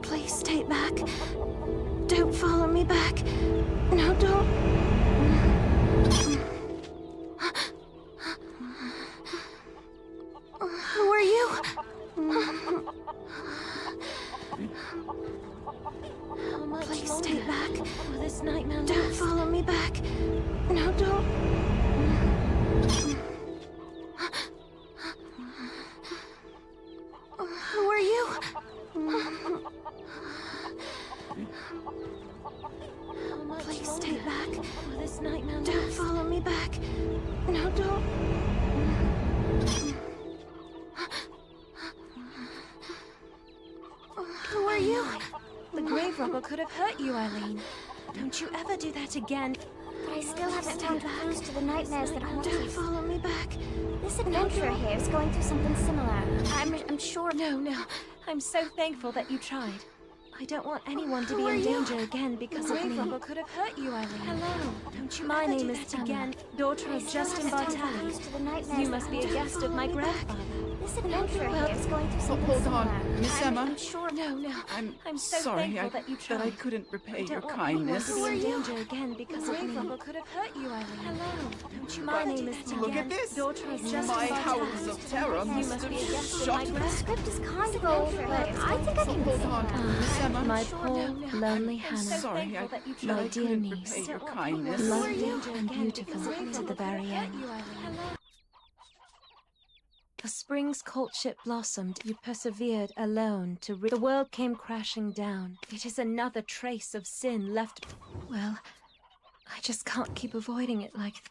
Please stay back. Don't follow me back. No, don't. Who are you? Please stay back. This nightmare. Don't follow me back. No, don't. Who are you? Please stay back. This nightmare. Don't follow me back. No, don't. Who are you? The grave robber could have hurt you, Eileen. Don't you ever do that again. But I still haven't found clues to the nightmares that haunt Don't you. follow me back. This adventurer here is going through something similar. I'm sure. No. I'm so thankful that you tried. I don't want anyone to be in danger again because of me. The grave robber could have hurt you, Eileen. Hello. Don't you My name is again, daughter of Justin Bartelli. You must be a guest of my grandfather. This adventurer here is going through something Hold similar. on, Miss Emma. I'm sure. No. I'm so sorry thankful that you tried. that I couldn't repay your I don't kindness. want anyone to be in danger again because of me. The grave robber could have hurt you, Eileen. Hello. Don't you My name is Look at this. daughter of Justin My Bartelli. howls of terror must must be a have guest of shocked my me. The script is kind of old, but I think I can Hold on, Miss Emma. My poor, lonely Hannah. Sorry, that you that I my dear couldn't niece. repay your kindness. Lovely and beautiful to the very end. The spring's courtship blossomed, you persevered alone to the world came crashing down. It is another trace of sin left. Well, I just can't keep avoiding it like...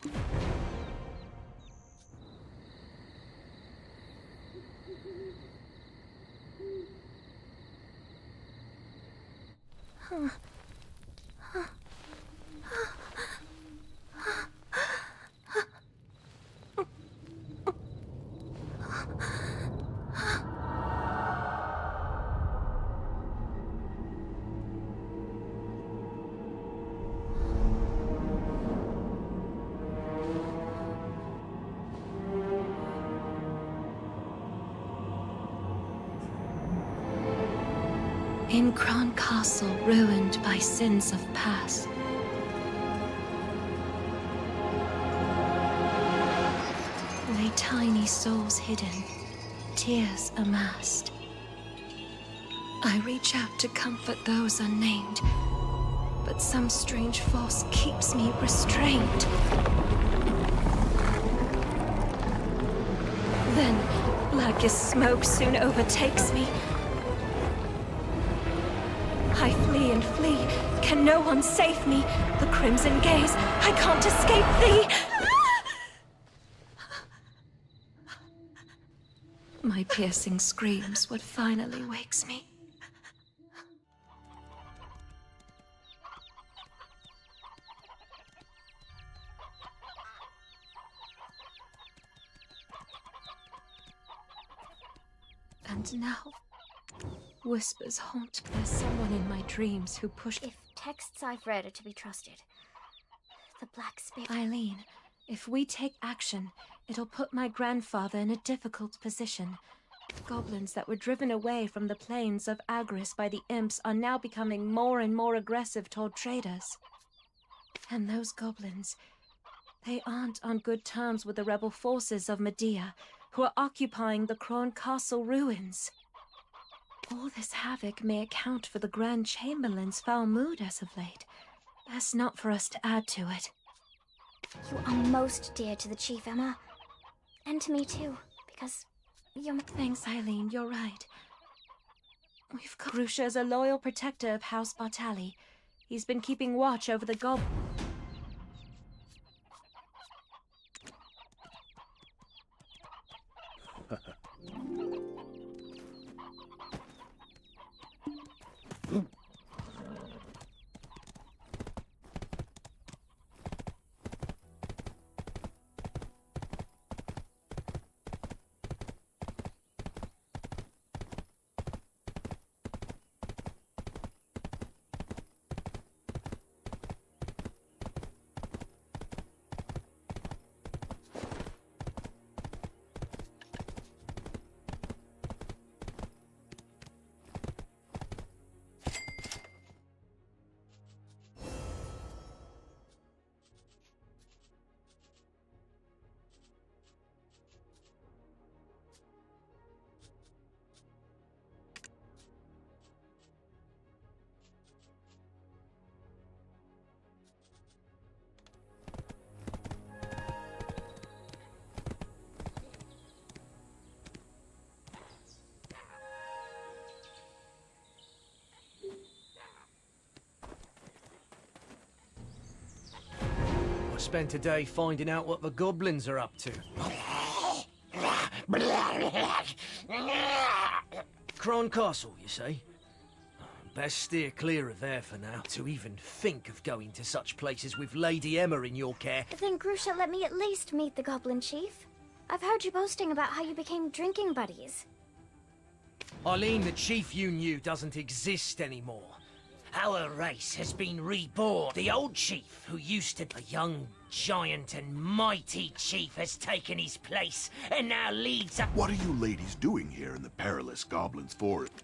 In Crown Castle, ruined by sins of past, lay tiny souls hidden, tears amassed. I reach out to comfort those unnamed, but some strange force keeps me restrained. Then, black as smoke soon overtakes me. I flee and flee. Can no one save me? The crimson gaze. I can't escape thee. My piercing screams what finally wakes me. And now, whispers haunt me. There's someone in my dreams who pushed... If texts I've read are to be trusted, the Black Spirit... Eileen, if we take action, it'll put my grandfather in a difficult position. Goblins that were driven away from the plains of Agris by the imps are now becoming more and more aggressive toward traders. And those goblins, they aren't on good terms with the rebel forces of Medea, who are occupying the Crown Castle ruins. All this havoc may account for the Grand Chamberlain's foul mood as of late. Best not for us to add to it. You are most dear to the Chief, Emma. And to me too, because you're my... Thanks, Eileen, you're right. We've got... Grusha's a loyal protector of House Bartelli. He's been keeping watch over the goblins. spent a day finding out what the goblins are up to. Cron Castle, you say? Best steer clear of there for now. To even think of going to such places with Lady Emma in your care. Then Grusha, let me at least meet the Goblin Chief. I've heard you boasting about how you became drinking buddies. Eileen, the chief you knew doesn't exist anymore. Our race has been reborn. The old chief, who used to be a young, giant and mighty chief, has taken his place and now leads up. What are you ladies doing here in the perilous Goblin's Forest?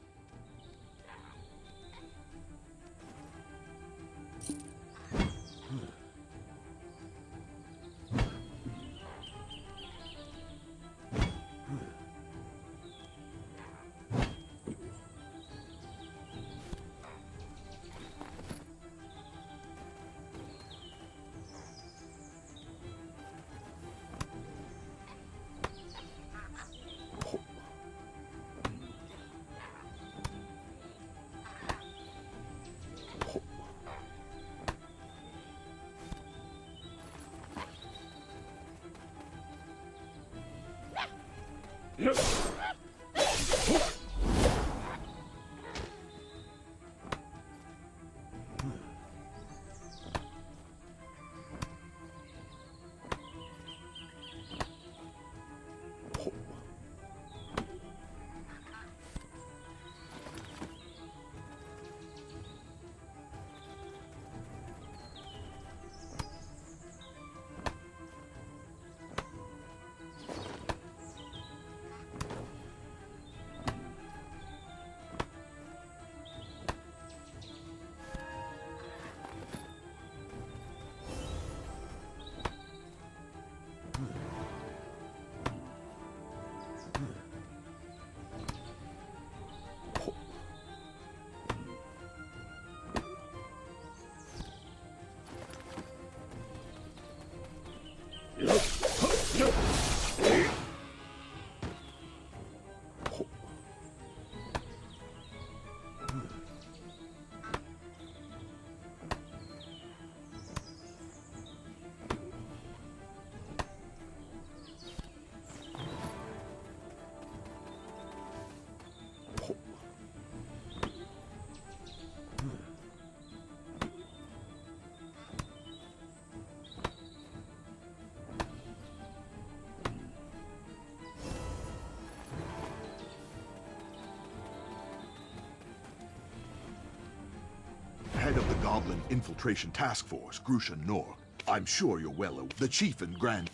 Head of the Goblin Infiltration Task Force, Grusha Nork. I'm sure you're well aware. The Chief and Grand...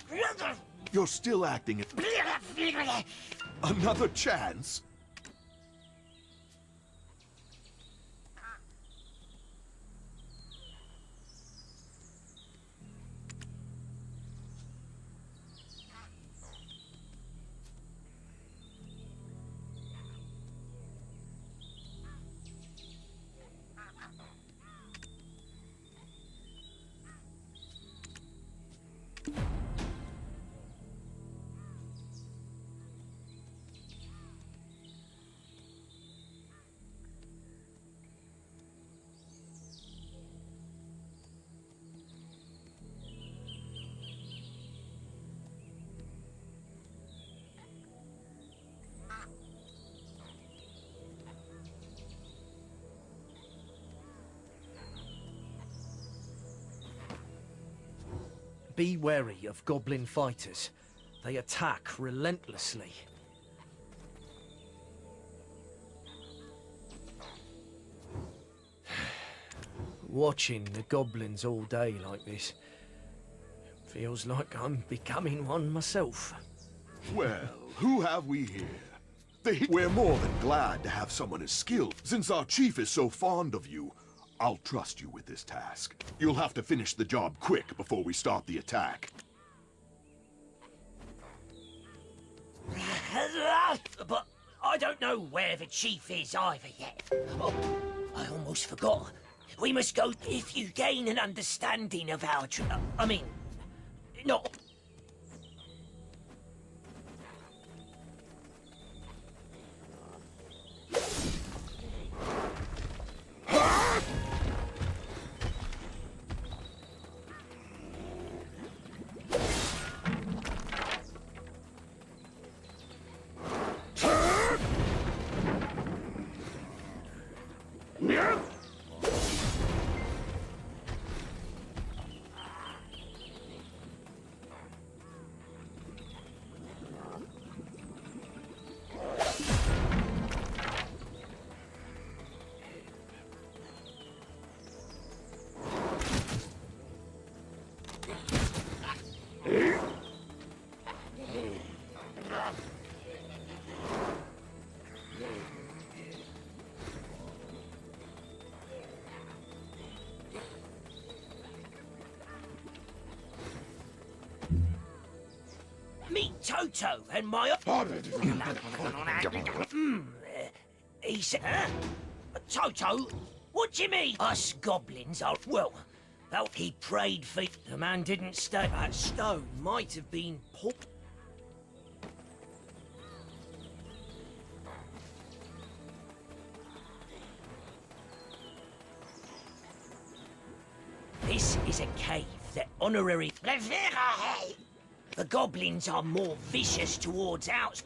You're still acting... Another chance? Be wary of goblin fighters. They attack relentlessly. Watching the goblins all day like this feels like I'm becoming one myself. Well, who have we here? We're more than glad to have someone as skilled. Since our chief is so fond of you, I'll trust you with this task. You'll have to finish the job quick before we start the attack. But I don't know where the chief is either yet. Oh, I almost forgot. We must go if you gain an understanding of our... I mean, not... Toto and my... He said... Huh? Toto, what do you mean? Us goblins are... Well, he prayed for... The man didn't stay. That stone might have been Paul. This is a cave that honorary... The goblins are more vicious towards outs...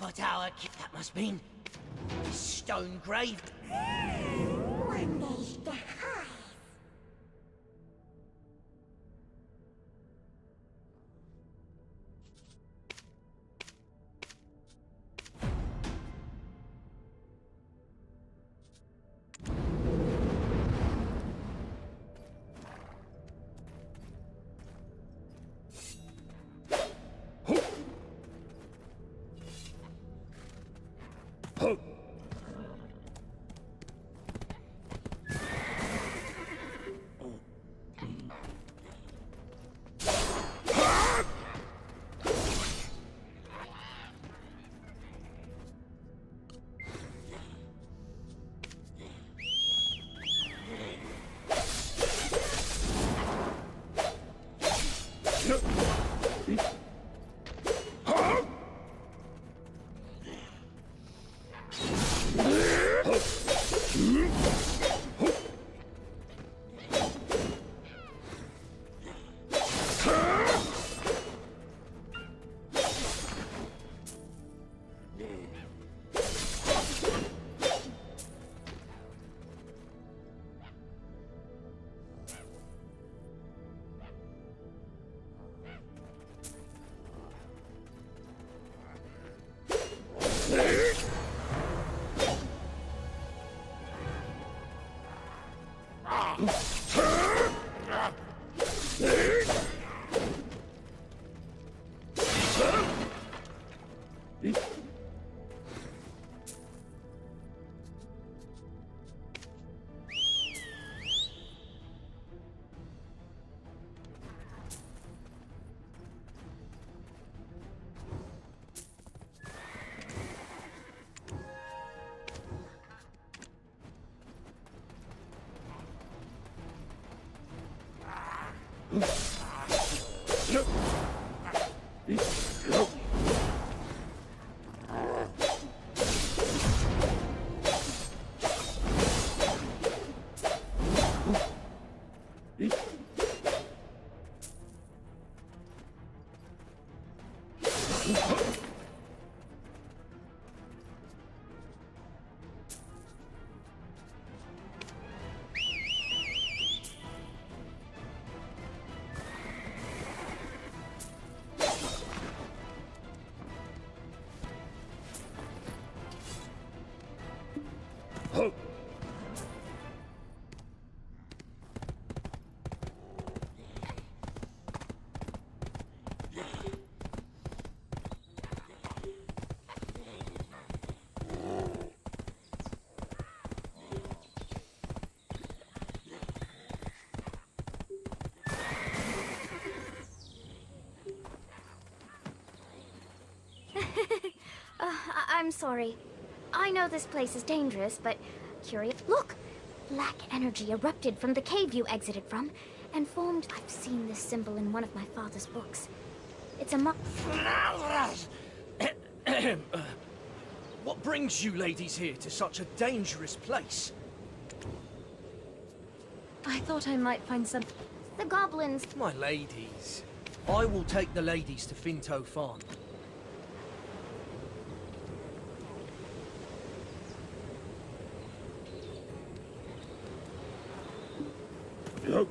But that must mean... This stone grave... I'm sorry. I know this place is dangerous, but curious. Look! Black energy erupted from the cave you exited from, and formed. I've seen this symbol in one of my father's books. It's a What brings you ladies here to such a dangerous place? I thought I might find some. The goblins. My ladies. I will take the ladies to Finto Farm. Yep.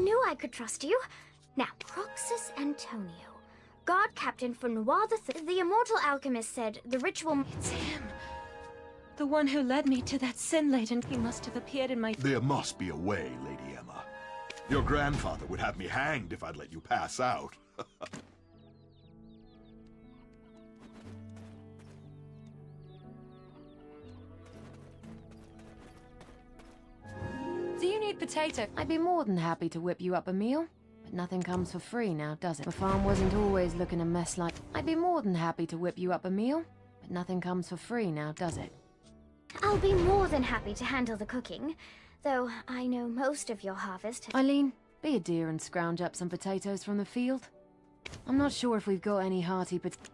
knew I could trust you. Now, Roxas Antonio, guard captain for Noir the immortal alchemist said the ritual... It's him. The one who led me to that sin-laden. He must have appeared in my... There must be a way, Lady Emma. Your grandfather would have me hanged if I'd let you pass out. Do you need potato? I'd be more than happy to whip you up a meal. But nothing comes for free now, does it? My farm wasn't always looking a mess like... I'd be more than happy to whip you up a meal. But nothing comes for free now, does it? I'll be more than happy to handle the cooking, though I know most of your harvest. Eileen, be a dear and scrounge up some potatoes from the field. I'm not sure if we've got any hearty potatoes.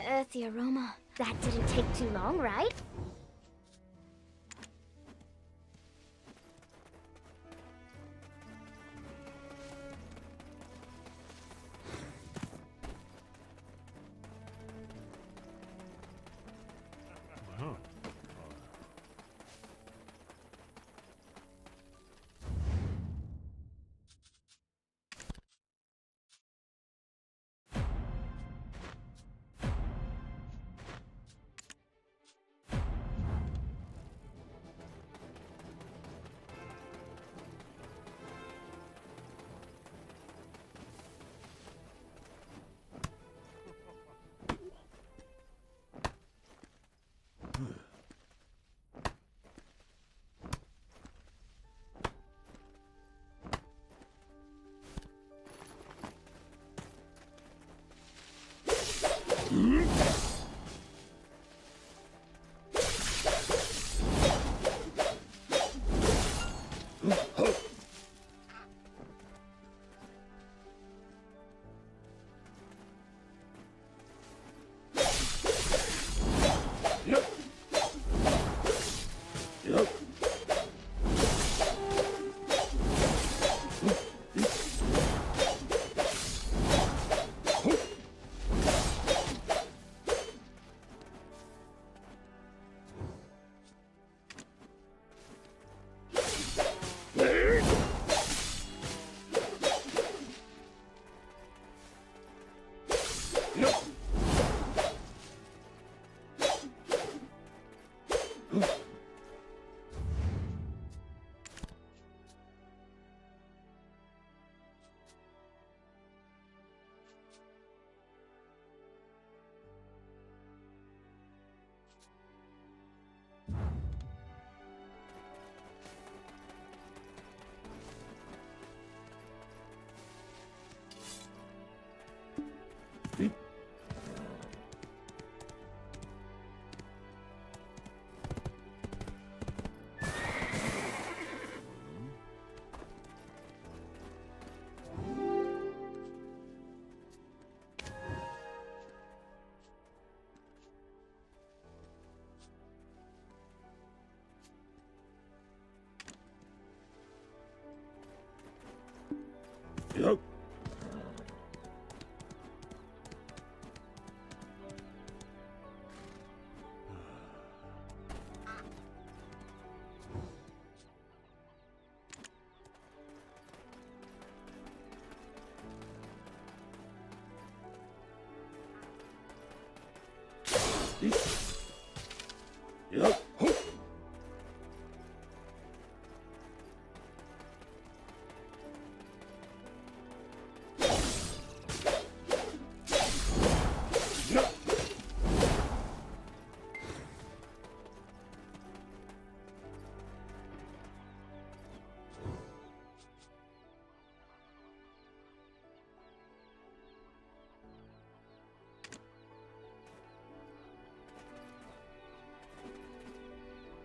Earthy aroma. That didn't take too long, right?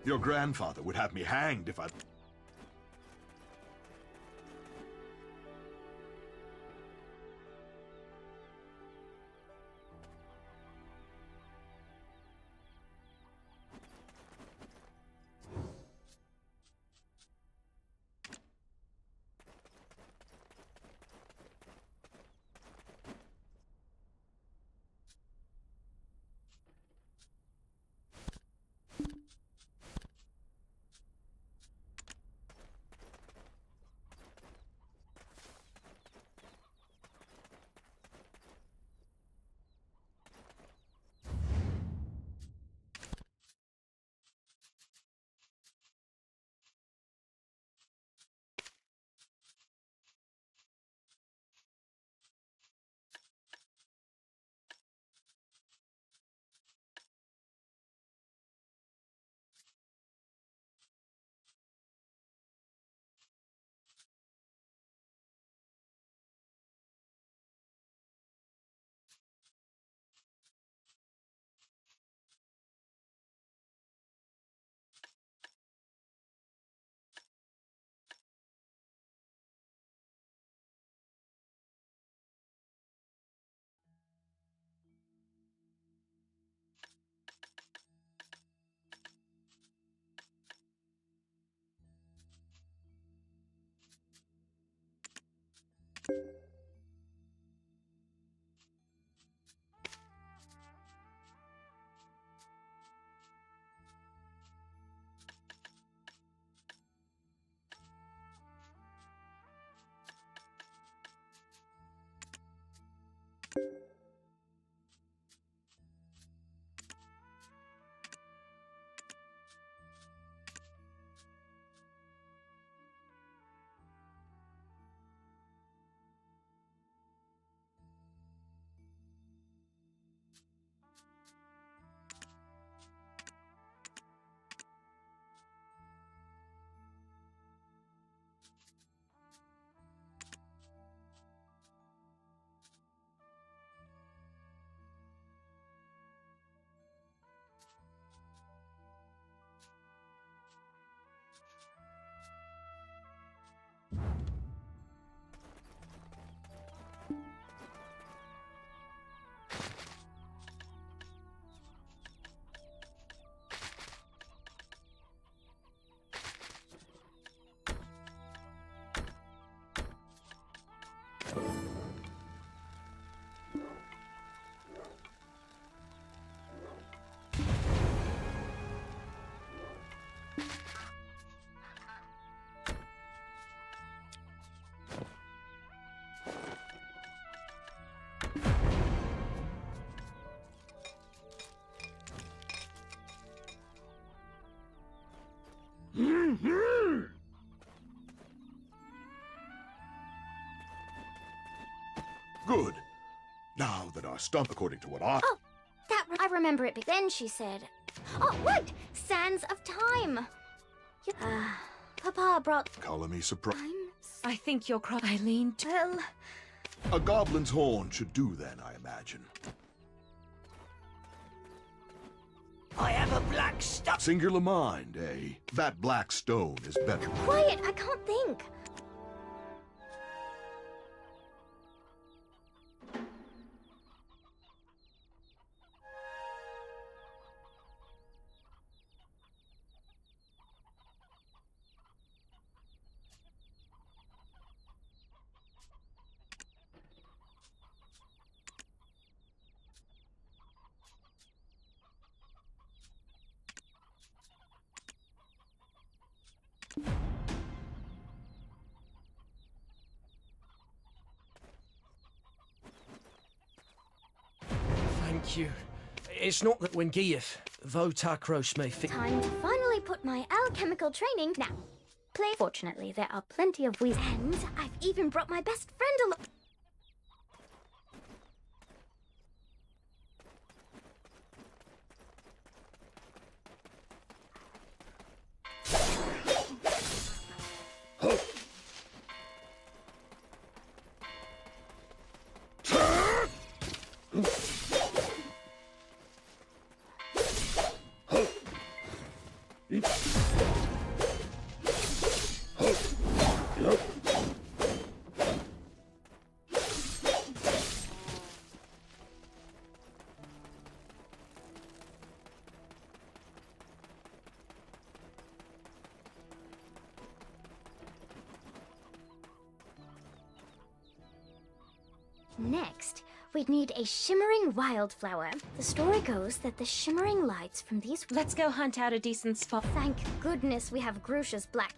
Your grandfather would have me hanged if I... Good. Now that our stump, according to what I... Oh, I remember it. Then she said, "Oh, right, Sands of Time." Papa brought. Color me surprised. I think you're Eileen. Well, A goblin's horn should do then, I imagine. I have a black stuff. Singular mind, eh? That black stone is better. Quiet, I can't think. Thank you. It's not that when Gieth, though Takros may fit. Time to finally put my alchemical training. Now, play. Fortunately, there are plenty of ways, and I've even brought my best friend along. Next, we'd need a shimmering wildflower. The story goes that the shimmering lights from these... Let's go hunt out a decent spot. Thank goodness we have Grusha's black...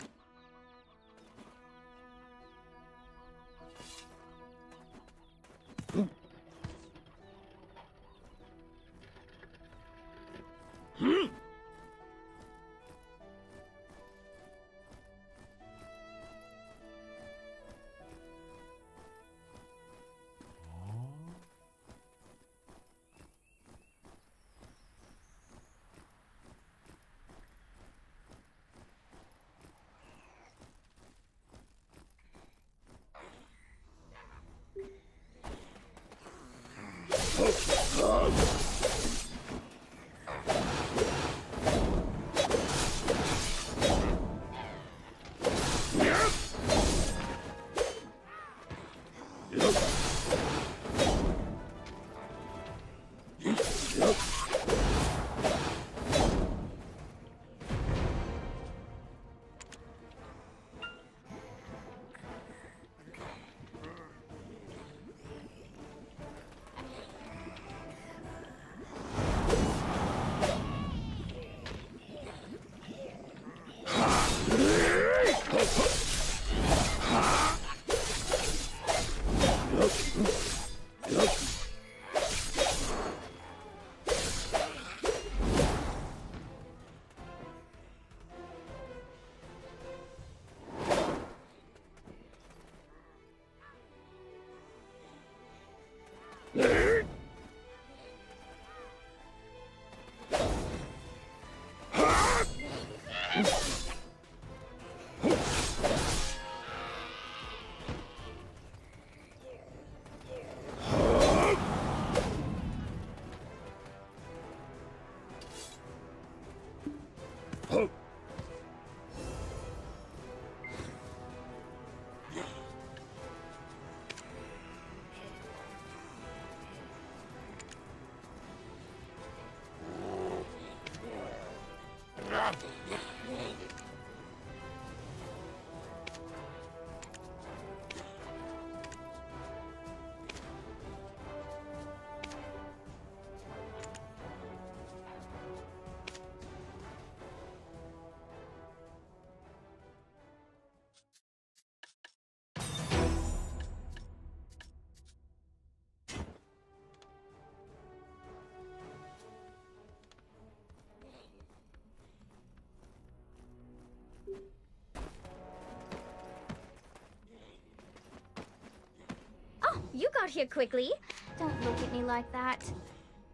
Oh, you got here quickly. Don't look at me like that.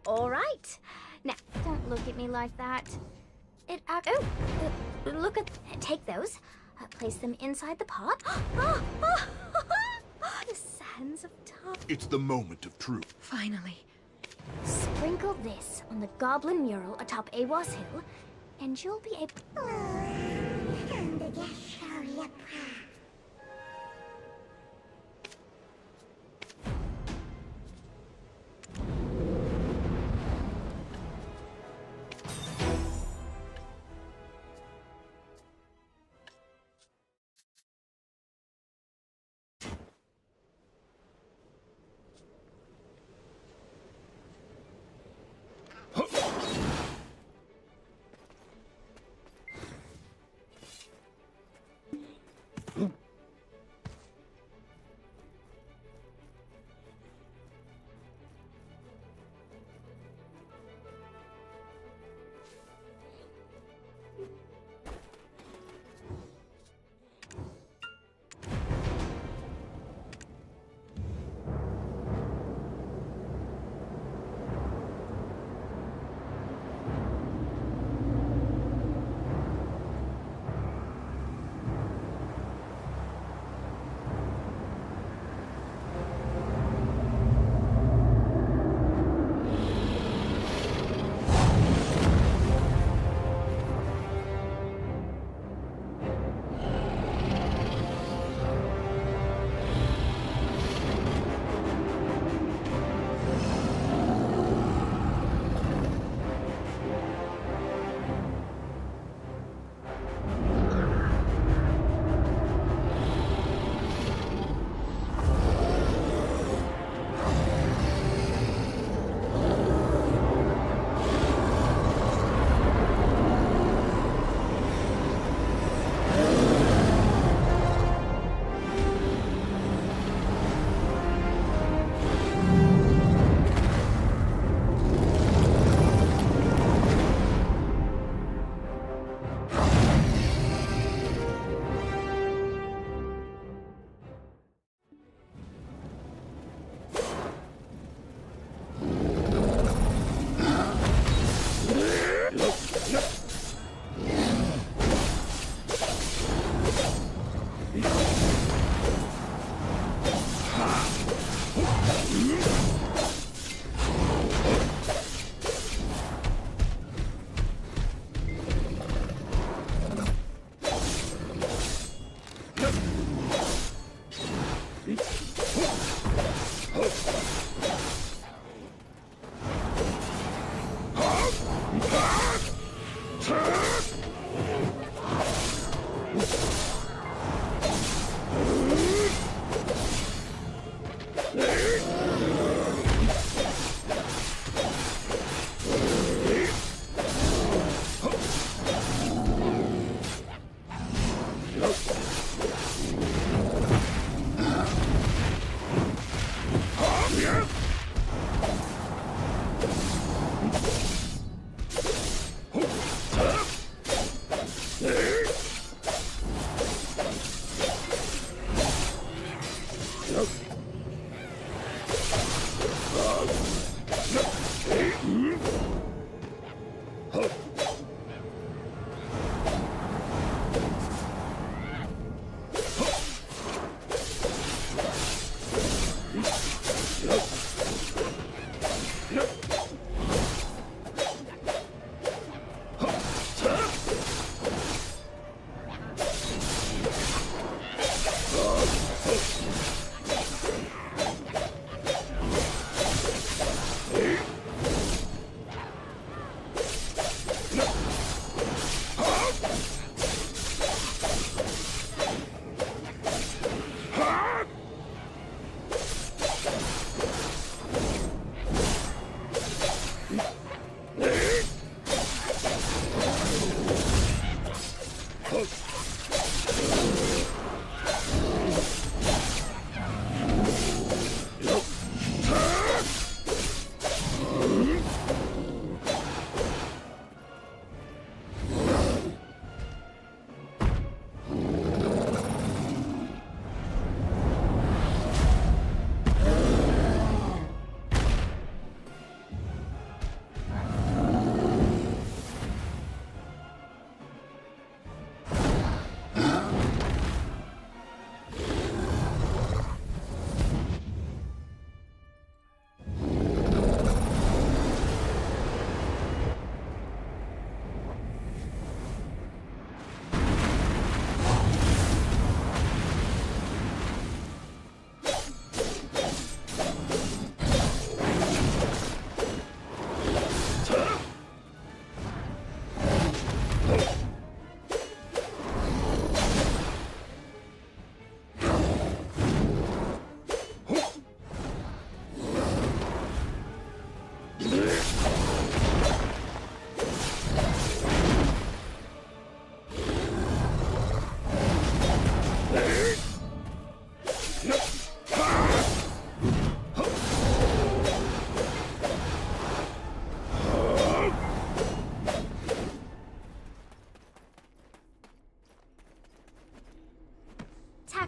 All right. Now, don't look at me like that. Look at... Take those. Place them inside the pot. The sands of time. It's the moment of truth. Finally. Sprinkle this on the goblin mural atop Awas Hill, and you'll be able...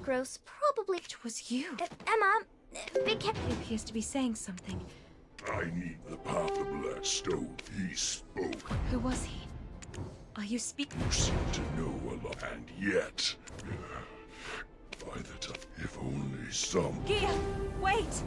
Tacros probably... It was you. Emma, Big Cat... He appears to be saying something. I need the path of Black Stone. He spoke. Who was he? Are you speaking? You seem to know a lot, and yet... By the time... If only some... Gia, wait!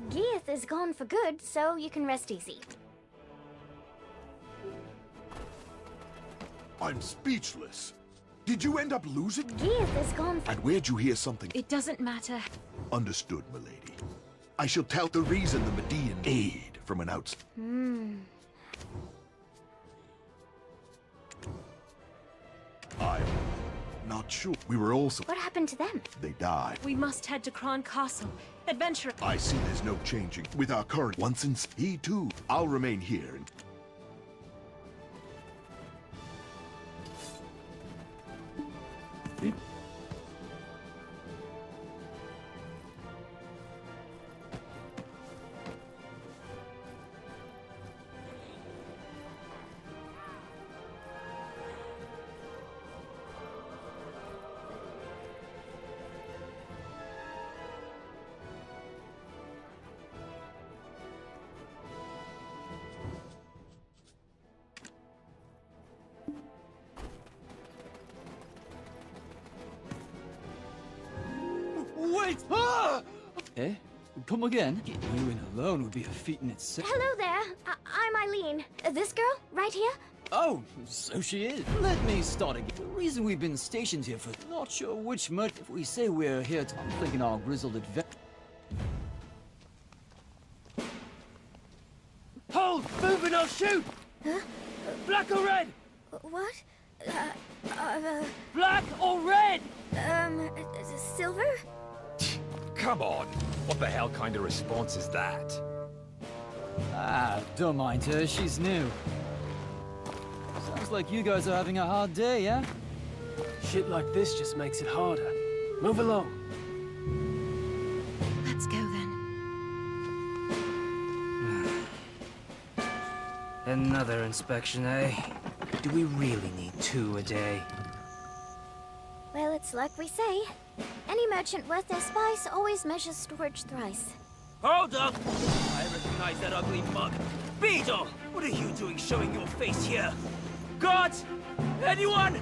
Geath is gone for good, so you can rest easy. I'm speechless. Did you end up losing? Geath is gone for... And where'd you hear something? It doesn't matter. Understood, milady. I shall tell the reason the Median aid from an outside. I'm not sure. We were also... What happened to them? They died. We must head to Kron Castle. Adventure. I see there's no changing. With our current once in... He too. I'll remain here and... Wait! Ah! Eh? Come again? Getting you in alone would be a feat in itself. Hello there. I'm Eileen. This girl, right here? Oh, so she is. Let me start again. The reason we've been stationed here for not sure which much. If we say we're here to, I'm thinking our grizzled adventure. Hold! Move and I'll shoot! Huh? Black or red? What? Black or red? Silver? Come on! What the hell kind of response is that? Ah, don't mind her. She's new. Sounds like you guys are having a hard day, yeah? Shit like this just makes it harder. Move along. Let's go then. Another inspection, eh? Do we really need 2 a day? Well, it's like we say. Any merchant worth their spice always measures storage thrice. Hold up! I recognize that ugly mug. Beetle! What are you doing showing your face here? Guards! Anyone?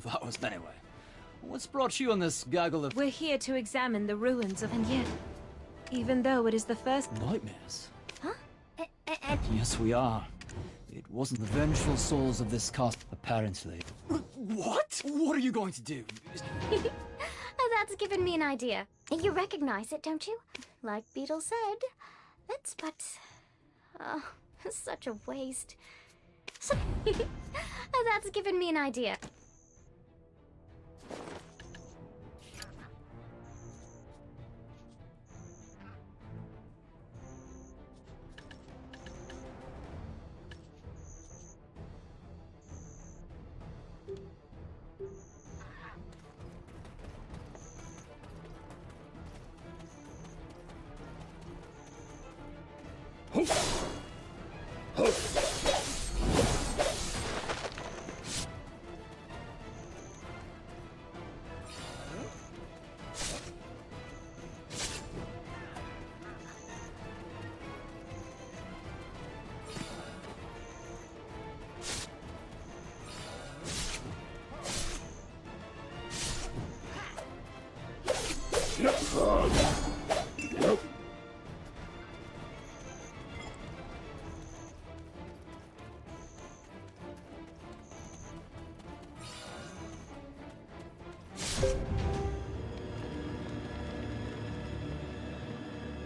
That was anyway. What's brought you on this gaggle of We're here to examine the ruins of... And yet, even though it is the first... nightmares? Huh? Yes, we are. It wasn't the vengeful souls of this cast, apparently. What? What are you going to do? That's given me an idea. You recognize it, don't you? Like Beetle said, that's but... Oh, such a waste. That's given me an idea.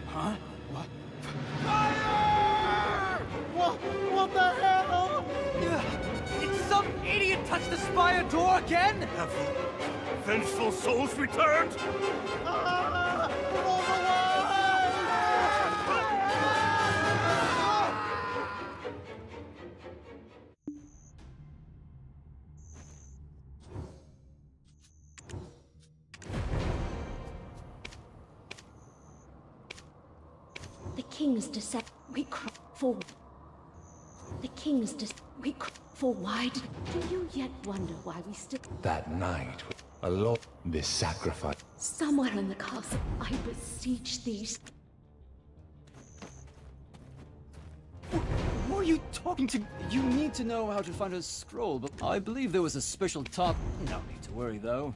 Huh? What? What the hell? Did some idiot touch the spire door again? Have the vengeful souls returned? The king's descent. We cry forward. The king's we cry for wide. Do you yet wonder why we still? That night, alone, this sacrifice. Somewhere in the castle, I beseech thee. What are you talking to? You need to know how to find a scroll, but I believe there was a special top. No need to worry, though.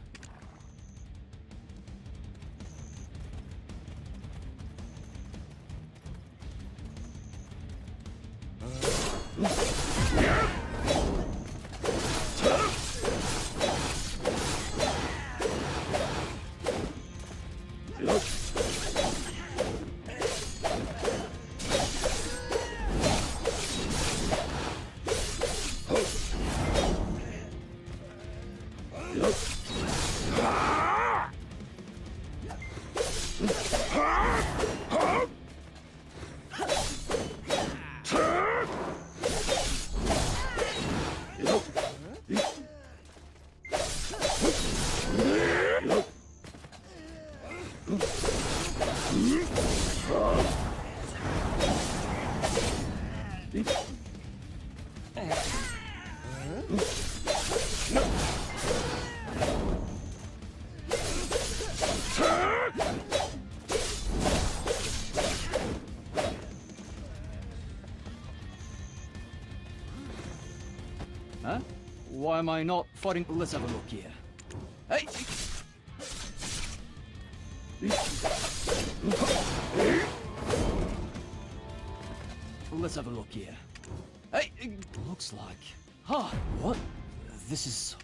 Huh? Why am I not fighting? Let's have a look here. Hey! Let's have a look here. Hey! Looks like... Huh? What? This is...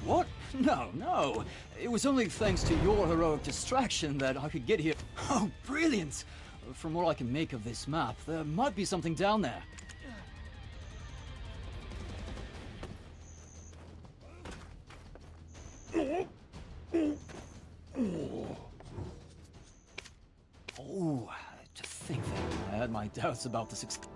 What? No, no. It was only thanks to your heroic distraction that I could get here. Oh, brilliant! From what I can make of this map, there might be something down there. Oh, to think that I had my doubts about the success.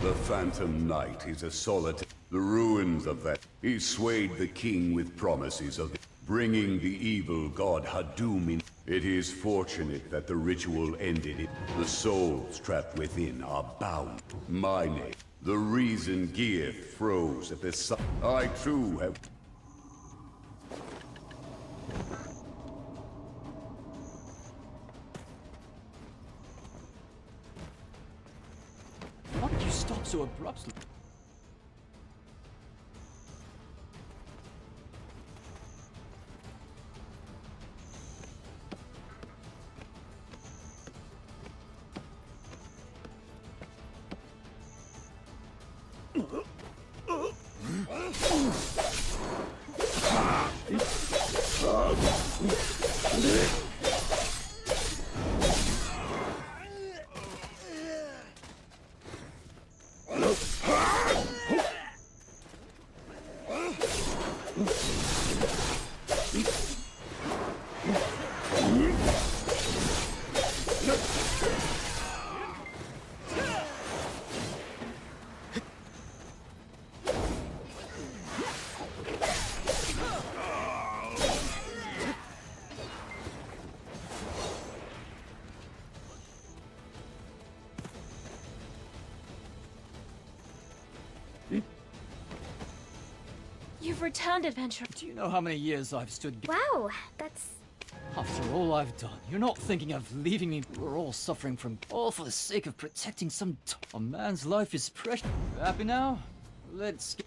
The Phantom Knight is a solitary. The ruins of that. He swayed the king with promises of bringing the evil god Hadum in. It is fortunate that the ritual ended. The souls trapped within are bound. My name. The reason Gear froze at the sun. I too have... Why did you stop so abruptly? You've returned, adventurer. Do you know how many years I've stood... Wow, that's... After all I've done, you're not thinking of leaving me. We're all suffering from... all for the sake of protecting some... A man's life is precious. You happy now? Let's...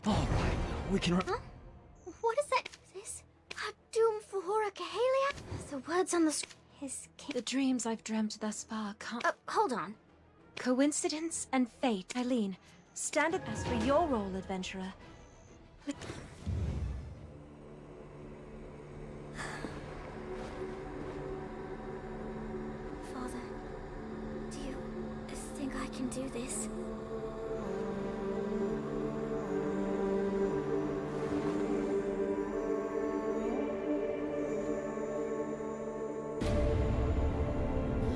All right, we can... Huh? What is that? This? A doom for Hora Cahalia? The words on the his king. The dreams I've dreamt thus far can't... Hold on. Coincidence and fate. Eileen, stand up as for your role, adventurer. Father, do you think I can do this?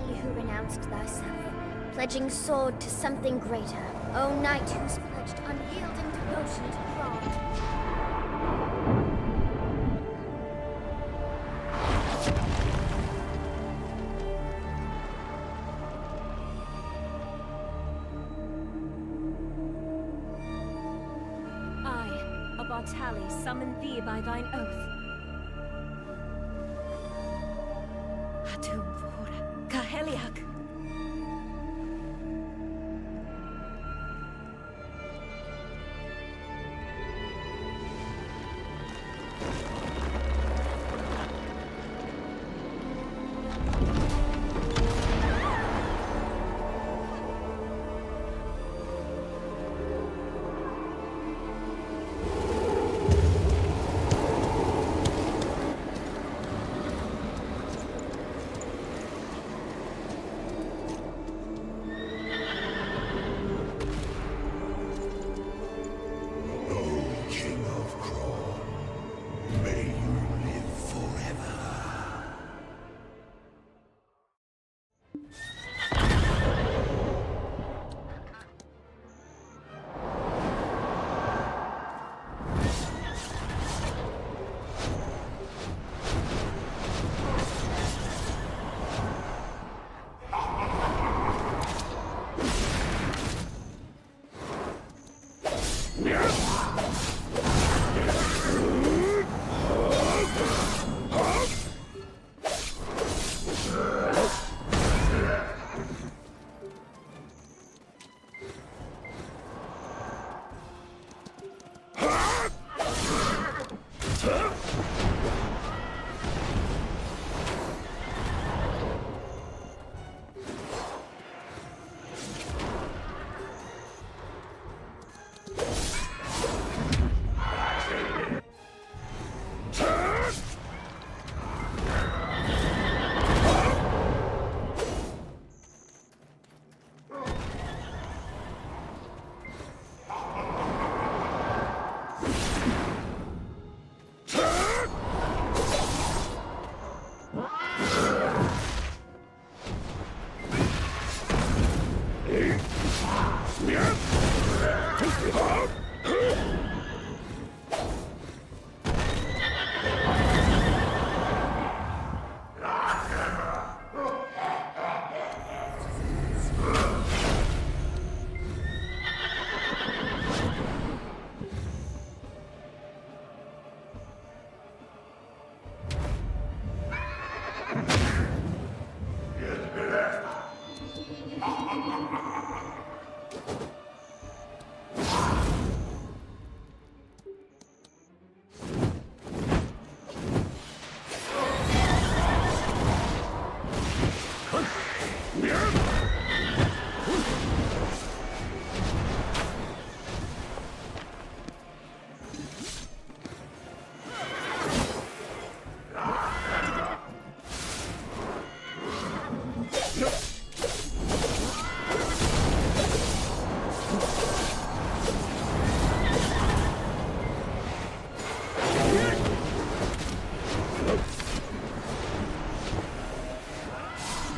Ye who renounced thyself, pledging sword to something greater, O knight who's pledged unyielding devotion to Thrall. I, a Bartali, summon thee by thine oath. Hatum Vora Kaheliak.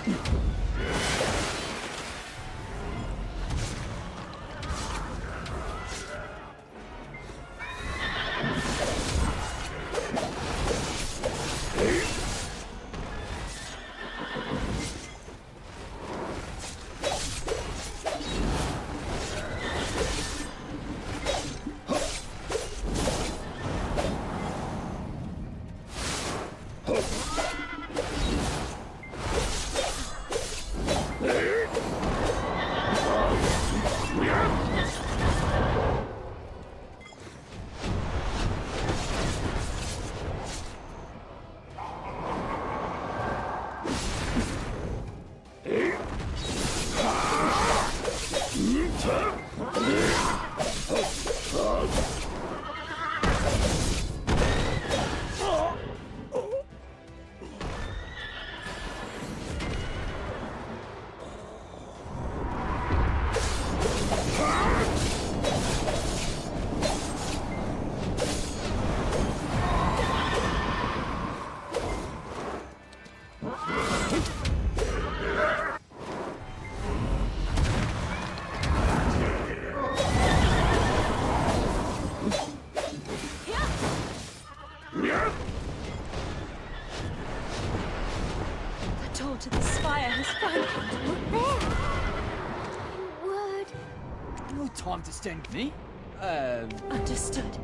The door to the spire has finally... Word. No time to stand with me. Understood.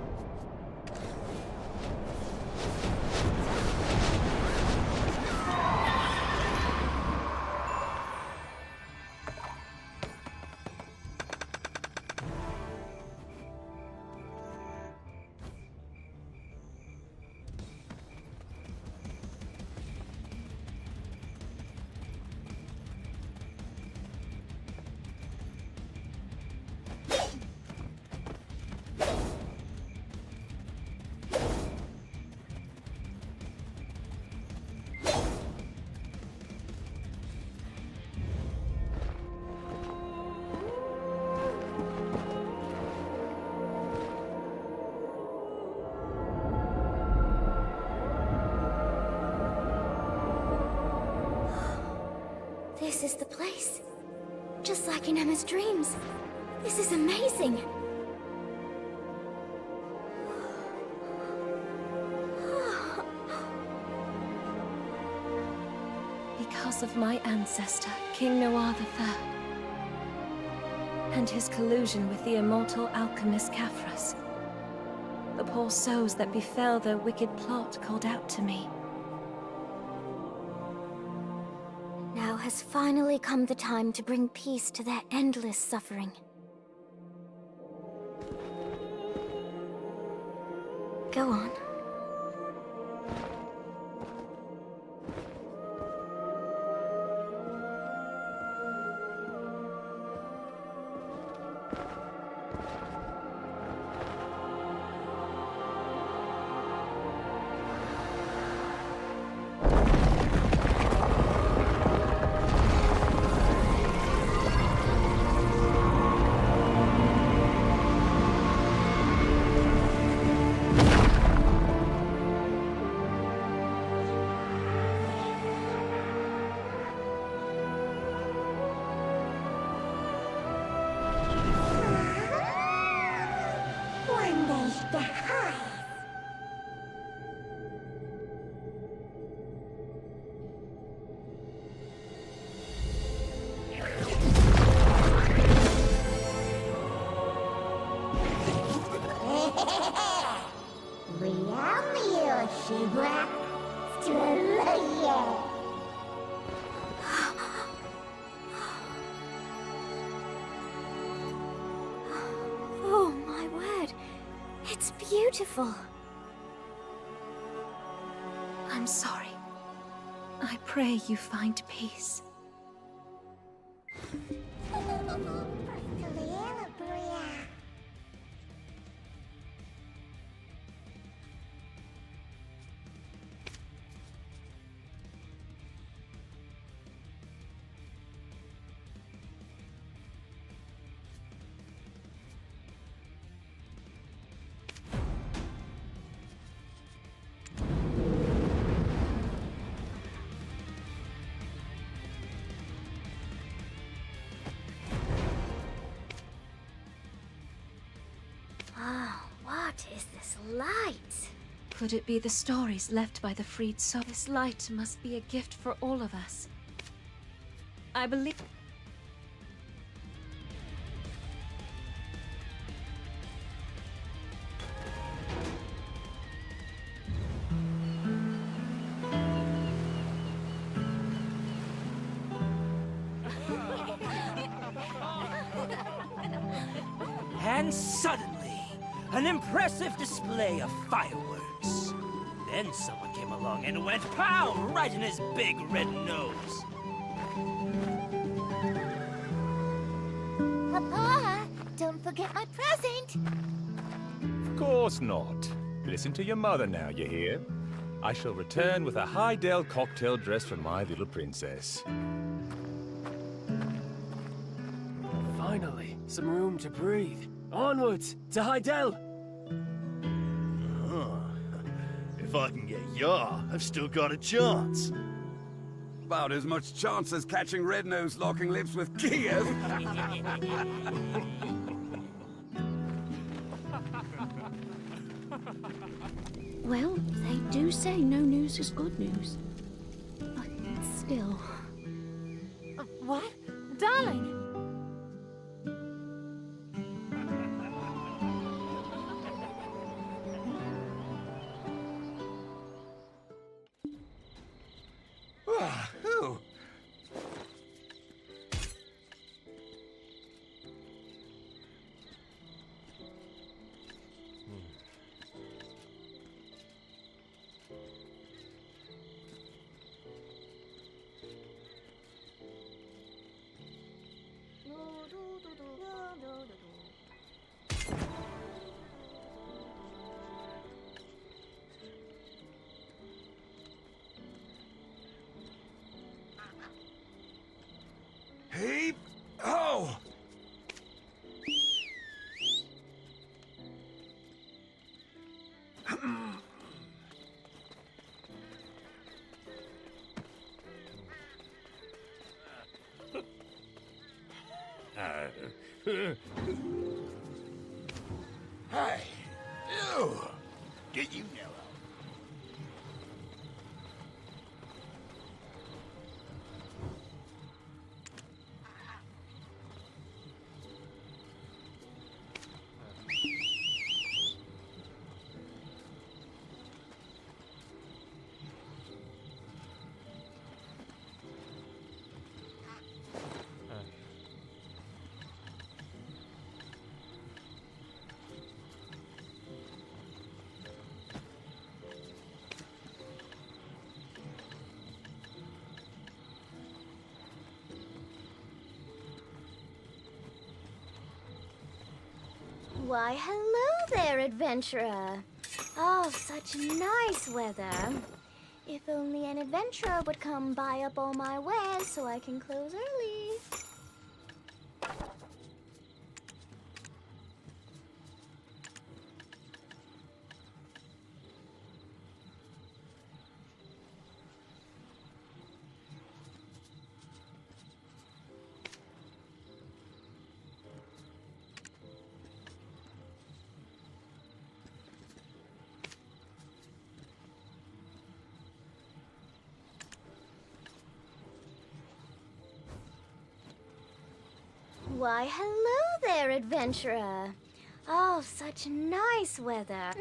This is the place. Just like in Emma's dreams. This is amazing. Because of my ancestor, King Noir III, and his collusion with the immortal alchemist Caphras, the poor souls that befell their wicked plot called out to me. Now has finally come the time to bring peace to their endless suffering. Go on. Oh my word. It's beautiful. I'm sorry. I pray you find peace. Could it be the stories left by the freed soul? This light must be a gift for all of us. I believe... And suddenly, an impressive display of fireworks. Then someone came along and went pow right in his big red nose. Papa, don't forget my present. Of course not. Listen to your mother now, you hear? I shall return with a Highdale cocktail dress for my little princess. Finally, some room to breathe. Onwards, to Highdale! If I can get Yar, I've still got a chance. About as much chance as catching Red-Nose locking lips with Kiev. Well, they do say no news is good news. But still... What? Darling! Whew. Heap ho! Hey, you! Did you know? Why, hello there, adventurer. Oh, such nice weather. If only an adventurer would come buy up all my wares so I can close early. Why, hello there, adventurer. Oh, such nice weather.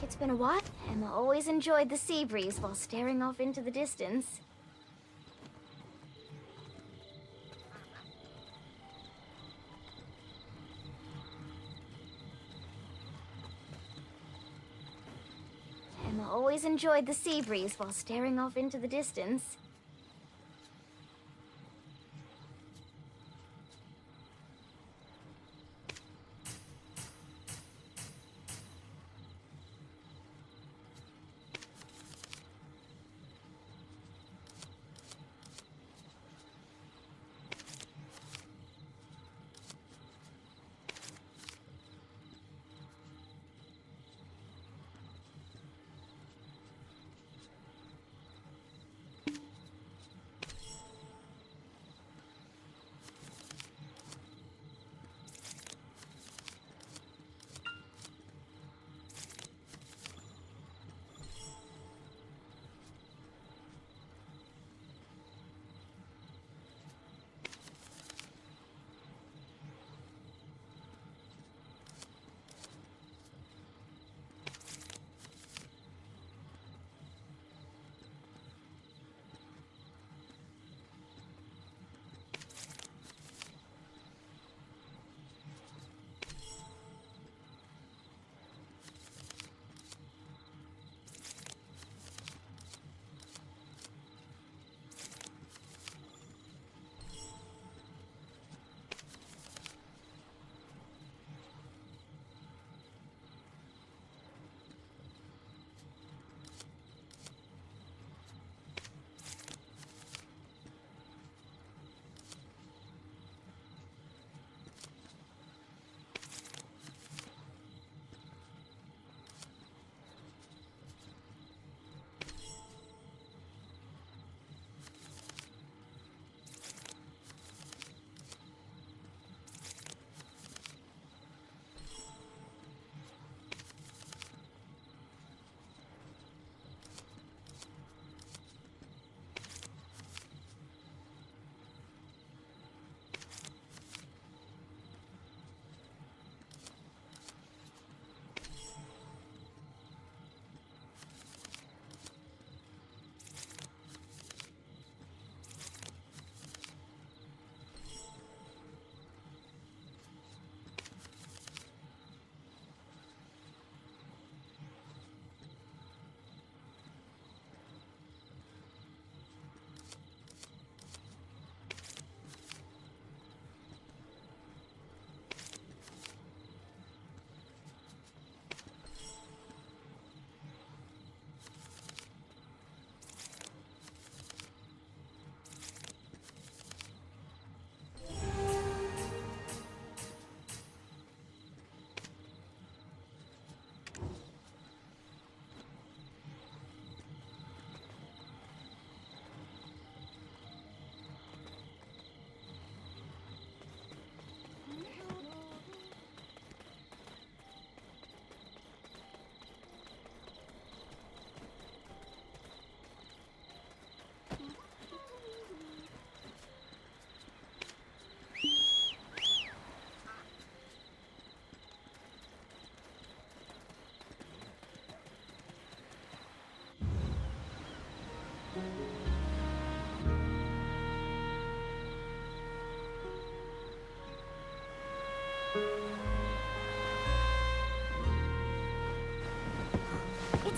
It's been a while. Emma always enjoyed the sea breeze while staring off into the distance. Emma always enjoyed the sea breeze while staring off into the distance.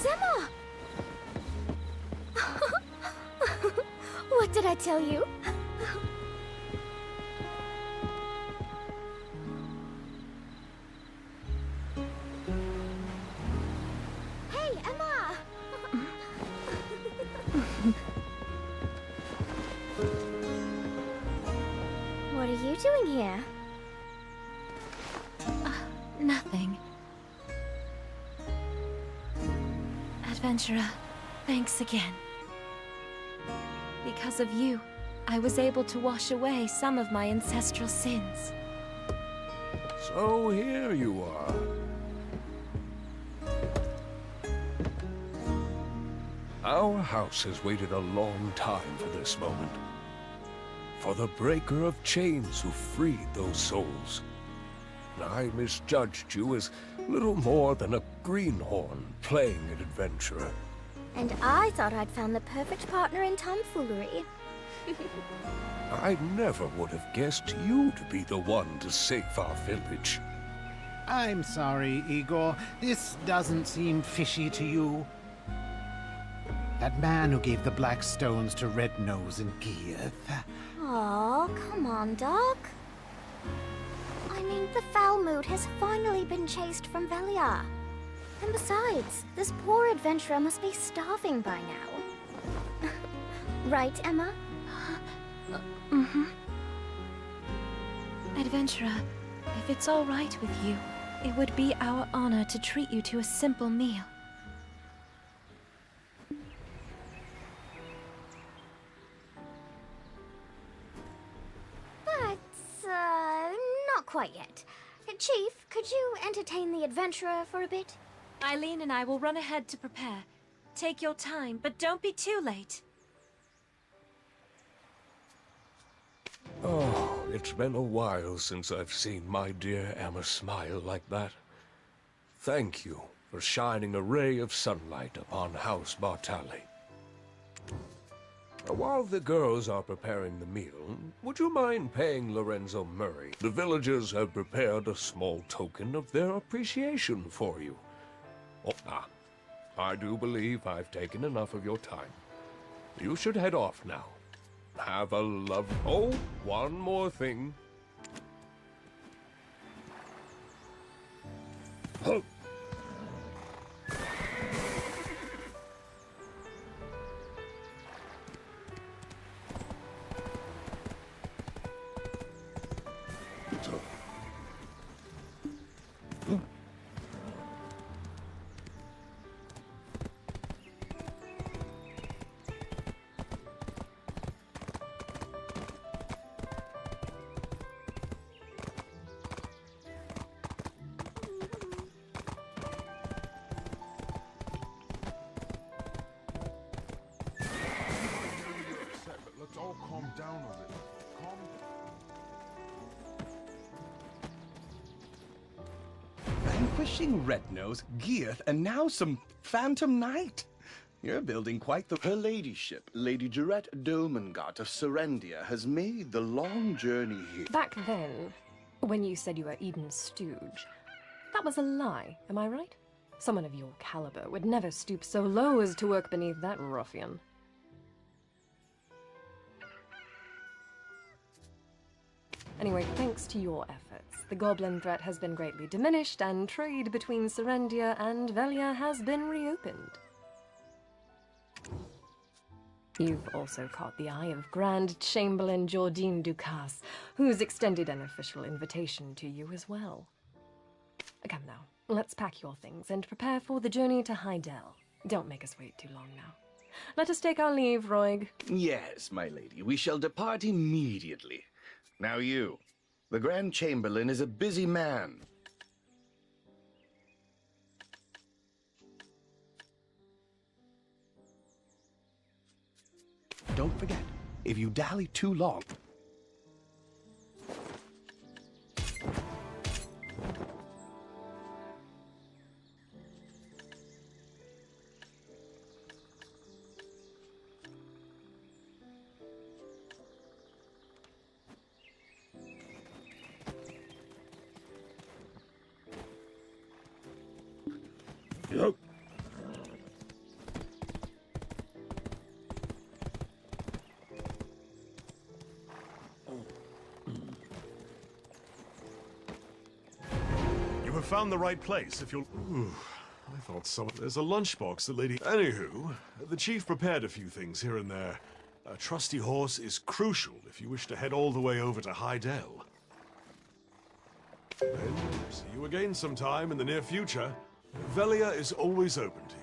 It's Emma! What did I tell you? Hey, Emma! What are you doing here? Nothing. Adventurer, thanks again. Because of you, I was able to wash away some of my ancestral sins. So here you are. Our house has waited a long time for this moment. For the breaker of chains who freed those souls. I misjudged you as little more than a greenhorn playing an adventurer. And I thought I'd found the perfect partner in tomfoolery. I never would have guessed you to be the one to save our village. I'm sorry, Igor. This doesn't seem fishy to you. That man who gave the black stones to Red Nose and Geeth. Aw, come on, Doc. I mean, the foul mood has finally been chased from Velia. And besides, this poor adventurer must be starving by now. Right, Emma? Mm-hmm. Adventurer, if it's all right with you, it would be our honor to treat you to a simple meal. But, not quite yet. Chief, could you entertain the adventurer for a bit? Eileen and I will run ahead to prepare. Take your time, but don't be too late. Oh, it's been a while since I've seen my dear Emma smile like that. Thank you for shining a ray of sunlight upon House Bartali. While the girls are preparing the meal, would you mind paying Lorenzo Murray? The villagers have prepared a small token of their appreciation for you. I do believe I've taken enough of your time. You should head off now. Have a Oh, one more thing. Oh. Let's all calm down a little. Vanquishing Rednose, Geeth, and now some Phantom Knight. You're building quite the... Her ladyship, Lady Jarette Domengart of Serendia, has made the long journey here. Back then, when you said you were Eden's stooge, that was a lie, am I right? Someone of your caliber would never stoop so low as to work beneath that ruffian. Anyway, thanks to your efforts, the goblin threat has been greatly diminished, and trade between Serendia and Velia has been reopened. You've also caught the eye of Grand Chamberlain Jordine Ducasse, who's extended an official invitation to you as well. Come now, let's pack your things and prepare for the journey to Hydel. Don't make us wait too long now. Let us take our leave, Roig. Yes, my lady, we shall depart immediately. Now you. The Grand Chamberlain is a busy man. Don't forget, if you dally too long... Yep. have found the right place if you'll... Ooh, I thought there's a lunchbox that lady... Anywho, the chief prepared a few things here and there. A trusty horse is crucial if you wish to head all the way over to Hydell. Then, see you again sometime in the near future. Velia is always open to you.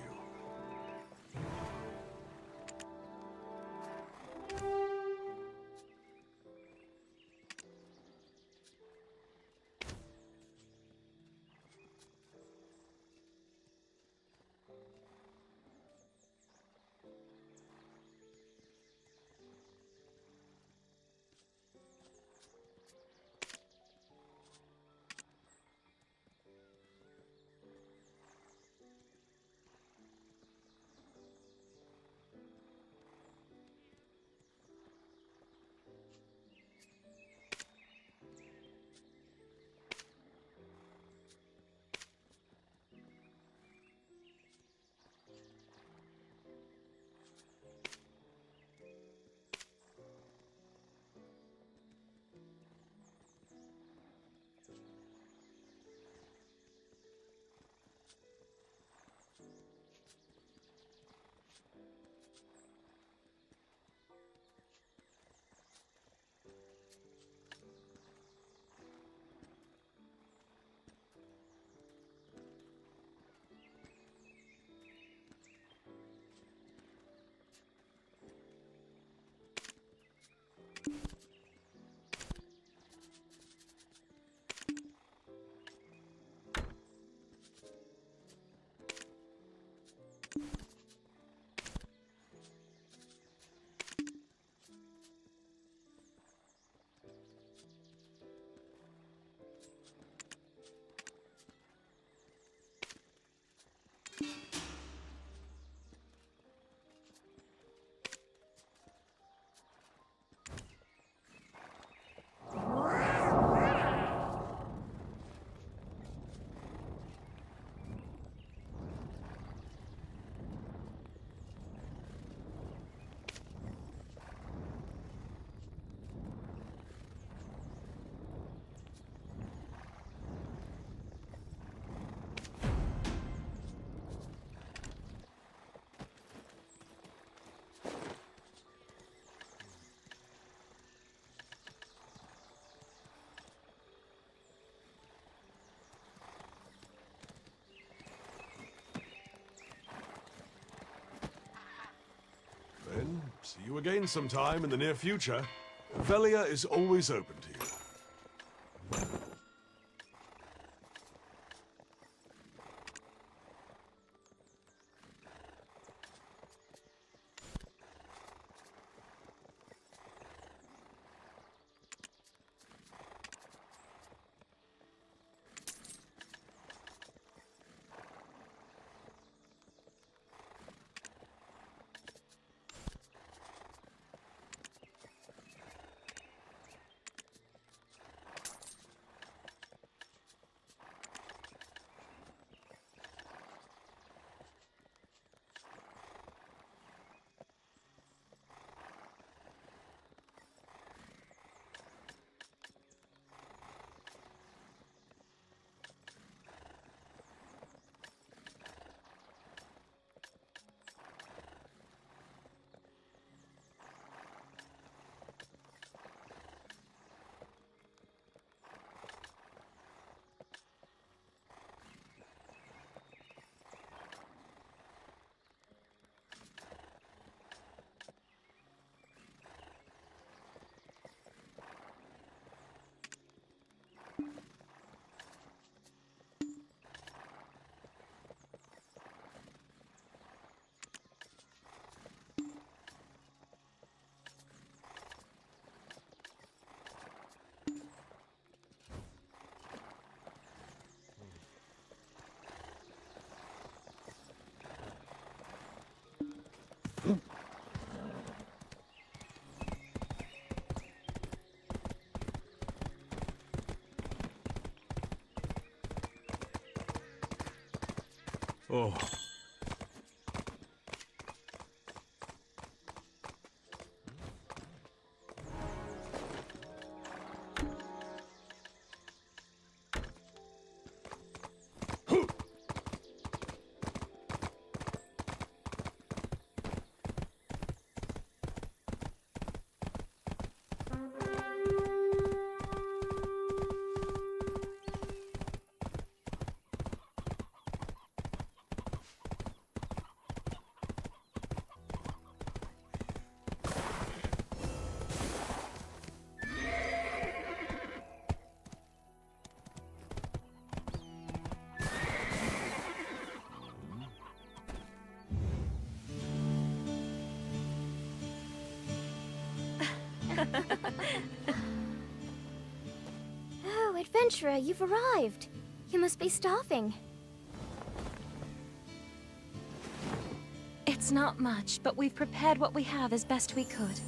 Then, see you again sometime in the near future. Velia is always open to you. Oh. Adventurer, you've arrived. You must be starving. It's not much, but we've prepared what we have as best we could.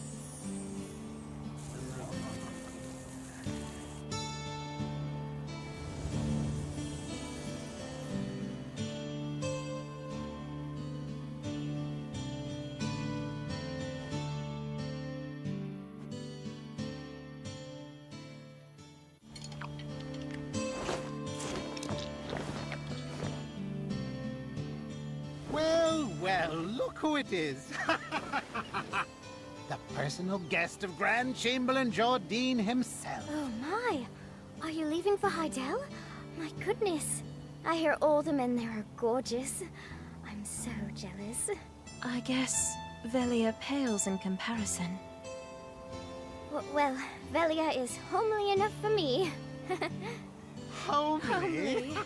Well, well, look who it is. The personal guest of Grand Chamberlain Jardine himself. Oh my! Are you leaving for Hydel? My goodness. I hear all the men there are gorgeous. I'm so jealous. I guess Velia pales in comparison. Well, Velia is homely enough for me. Homely?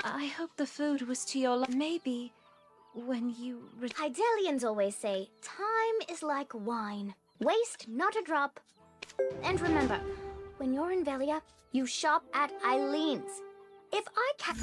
I hope the food was to your maybe when you Hydelians always say, time is like wine. Waste not a drop. And remember, when you're in Velia, you shop at Eileen's. If I catch...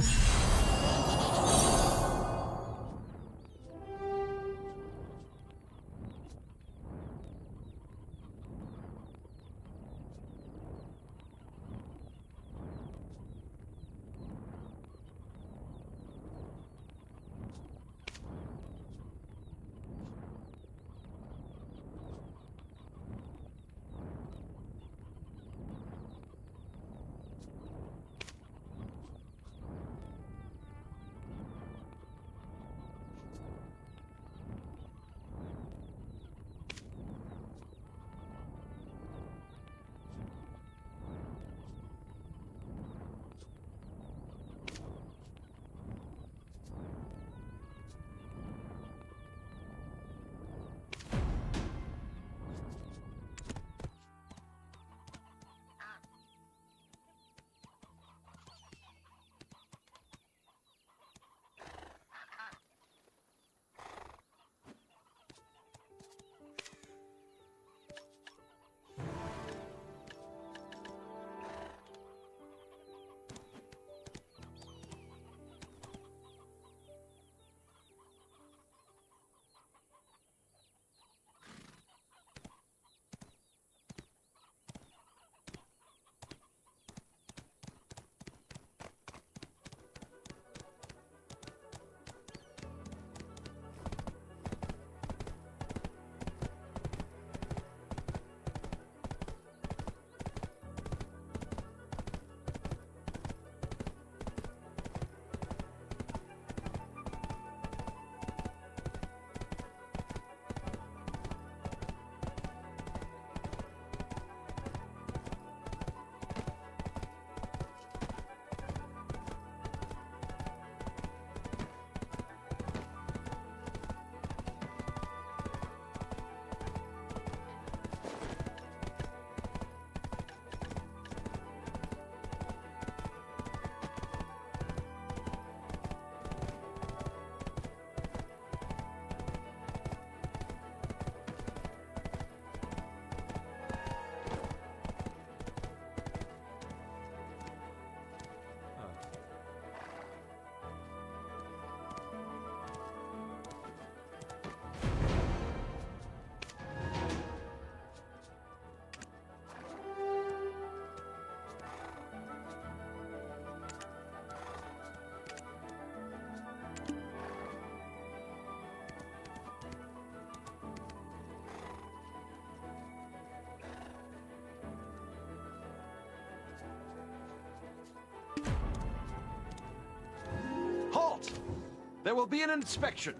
There will be an inspection.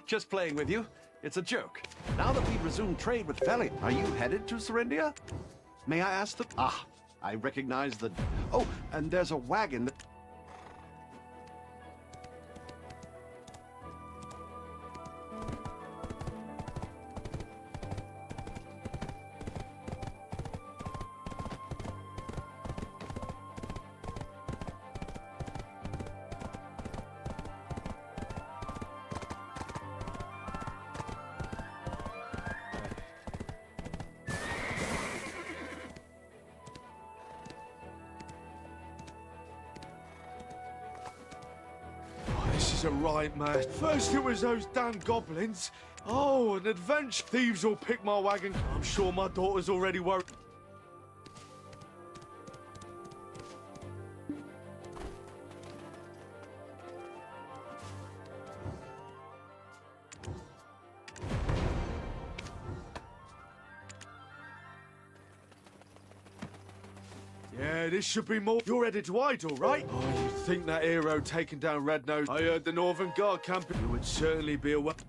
Just playing with you. It's a joke. Now that we've resumed trade with Valley, are you headed to Serendia? May I ask the... Ah, I recognize the... Oh, and there's a wagon that... This is a right mess. First it was those damn goblins. Oh, an adventure. Thieves will pick my wagon. I'm sure my daughter's already worried. Yeah, this should be more. You're headed to Idle, right? Oh, you think that hero taking down Red Nose? I heard the Northern Guard camping. It would certainly be a weapon.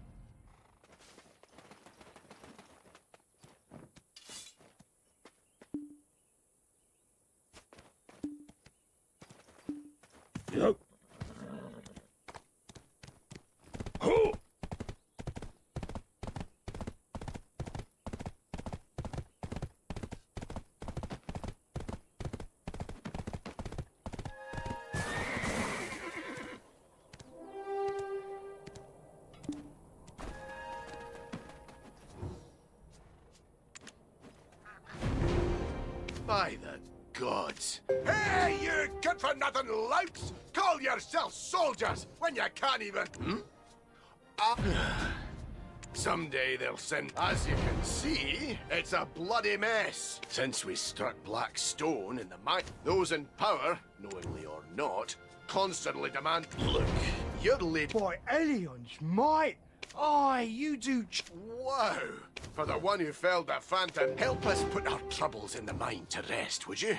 Yep. Oh! By the gods. Hey, you good-for-nothing louts! Call yourselves soldiers when you can't even... Someday they'll send... As you can see, it's a bloody mess. Since we struck Black Stone in the mine, those in power, knowingly or not, constantly demand... Look, your lady... Boy, Elion's mate! Aye, you do... Wow! For the one who felled the Phantom, help us put our troubles in the mine to rest, would you?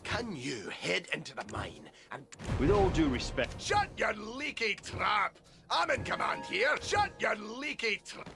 Can you head into the mine and... With all due respect... Shut your leaky trap! I'm in command here! Shut your leaky trap!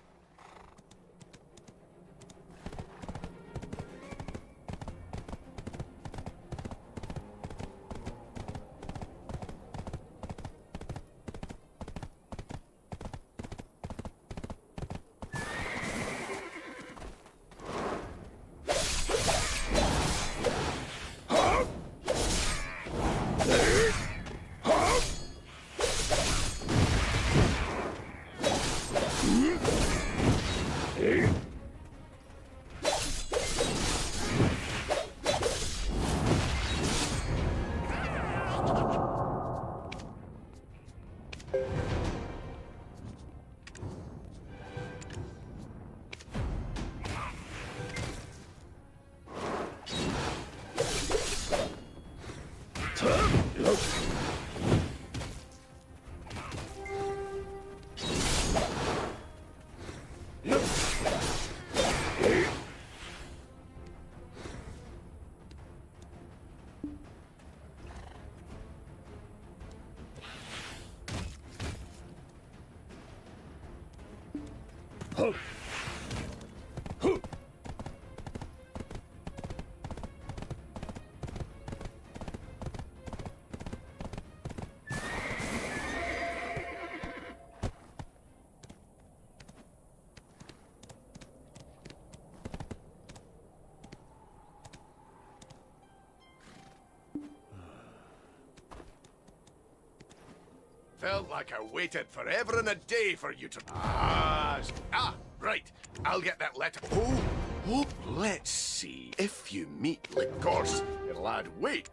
Felt like I waited forever and a day for you to... right. I'll get that letter. Oh, let's see. If you meet, of course, it'll add weight.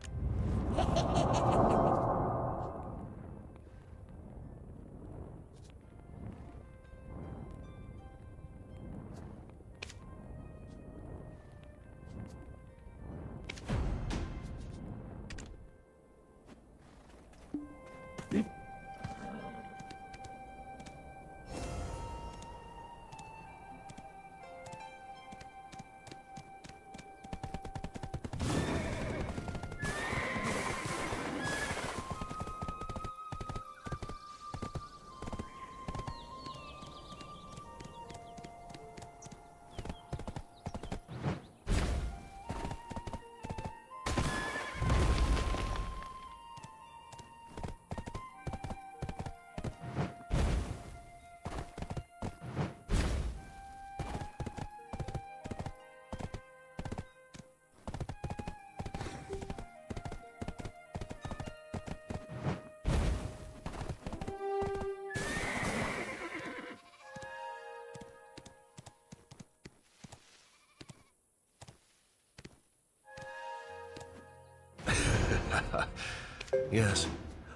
Yes,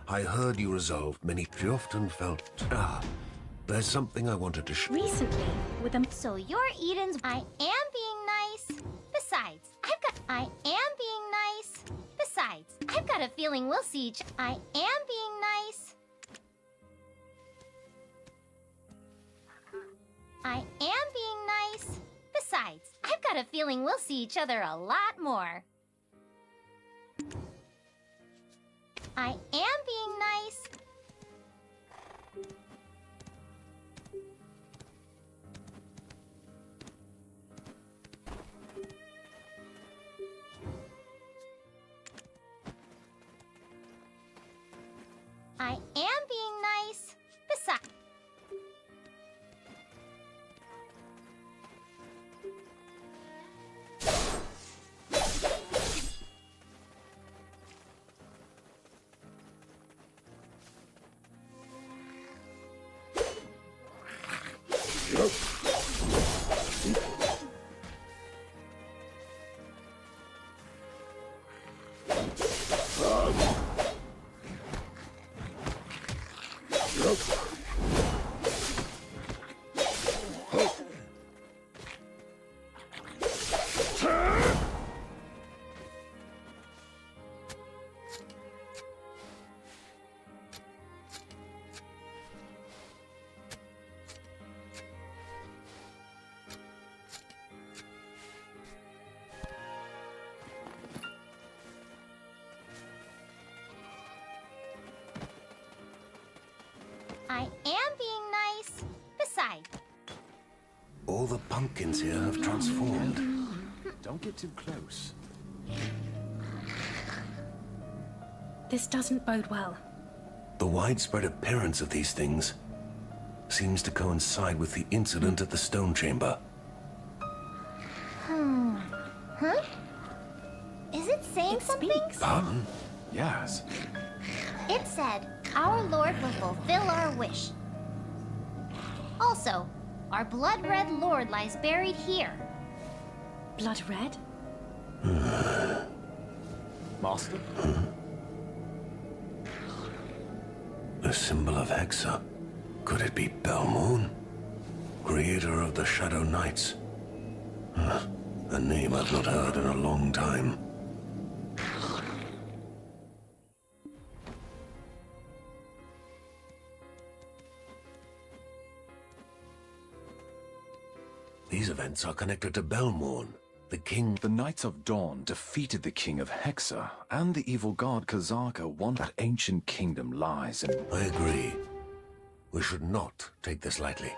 I heard you resolved many. You often felt... there's something I wanted to Recently, with a... So you're Eden's... I am being nice. Besides, I am being nice. Besides, I've got a feeling we'll see each... I am being nice. I am being nice. Besides, I've got a feeling we'll see each other a lot more. I am being nice. I am being nice. Besides... I am being nice. Besides... All the pumpkins here have transformed. Don't get too close. This doesn't bode well. The widespread appearance of these things seems to coincide with the incident at the stone chamber. Huh? Is it saying something? Pardon? Yes. It said, our Lord will fulfill our wish. Also, our blood-red Lord lies buried here. Blood red? Master? A symbol of Hexa. Could it be Belmoon? Creator of the Shadow Knights? A name I've not heard in a long time. These events are connected to Belmorn, the king... The Knights of Dawn defeated the king of Hexa, and the evil god Kazaka won. That ancient kingdom lies in... I agree. We should not take this lightly.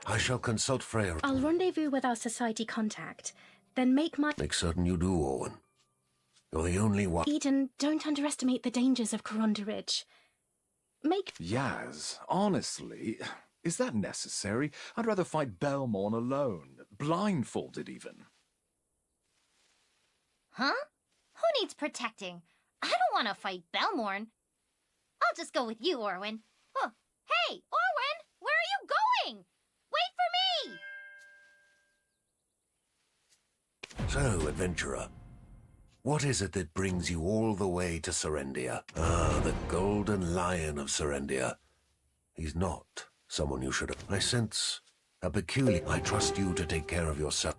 I shall consult Freya. I'll rendezvous with our society contact, then make certain you do, Orwin. You're the only one... Eden, don't underestimate the dangers of Ridge. Yaz, honestly, is that necessary? I'd rather fight Belmorn alone, blindfolded even. Huh? Who needs protecting? I don't want to fight Belmorn. I'll just go with you, Orwin. Oh, hey, Orwin! Where are you going? Wait for me! So, adventurer, what is it that brings you all the way to Serendia? Ah, the Golden Lion of Serendia. He's not someone you should have. I sense a peculiar... I trust you to take care of yourself.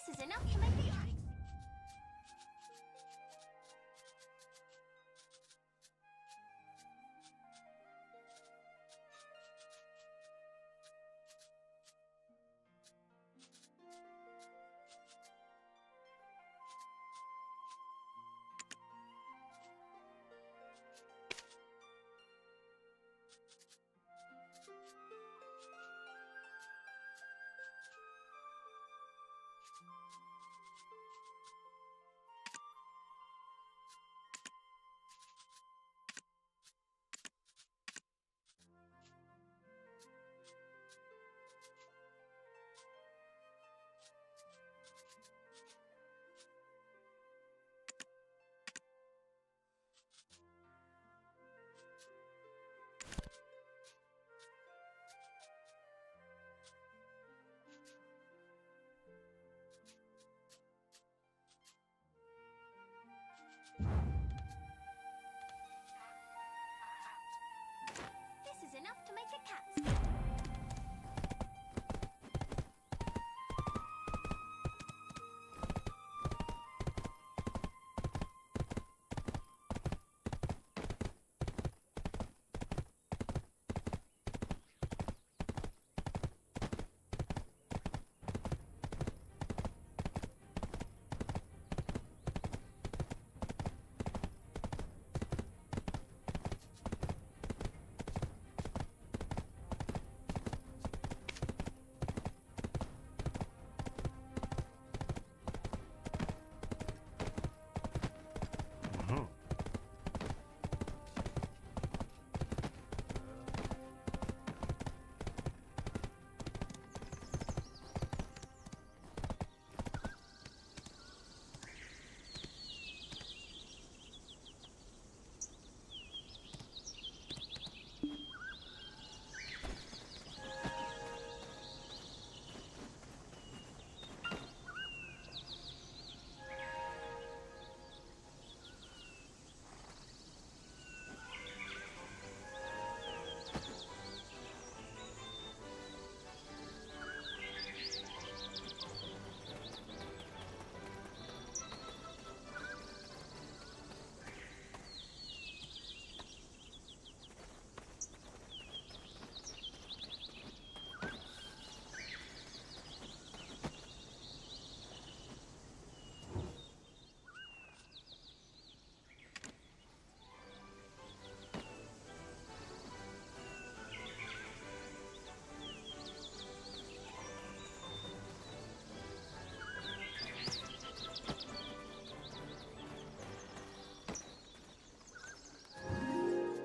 This is enough to make the... This is enough to make a cat.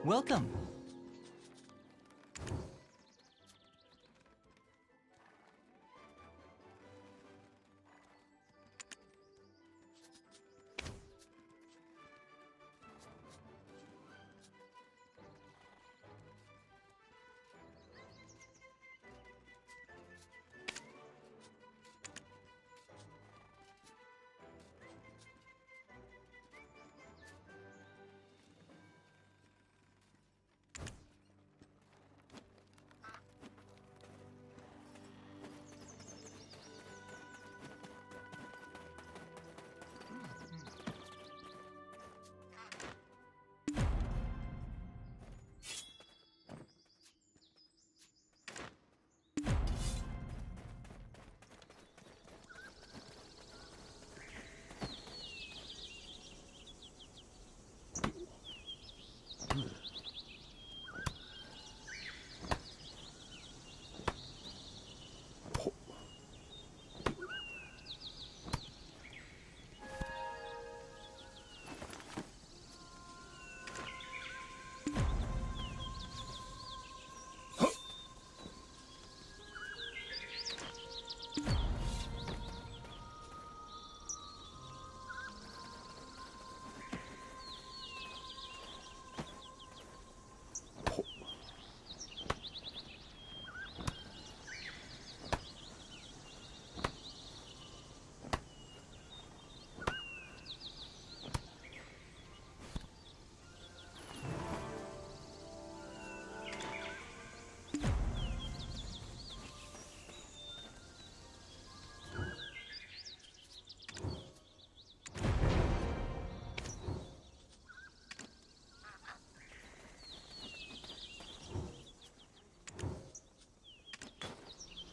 Welcome.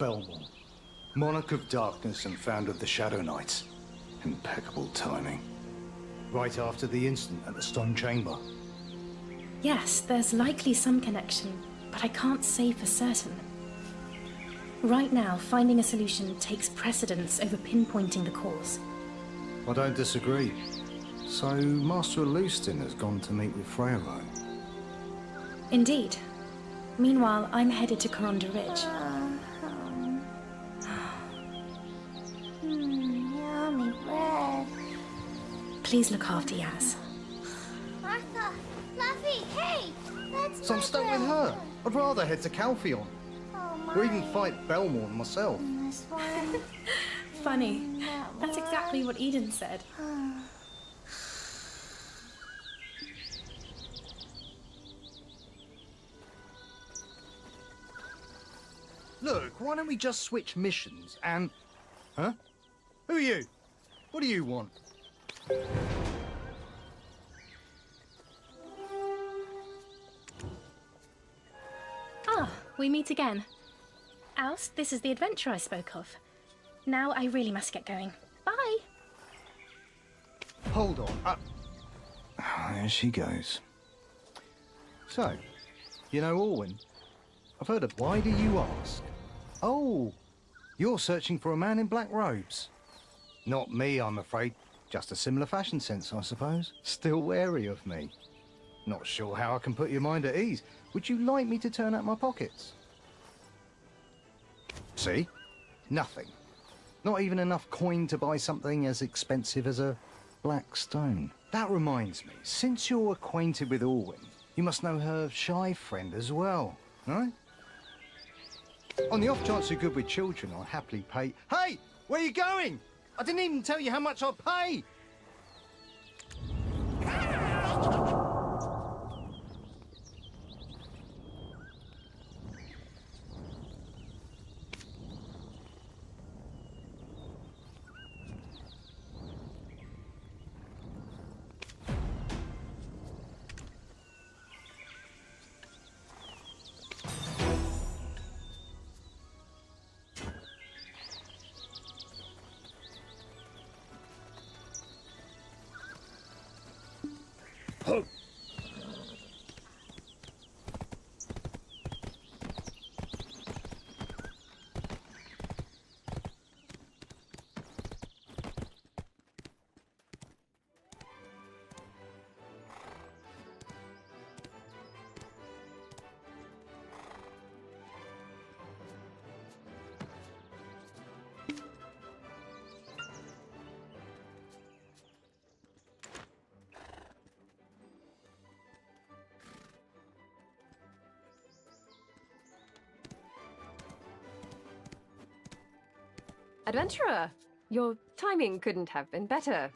Belmont, Monarch of Darkness and founder of the Shadow Knights. Impeccable timing. Right after the incident at the Stone Chamber. Yes, there's likely some connection, but I can't say for certain. Right now, finding a solution takes precedence over pinpointing the cause. I don't disagree. So, Master Leuston has gone to meet with Freyro. Indeed. Meanwhile, I'm headed to Coronda Ridge. Yummy bread. Please look after Yaz. Martha, Fluffy, hey! That's So I'm stuck with her. I'd rather head to Calpheon. Oh, my. Or even fight Belmont myself. This one. Funny. That's exactly what Eden said. Look, why don't we just switch missions and... Huh? Who are you? What do you want? Ah, we meet again. Oust, this is the adventure I spoke of. Now I really must get going. Bye! Hold on. There she goes. So, you know Orwin? I've heard of... Why do you ask? Oh, you're searching for a man in black robes. Not me, I'm afraid. Just a similar fashion sense, I suppose. Still wary of me. Not sure how I can put your mind at ease. Would you like me to turn out my pockets? See? Nothing. Not even enough coin to buy something as expensive as a black stone. That reminds me, since you're acquainted with Orwin, you must know her shy friend as well, right? On the off chance you're good with children, I'll happily pay... Hey! Where are you going? I didn't even tell you how much I'll pay! Adventurer, your timing couldn't have been better.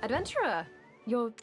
Adventurer, your...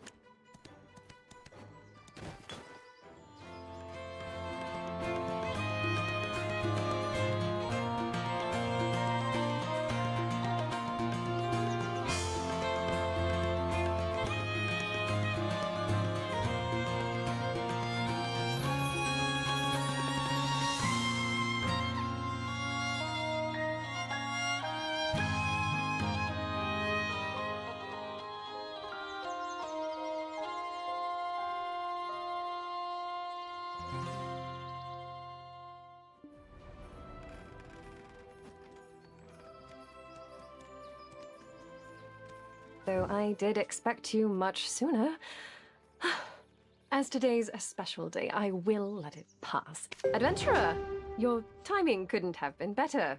Though I did expect you much sooner. As today's a special day, I will let it pass. Adventurer, your timing couldn't have been better.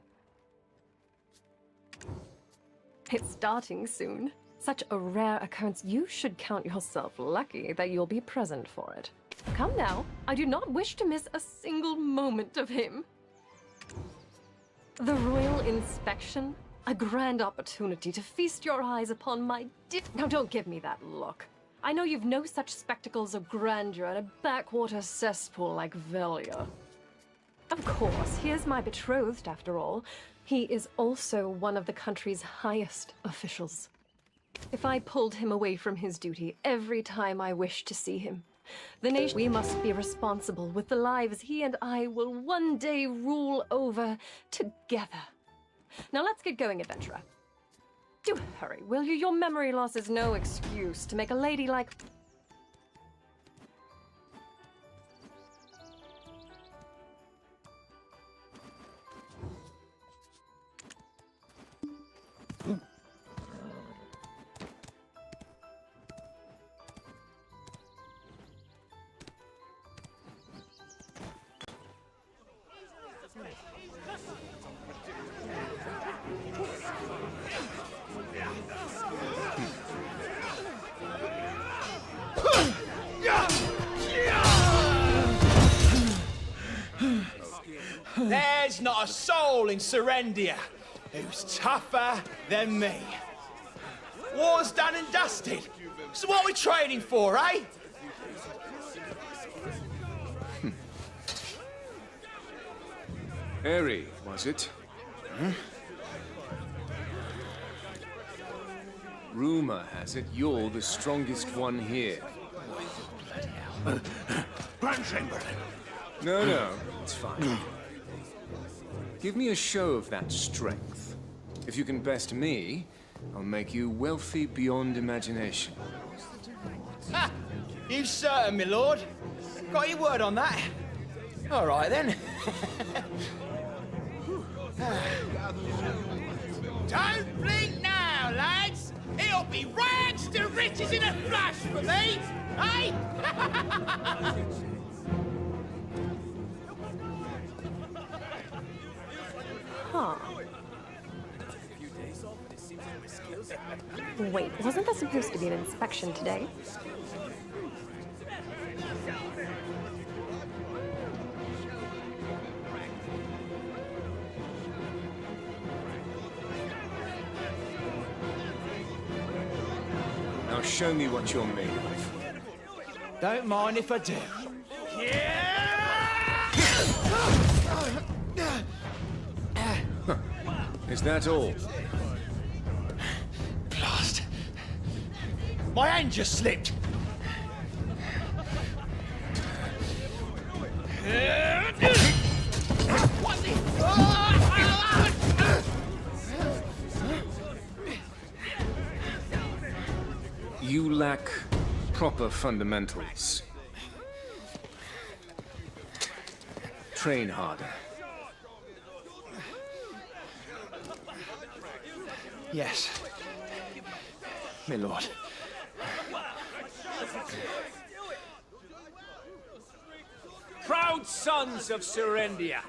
It's starting soon. Such a rare occurrence, you should count yourself lucky that you'll be present for it. Come now, I do not wish to miss a single moment of him. The royal inspection? A grand opportunity to feast your eyes upon my Now don't give me that look. I know you've no such spectacles of grandeur in a backwater cesspool like Velia. Of course, he is my betrothed after all. He is also one of the country's highest officials. If I pulled him away from his duty every time I wished to see him, the nation we must be responsible with the lives he and I will one day rule over together. Now let's get going, adventurer. Do hurry, will you? Your memory loss is no excuse to make a lady like... There's not a soul in Serendia who's tougher than me. War's done and dusted. So what are we trading for, eh? Harry, was it? Hmm? Rumor has it you're the strongest one here. Grand Chamberlain. No, it's fine. Give me a show of that strength. If you can best me, I'll make you wealthy beyond imagination. Ha! You certain, my lord? Got your word on that? All right, then. Don't blink now, lads! It'll be rags to riches in a flash for me, eh? Huh. Wait, wasn't that supposed to be an inspection today? Now show me what you're made of. Don't mind if I do. Is that all? Blast. My hand just slipped. What the... You lack proper fundamentals. Train harder. Yes, my lord. Proud sons of Serendia.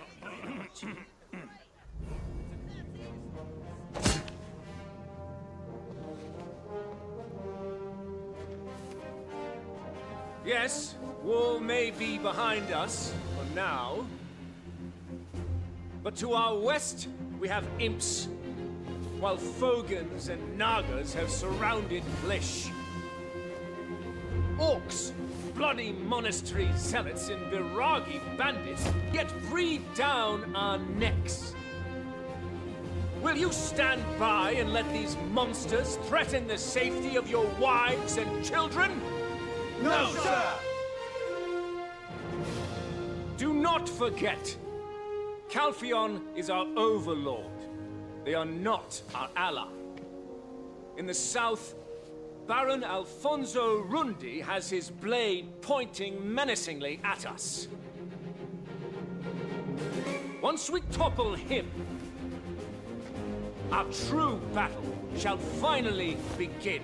Yes, war may be behind us, for now. But to our west, we have imps, while Fogans and Nagas have surrounded Blish. Orcs, bloody monastery zealots and Viragi bandits yet breathe down our necks. Will you stand by and let these monsters threaten the safety of your wives and children? No, sir! Do not forget, Calpheon is our overlord. They are not our ally. In the south, Baron Alfonso Rundi has his blade pointing menacingly at us. Once we topple him, our true battle shall finally begin.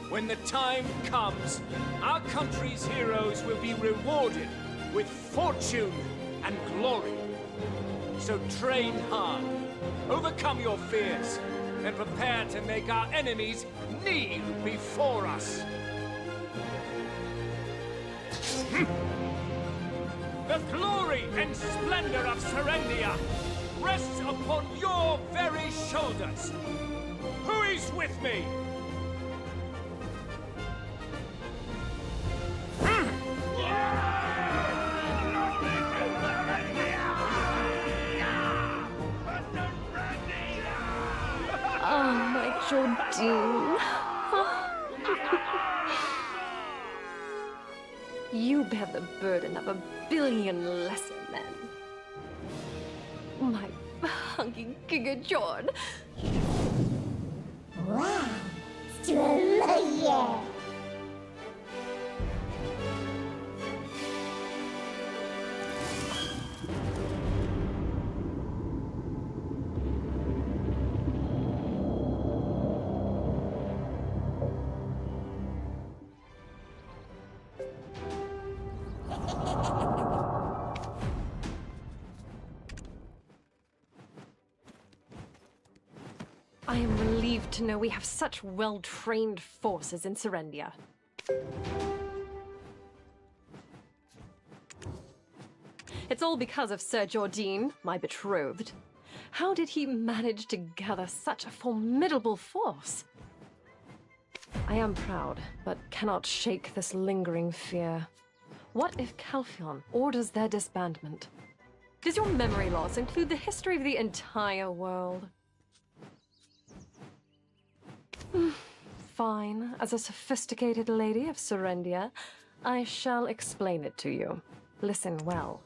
When the time comes, our country's heroes will be rewarded with fortune and glory. So train hard, overcome your fears, and prepare to make our enemies kneel before us. The glory and splendor of Serendia rests upon your very shoulders. Who is with me? Oh, my Jordine. You bear the burden of a billion lesser men. My hunky Giga Jord. Wow, yeah. I am relieved to know we have such well-trained forces in Serendia. It's all because of Sir Jordine, my betrothed. How did he manage to gather such a formidable force? I am proud, but cannot shake this lingering fear. What if Calpheon orders their disbandment? Does your memory loss include the history of the entire world? Fine. As a sophisticated lady of Serendia, I shall explain it to you. Listen well.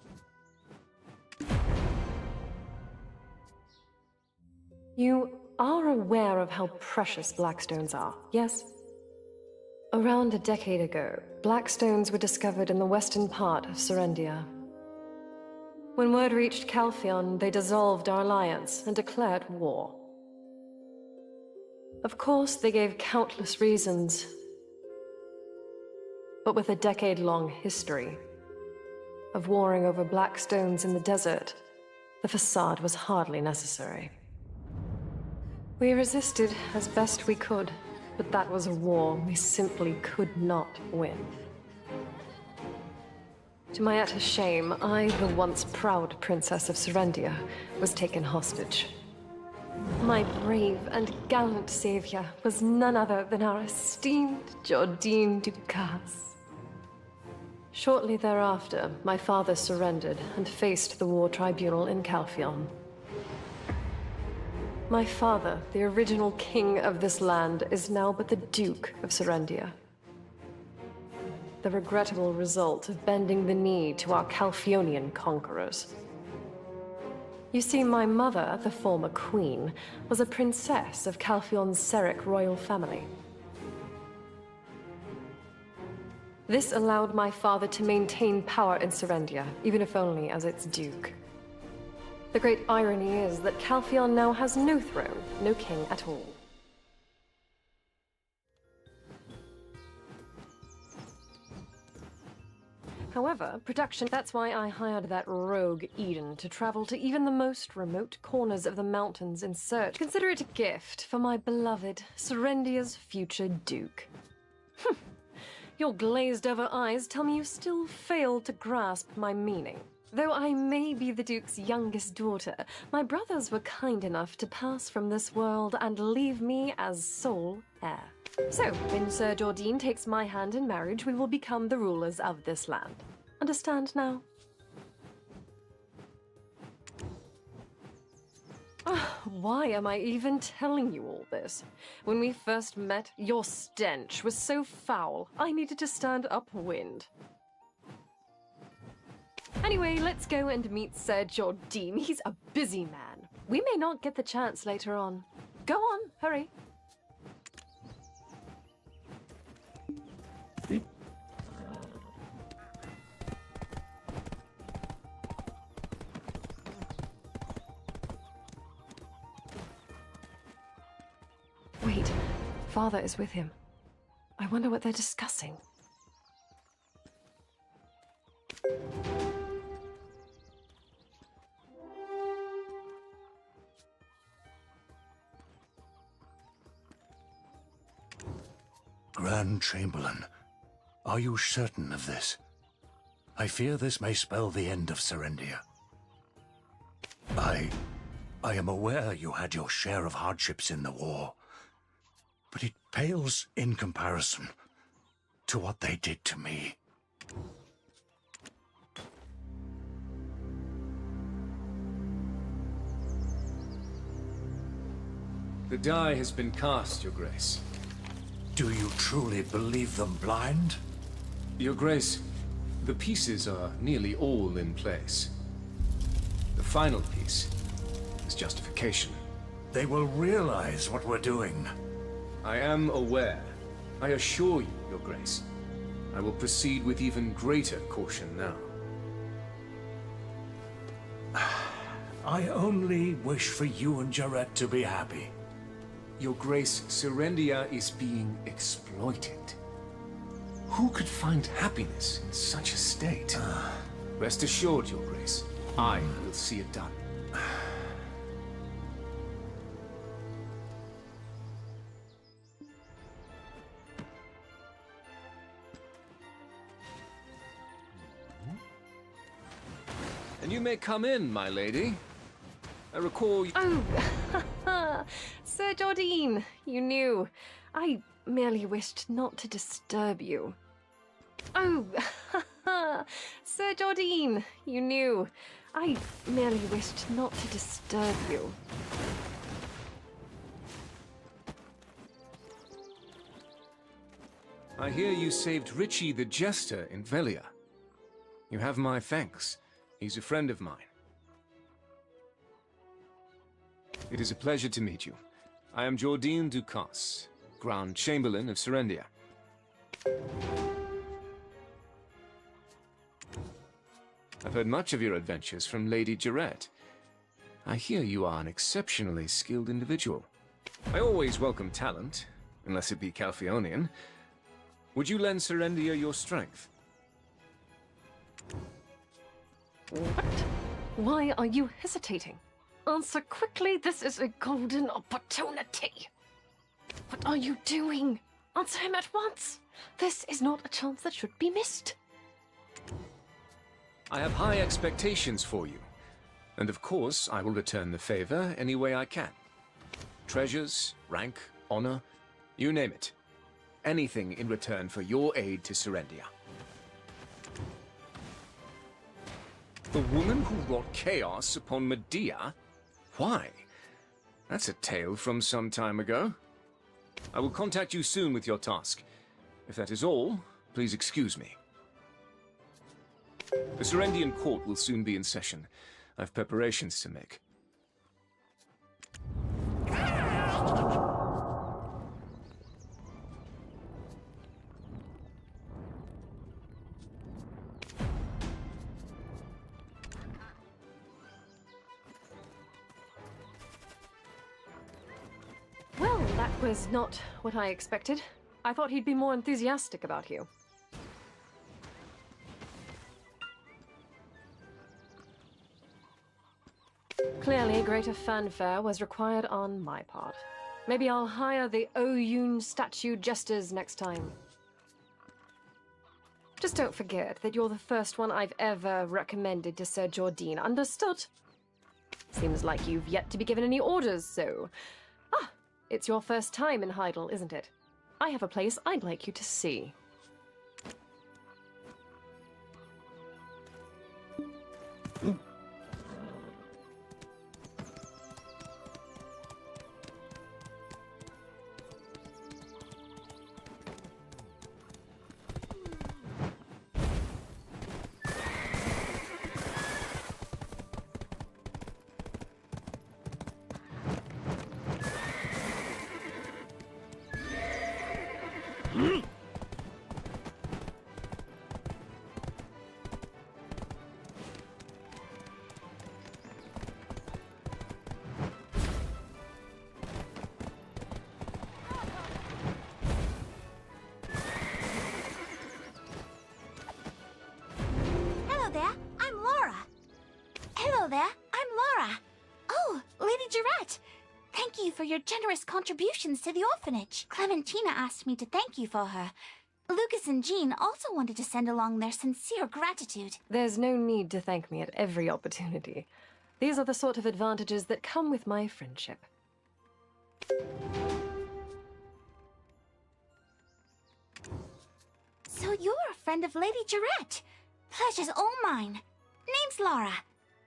You are aware of how precious blackstones are, yes? Around a decade ago, blackstones were discovered in the western part of Serendia. When word reached Calpheon, they dissolved our alliance and declared war. Of course, they gave countless reasons. But with a decade-long history of warring over black stones in the desert, the facade was hardly necessary. We resisted as best we could, but that was a war we simply could not win. To my utter shame, I, the once proud princess of Serendia, was taken hostage. My brave and gallant savior was none other than our esteemed Jordine Ducasse. Shortly thereafter, my father surrendered and faced the war tribunal in Calpheon. My father, the original king of this land, is now but the Duke of Serendia. The regrettable result of bending the knee to our Calpheonian conquerors. You see, my mother, the former queen, was a princess of Calpheon's Seric royal family. This allowed my father to maintain power in Serendia, even if only as its duke. The great irony is that Calpheon now has no throne, no king at all. However, that's why I hired that rogue Eden to travel to even the most remote corners of the mountains in search. Consider it a gift for my beloved Serendia's future duke. Your glazed-over eyes tell me you still fail to grasp my meaning. Though I may be the Duke's youngest daughter, my brothers were kind enough to pass from this world and leave me as sole heir. So, when Sir Jordine takes my hand in marriage, we will become the rulers of this land. Understand now? Why am I even telling you all this? When we first met, your stench was so foul, I needed to stand upwind. Anyway, let's go and meet Sir Jordine. He's a busy man. We may not get the chance later on. Go on, hurry. Wait, Father is with him. I wonder what they're discussing. Grand Chamberlain, are you certain of this? I fear this may spell the end of Serendia. I am aware you had your share of hardships in the war, but it pales in comparison to what they did to me. The die has been cast, Your Grace. Do you truly believe them blind? Your Grace, the pieces are nearly all in place. The final piece is justification. They will realize what we're doing. I am aware. I assure you, Your Grace. I will proceed with even greater caution now. I only wish for you and Jarrett to be happy. Your Grace, Serendia is being exploited. Who could find happiness in such a state? Rest assured, Your Grace, I will see it done. And you may come in, my lady. I recall you— Oh, Sir Jordine, you knew. I merely wished not to disturb you. Oh, Sir Jordine, you knew. I merely wished not to disturb you. I hear you saved Richie the Jester in Velia. You have my thanks. He's a friend of mine. It is a pleasure to meet you. I am Jordine Ducasse, Grand Chamberlain of Serendia. I've heard much of your adventures from Lady Jarrett. I hear you are an exceptionally skilled individual. I always welcome talent, unless it be Calphionian. Would you lend Serendia your strength? What? Why are you hesitating? Answer quickly, this is a golden opportunity. What are you doing? Answer him at once. This is not a chance that should be missed. I have high expectations for you. And of course, I will return the favor any way I can. Treasures, rank, honor, you name it. Anything in return for your aid to Serendia. The woman who wrought chaos upon Medea? Why? That's a tale from some time ago. I will contact you soon with your task. If that is all, please excuse me. The Serendian court will soon be in session. I have preparations to make. Well, that was not what I expected. I thought he'd be more enthusiastic about you. Clearly, greater fanfare was required on my part. Maybe I'll hire the Oyun statue jesters next time. Just don't forget that you're the first one I've ever recommended to Sir Jordine, understood? Seems like you've yet to be given any orders, so... Ah, it's your first time in Heidel, isn't it? I have a place I'd like you to see. Hello there, I'm Laura. Hello there, I'm Laura. Oh, Lady Jarrett. Thank you for your generous contributions to the orphanage. Clementina asked me to thank you for her. Lucas and Jean also wanted to send along their sincere gratitude. There's no need to thank me at every opportunity. These are the sort of advantages that come with my friendship. So you're a friend of Lady Jarrett. Pleasure's all mine. Name's Laura.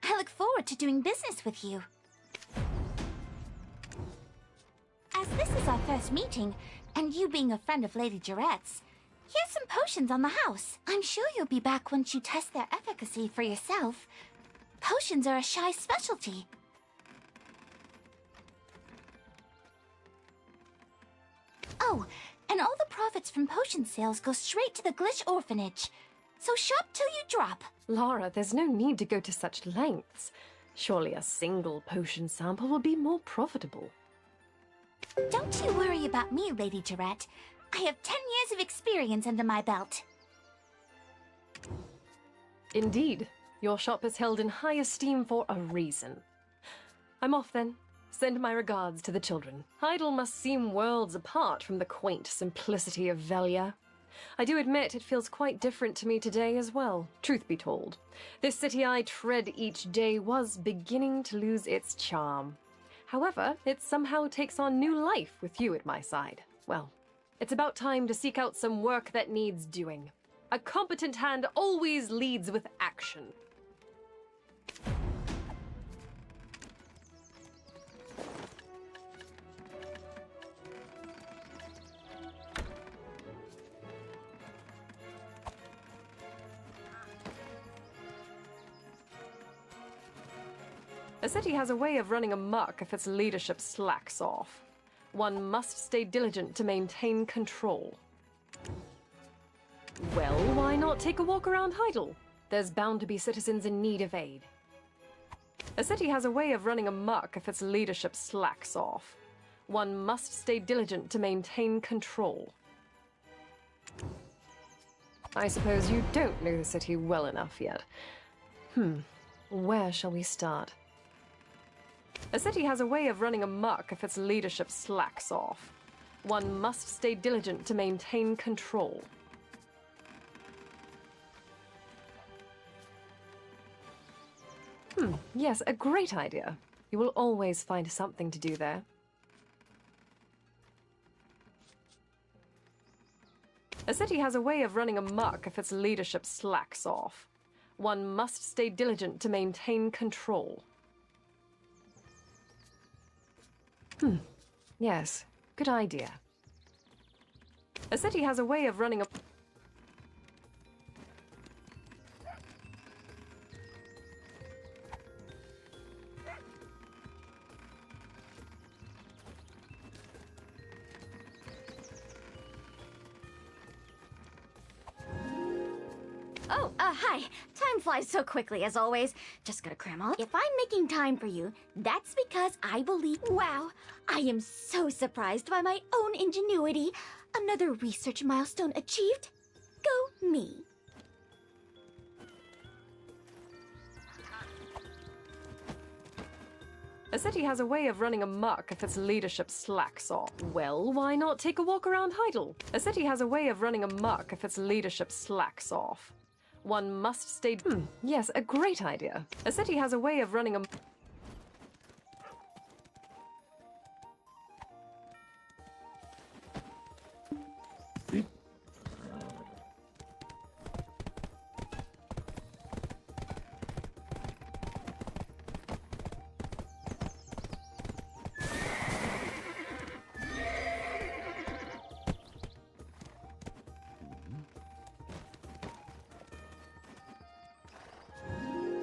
I look forward to doing business with you. As this is our first meeting, and you being a friend of Lady Jarrett's, here's some potions on the house. I'm sure you'll be back once you test their efficacy for yourself. Potions are a shy specialty. Oh, and all the profits from potion sales go straight to the Glitch Orphanage. So shop till you drop. Laura, there's no need to go to such lengths. Surely a single potion sample will be more profitable. Don't you worry about me, Lady Jarrett. I have 10 years of experience under my belt. Indeed, your shop is held in high esteem for a reason. I'm off then. Send my regards to the children. Heidel must seem worlds apart from the quaint simplicity of Velia. I do admit it feels quite different to me today as well, truth be told. This city I tread each day was beginning to lose its charm. However, it somehow takes on new life with you at my side. Well, it's about time to seek out some work that needs doing. A competent hand always leads with action. A city has a way of running amok if its leadership slacks off. One must stay diligent to maintain control. Well, why not take a walk around Heidel? There's bound to be citizens in need of aid. A city has a way of running amok if its leadership slacks off. One must stay diligent to maintain control. I suppose you don't know the city well enough yet. Where shall we start? A city has a way of running amok if its leadership slacks off. One must stay diligent to maintain control. Yes, a great idea. You will always find something to do there. A city has a way of running amok if its leadership slacks off. One must stay diligent to maintain control. Yes, good idea. A city has a way of running a... Oh, hi. Time flies so quickly, as always. Just gotta cram all. If I'm making time for you, that's because I believe... Wow, I am so surprised by my own ingenuity. Another research milestone achieved. Go me. A city has a way of running amok if its leadership slacks off. Well, why not take a walk around Heidel? A city has a way of running amok if its leadership slacks off. One must stay... yes, a great idea. A city has a way of running amok...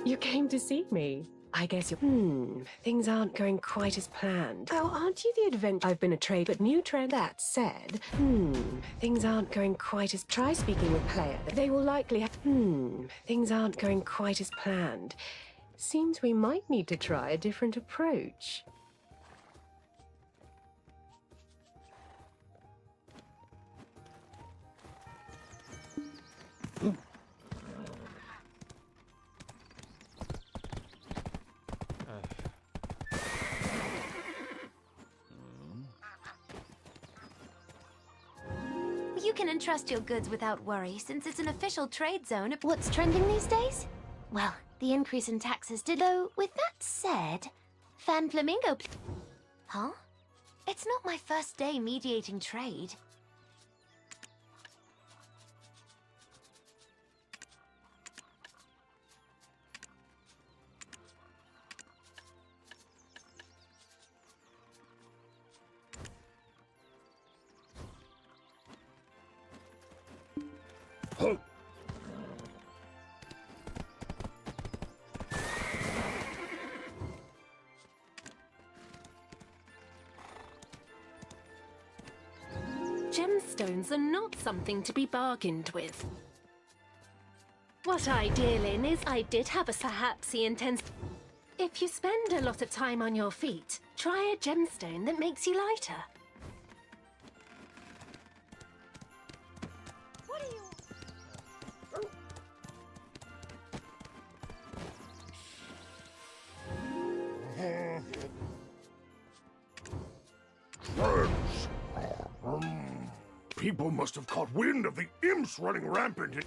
You came to see me. I guess you're... things aren't going quite as planned. Oh, aren't you the adventure... I've been a trade, but new trend. That said, things aren't going quite as... Try speaking with player. They will likely have... things aren't going quite as planned. Seems we might need to try a different approach. You can entrust your goods without worry, since it's an official trade zone. What's trending these days? Well, the increase in taxes did... Though, with that said, Fan Flamingo... Huh? It's not my first day mediating trade. Gemstones are not something to be bargained with. What I deal in is I did have a perhaps he intends... If you spend a lot of time on your feet, try a gemstone that makes you lighter. People must have caught wind of the imps running rampant in...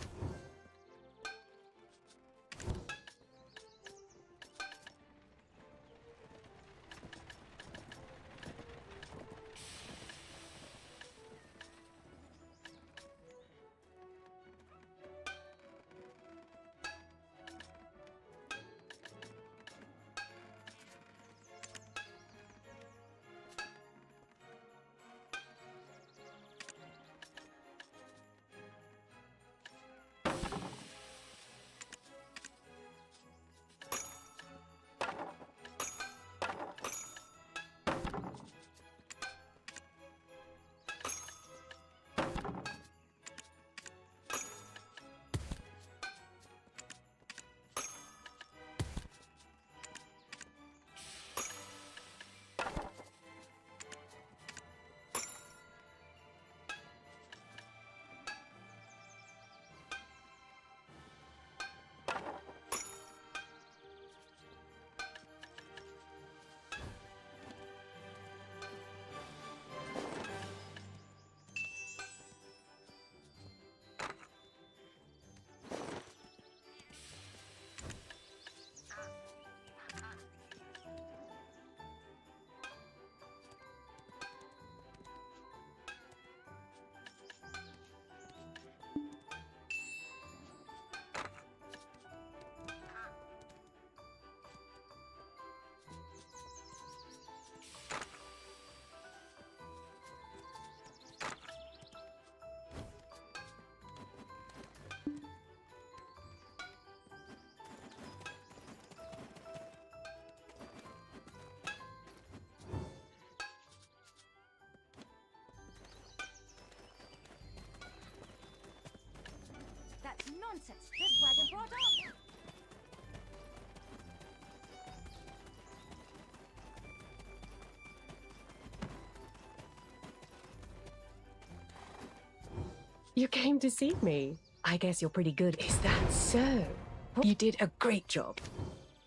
That's nonsense. This wagon brought up. You came to see me. I guess you're pretty good. Is that so? You did a great job.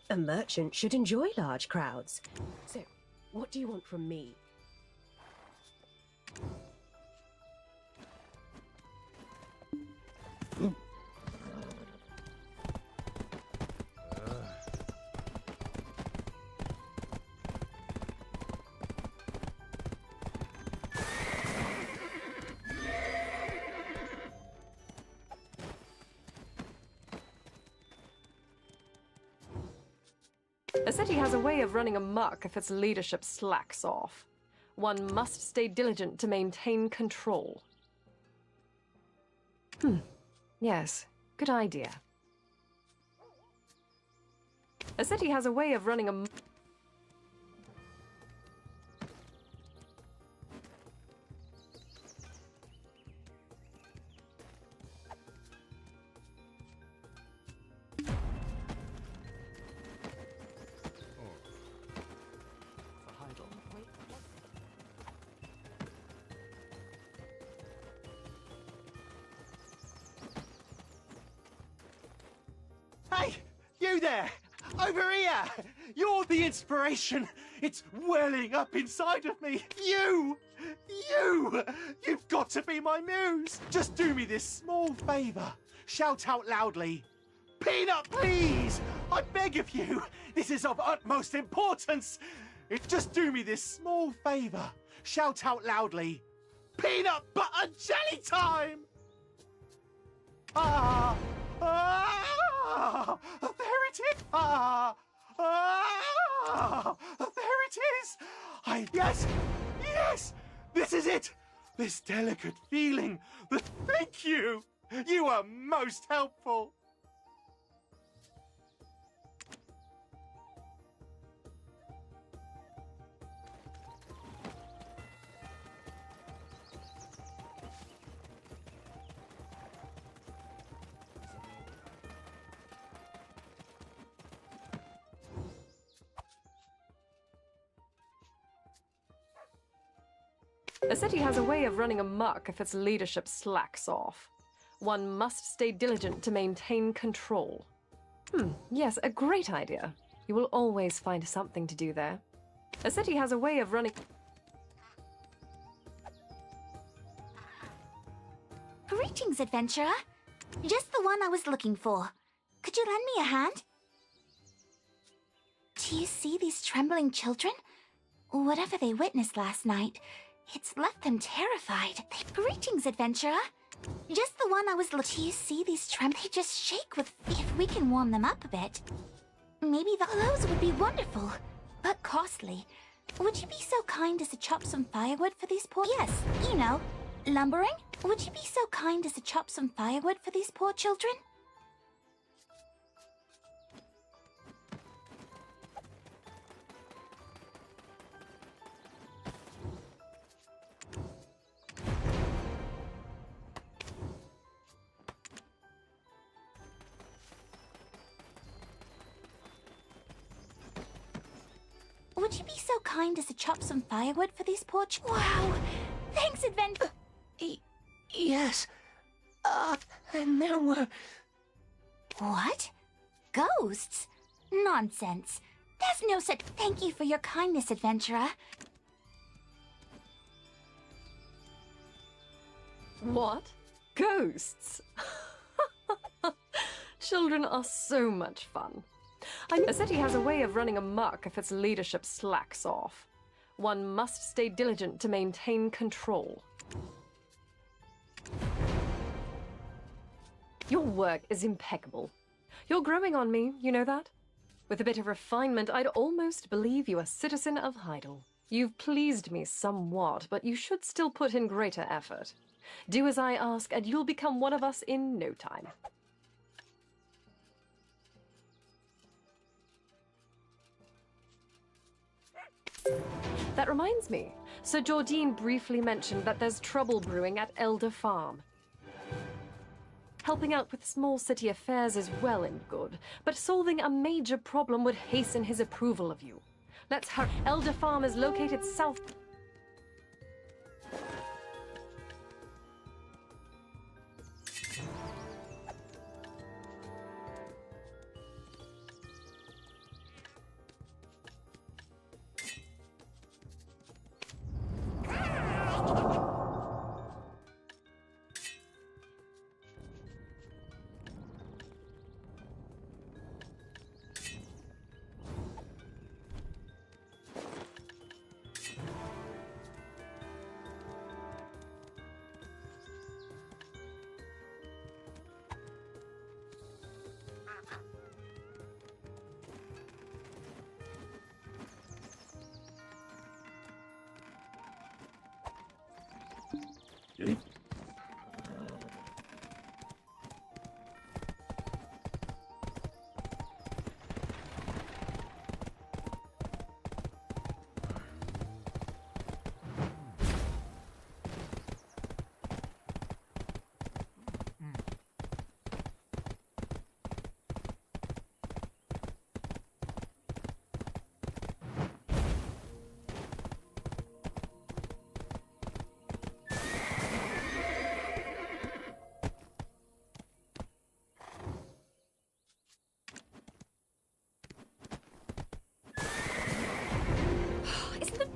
A merchant should enjoy large crowds. What do you want from me? A city has a way of running amok if its leadership slacks off. One must stay diligent to maintain control. Yes, good idea. A city has a way of running amok. Hey, you there! Over here! You're the inspiration! It's welling up inside of me! You! You've got to be my muse! Just do me this small favour. Shout out loudly. Peanut, please! I beg of you! This is of utmost importance! Just do me this small favour. Shout out loudly. Peanut butter jelly time! Ah! Ah! There it is! Ah! Ah! There it is! Yes! Yes! This is it! This delicate feeling. Thank you! You are most helpful! A city has a way of running amok if its leadership slacks off. One must stay diligent to maintain control. Yes, a great idea. You will always find something to do there. A city has a way of running... Greetings, adventurer. Just the one I was looking for. Could you lend me a hand? Do you see these trembling children? Whatever they witnessed last night, it's left them terrified. Greetings, adventurer. Just the one I was looking. Do you see these They just shake with fear. If we can warm them up a bit, maybe those would be wonderful, but costly. Would you be so kind as to chop some firewood for these poor... Yes, you know, lumbering? Would you be so kind as to chop some firewood for these poor children? Would you be so kind as to chop some firewood for these poor Wow! Thanks, adventure... Yes. And there were... What? Ghosts? Nonsense. There's no such... Thank you for your kindness, adventurer. What? Ghosts? Children are so much fun. A city has a way of running amok if its leadership slacks off. One must stay diligent to maintain control. Your work is impeccable. You're growing on me, you know that? With a bit of refinement, I'd almost believe you a citizen of Heidel. You've pleased me somewhat, but you should still put in greater effort. Do as I ask, and you'll become one of us in no time. That reminds me, Sir Jordine briefly mentioned that there's trouble brewing at Elder Farm. Helping out with small city affairs is well and good, but solving a major problem would hasten his approval of you. Let's hurry. Elder Farm is located south...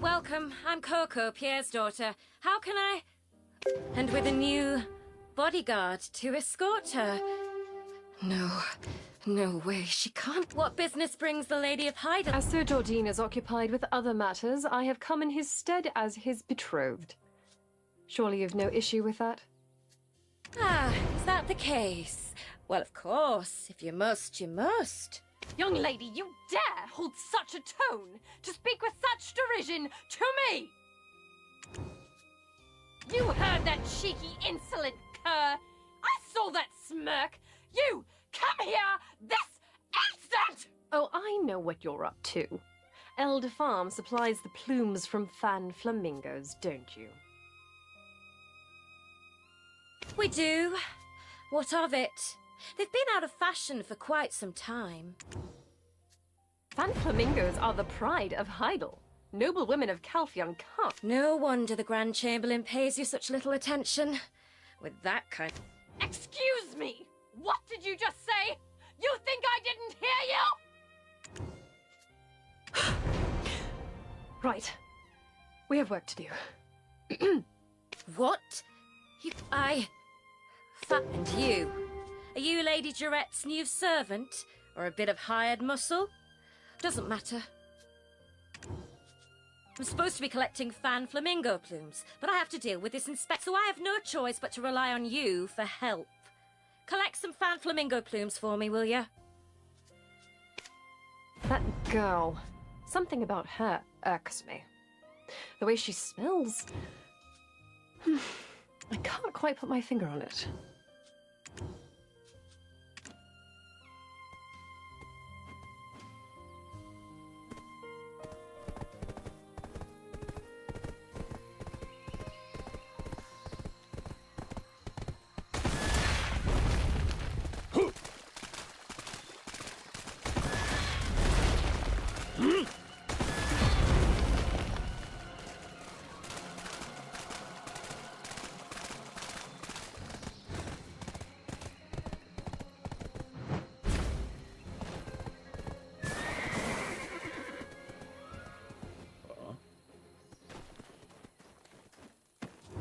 Welcome, I'm Coco, Pierre's daughter. How can I... And with a new bodyguard to escort her. No way, she can't... What business brings the Lady of Hyde? As Sir Jordine is occupied with other matters, I have come in his stead as his betrothed. Surely you've no issue with that? Ah, is that the case? Well, of course, if you must, you must. Young lady, you dare hold such a tone to speak with such derision to me! You heard that cheeky, insolent cur! I saw that smirk! You, come here this instant! Oh, I know what you're up to. Elder Farm supplies the plumes from fan flamingos, don't you? We do. What of it? They've been out of fashion for quite some time. Fan flamingos are the pride of Heidel. Noble women of Calphion can't. No wonder the Grand Chamberlain pays you such little attention. With that kind... Excuse me! What did you just say? You think I didn't hear you? Right. We have work to do. What? And you? Are you Lady Durette's new servant? Or a bit of hired muscle? Doesn't matter. I'm supposed to be collecting fan flamingo plumes, but I have to deal with this inspector, so I have no choice but to rely on you for help. Collect some fan flamingo plumes for me, will you? That girl. Something about her irks me. The way she smells... I can't quite put my finger on it.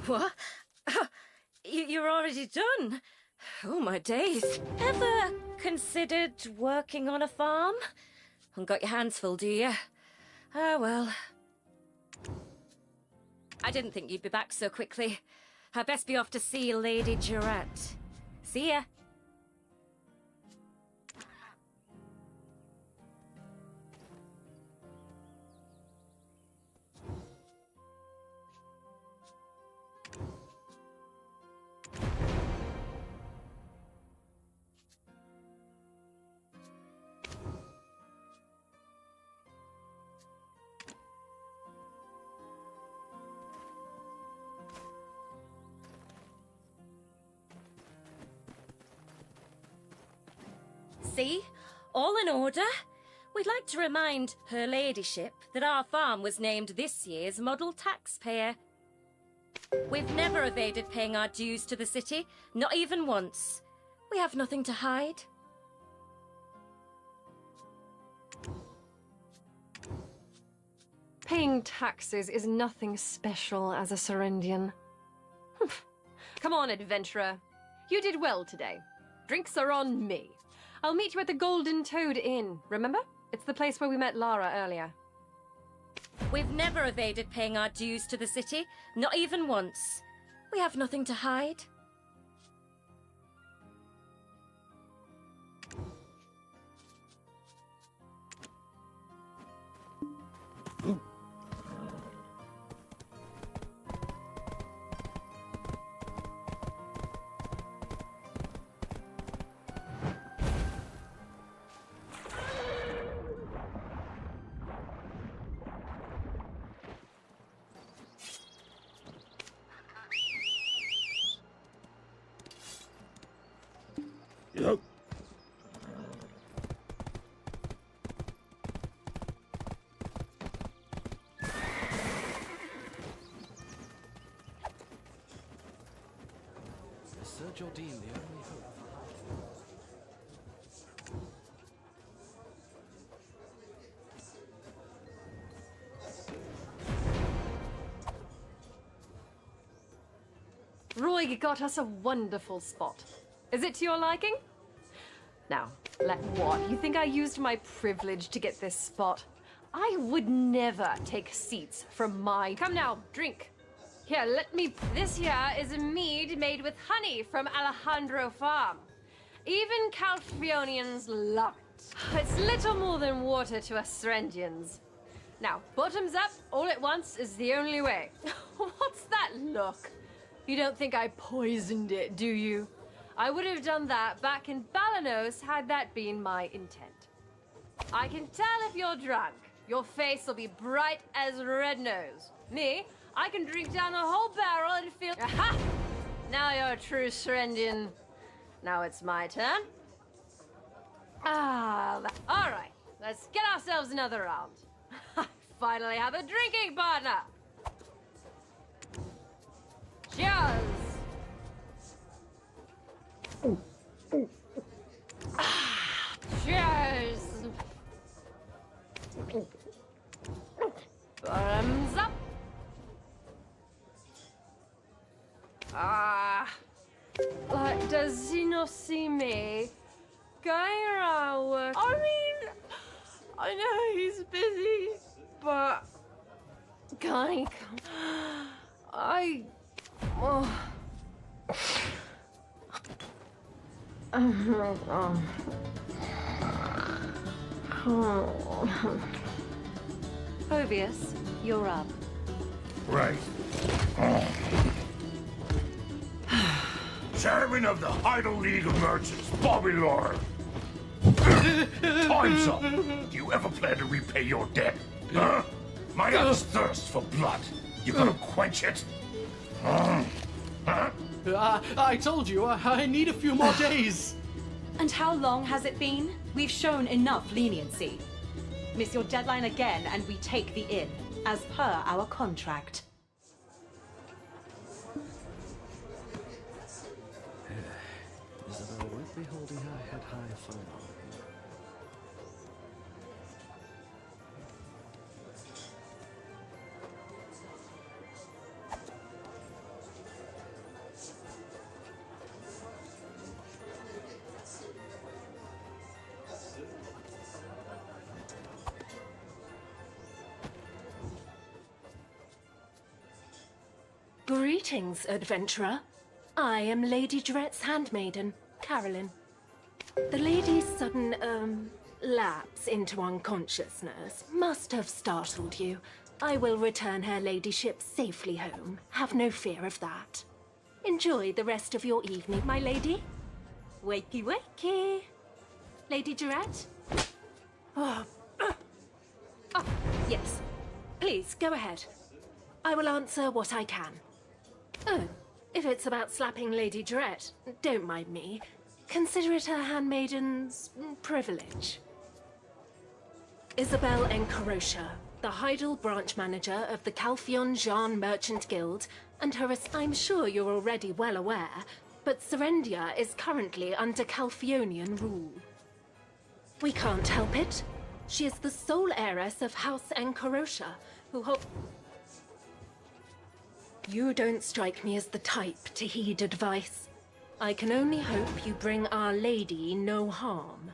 What? You're already done? Oh, my days. Ever considered working on a farm? Haven't got your hands full, do you? Ah, well. I didn't think you'd be back so quickly. I'd best be off to see Lady Durette. See ya. See? All in order. We'd like to remind Her Ladyship that our farm was named this year's model taxpayer. We've never evaded paying our dues to the city, not even once. We have nothing to hide. Paying taxes is nothing special as a Serendian. Come on, adventurer. You did well today. Drinks are on me. I'll meet you at the Golden Toad Inn, remember? It's the place where we met Lara earlier. We've never evaded paying our dues to the city, not even once. We have nothing to hide. Is Sir Jordine the only hope? Roy got us a wonderful spot. Is it to your liking? Now, let what? You think I used my privilege to get this spot? I would never take seats from my... Come now, drink. Here, let me... This here is a mead made with honey from Alejandro Farm. Even Calphionians love it. It's little more than water to us Serendians. Now, bottoms up, all at once is the only way. What's that look? You don't think I poisoned it, do you? I would have done that back in Balanos had that been my intent. I can tell if you're drunk. Your face will be bright as red nose. Me, I can drink down a whole barrel and feel... Aha! Now you're a true Serendian. Now it's my turn. All right, let's get ourselves another round. I finally have a drinking partner. Cheers! Cheers! Bottoms up! Does he not see me? Going around work. I mean, I know he's busy, but... Can he come? Oh. Phobius, you're up. Right. Chairman of the Idle League of Merchants, Bobby Lawler. Time's up. Do you ever plan to repay your debt? Huh? My eyes thirst for blood. You gonna quench it? Huh? I told you, I need a few more days. And how long has it been? We've shown enough leniency. Miss your deadline again and we take the inn, as per our contract. Isabel won't be holding her head high for long. Greetings, adventurer. I am Lady Dret's handmaiden, Carolyn. The lady's sudden, lapse into unconsciousness must have startled you. I will return her ladyship safely home. Have no fear of that. Enjoy the rest of your evening, my lady. Wakey wakey. Lady Dret? Oh. Yes. Please, go ahead. I will answer what I can. Oh, if it's about slapping Lady Dret, don't mind me. Consider it her handmaiden's privilege. Isabel Encarosha, the Heidel branch manager of the Calphion Jean Merchant Guild, and her... I'm sure you're already well aware, but Serendia is currently under Calphionian rule. We can't help it. She is the sole heiress of House Encarosha, who hope... You don't strike me as the type to heed advice. I can only hope you bring Our Lady no harm.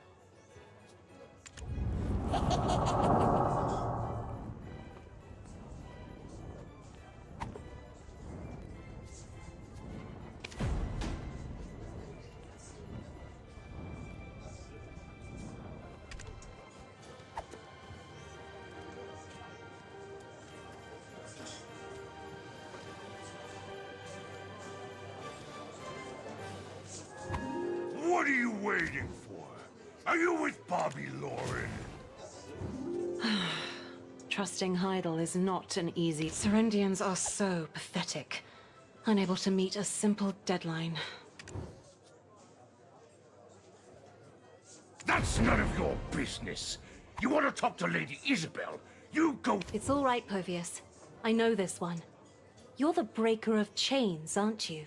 What are you waiting for? Are you with Bobby Lauren? Trusting Heidel is not an easy... Serendians are so pathetic. Unable to meet a simple deadline. That's none of your business. You want to talk to Lady Isabel? You go... It's all right, Povius. I know this one. You're the breaker of chains, aren't you?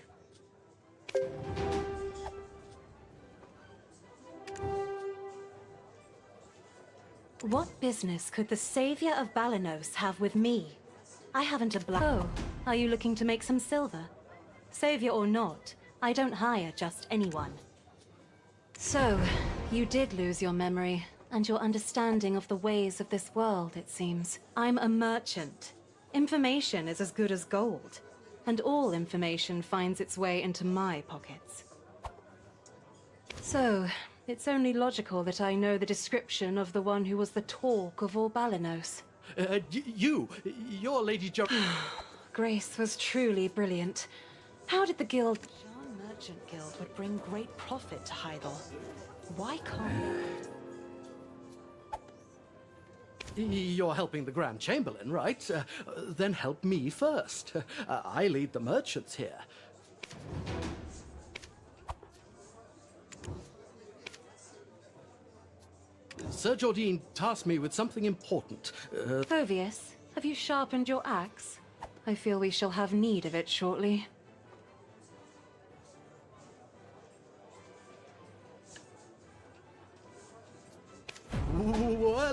What business could the savior of Balanos have with me? I haven't a Oh, are you looking to make some silver? Savior or not, I don't hire just anyone. So, you did lose your memory, and your understanding of the ways of this world, it seems. I'm a merchant. Information is as good as gold, and all information finds its way into my pockets. So, it's only logical that I know the description of the one who was the talk of all Balanos. You're Lady Jo... Grace was truly brilliant. How did the guild... John Merchant Guild would bring great profit to Heidel. Why can't... You're helping the Grand Chamberlain, right? Then help me first. I lead the merchants here. Sir Jordine tasked me with something important. Povius, have you sharpened your axe? I feel we shall have need of it shortly.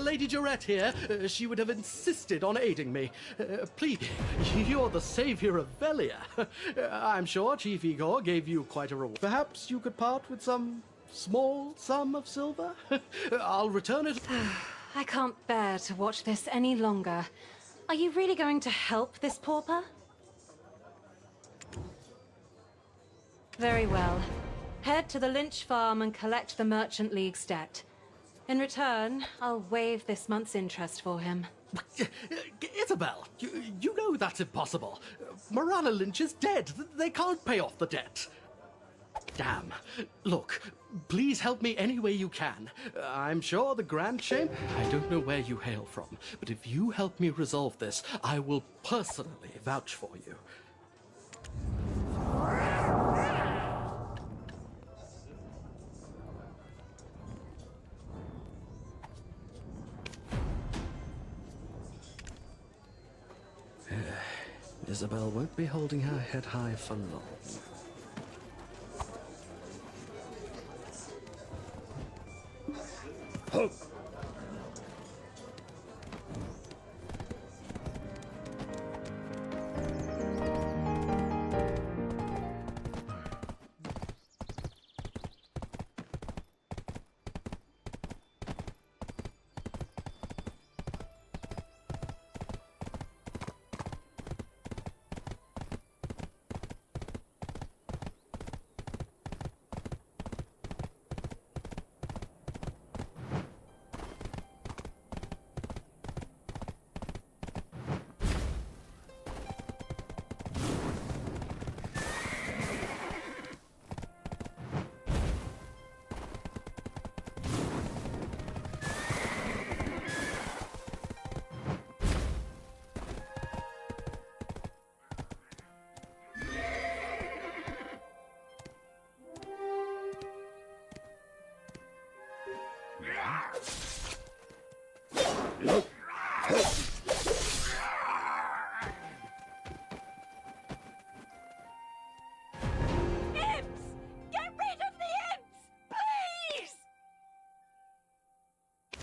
Lady Jarette here. She would have insisted on aiding me. Please, you're the savior of Velia. I'm sure Chief Igor gave you quite a reward. Perhaps you could part with some small sum of silver? I'll return it. I can't bear to watch this any longer. Are you really going to help this pauper? Very well. Head to the Lynch farm and collect the Merchant League's debt. In return, I'll waive this month's interest for him. Isabel, you know that's impossible. Marana Lynch is dead. They can't pay off the debt. Damn. Look, please help me any way you can. I'm sure the Grand Champ... I don't know where you hail from, but if you help me resolve this, I will personally vouch for you. Isabel won't be holding her head high for long. Oh.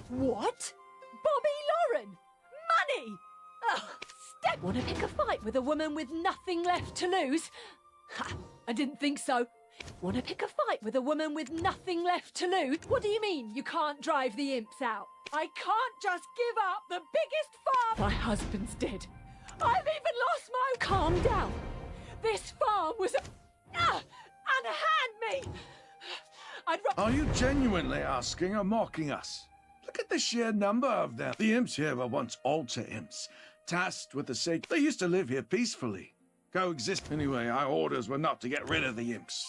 What? Bobby Lauren? Money? Oh, step! Want to pick a fight with a woman with nothing left to lose? Ha! I didn't think so. Want to pick a fight with a woman with nothing left to lose? What do you mean you can't drive the imps out? I can't just give up the biggest farm. My husband's dead. I've even lost my... Calm down. This farm was a... unhand me! Are you genuinely asking or mocking us? Look at the sheer number of them. The imps here were once altar imps, tasked with the sake... They used to live here peacefully. Coexist. Anyway, our orders were not to get rid of the imps.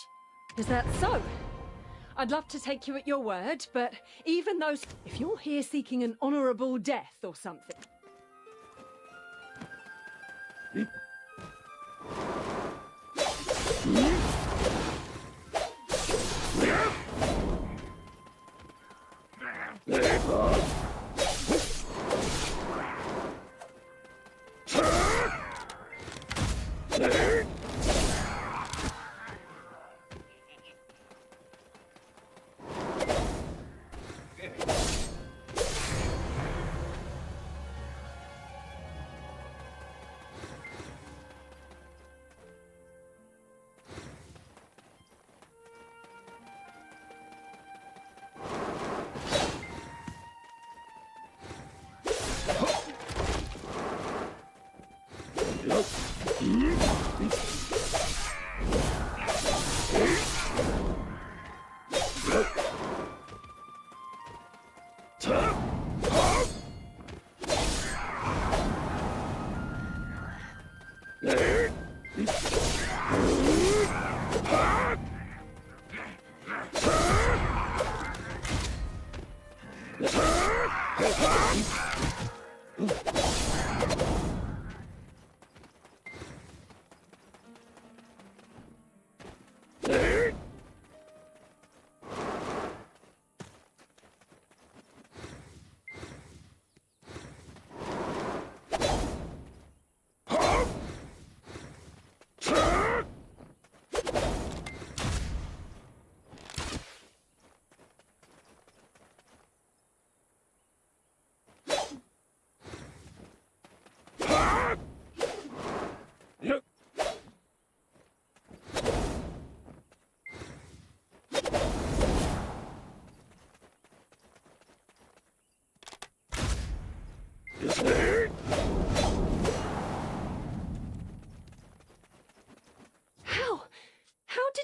Is that so? I'd love to take you at your word, but even those... If you're here seeking an honourable death or something...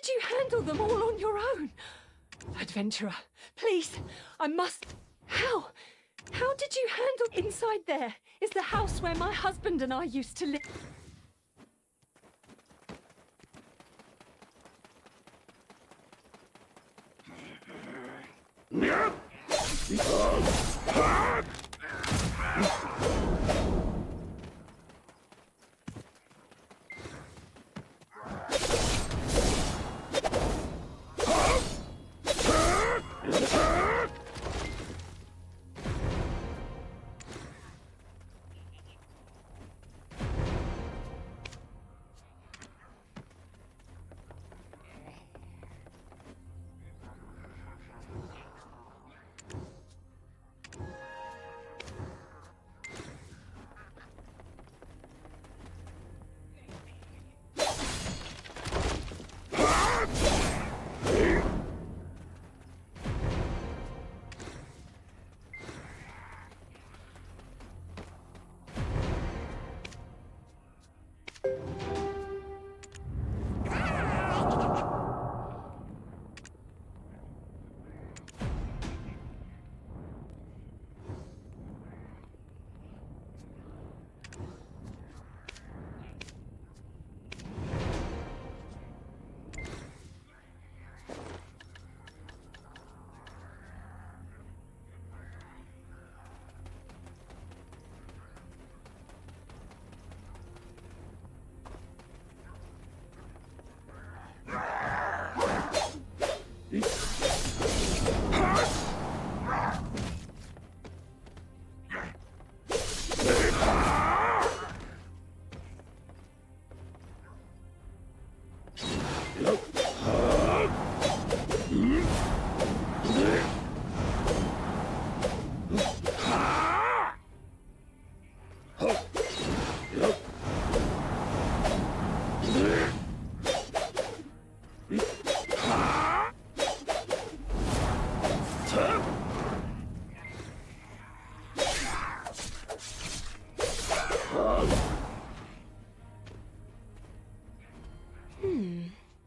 did you handle them all on your own? Adventurer, please, I must... How? How did you handle... Inside there is the house where my husband and I used to live.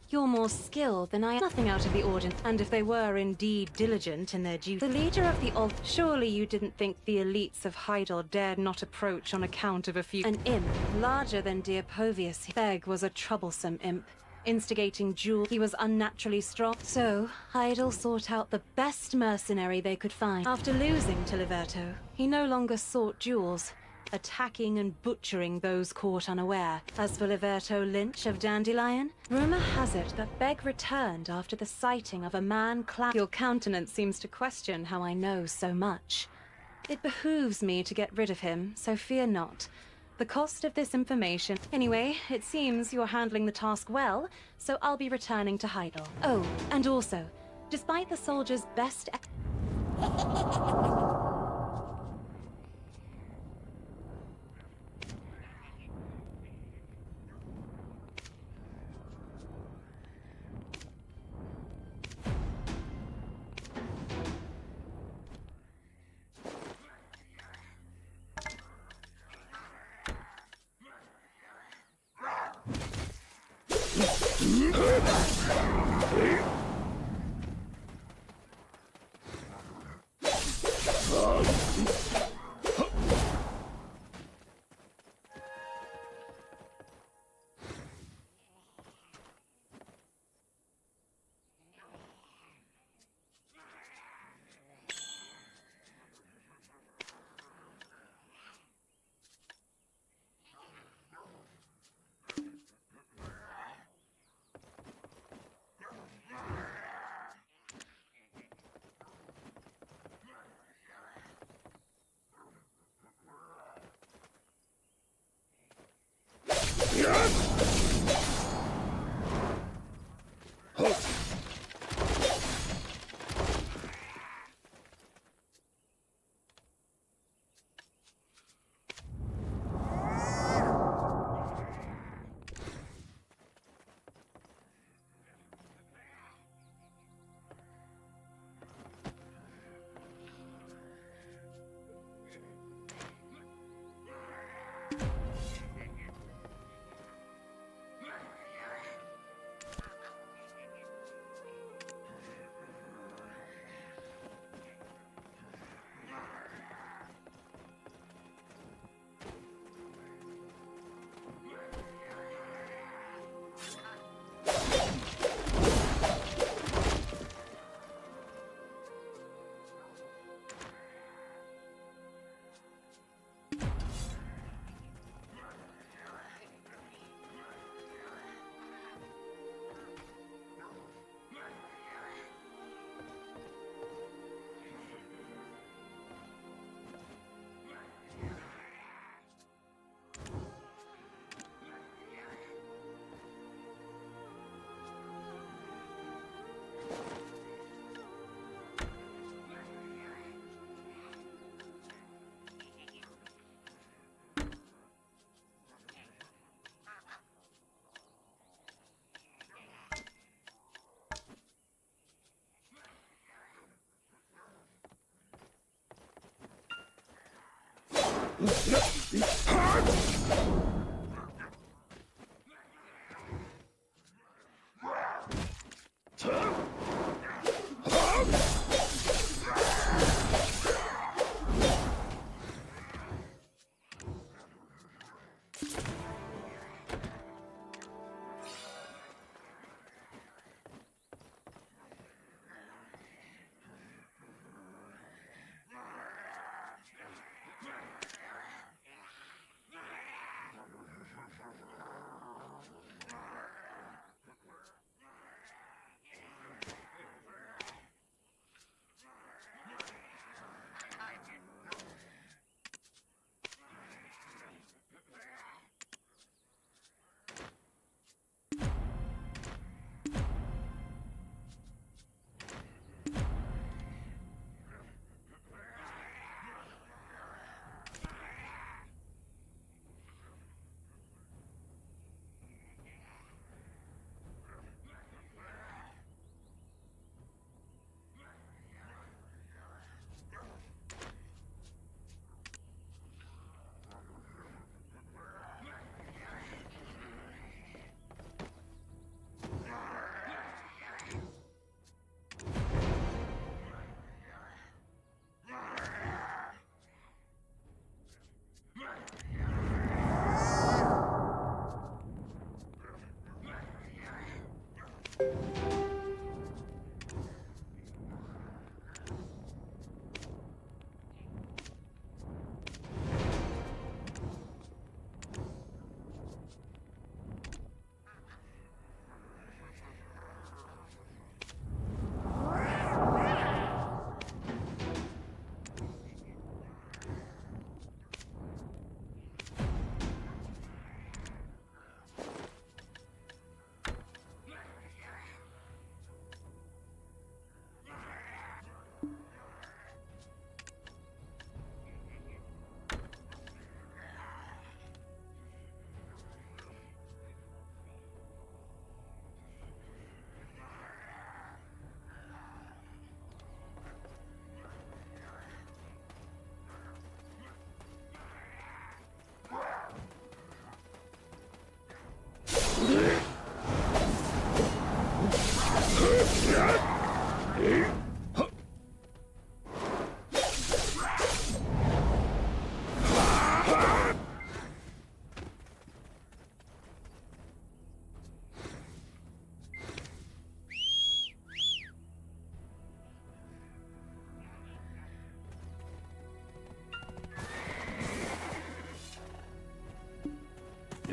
You're more skilled than I am. Nothing out of the ordinary. And if they were indeed diligent in their duty, the leader of the old... Surely you didn't think the elites of Hydel dared not approach on account of a few... An imp, larger than dear Povius. Beg was a troublesome imp, instigating duel. He was unnaturally strong. So, Hydel sought out the best mercenary they could find. After losing to Liberto, he no longer sought duels, attacking and butchering those caught unaware. As for Liberto Lynch of Dandelion, rumor has it that Beg returned after the sighting of a man clad... Your countenance seems to question how I know so much. It behooves me to get rid of him, so fear not. The cost of this information... Anyway, it seems you're handling the task well, so I'll be returning to Hydel. Oh, and also, despite the soldiers' best...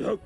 Yep.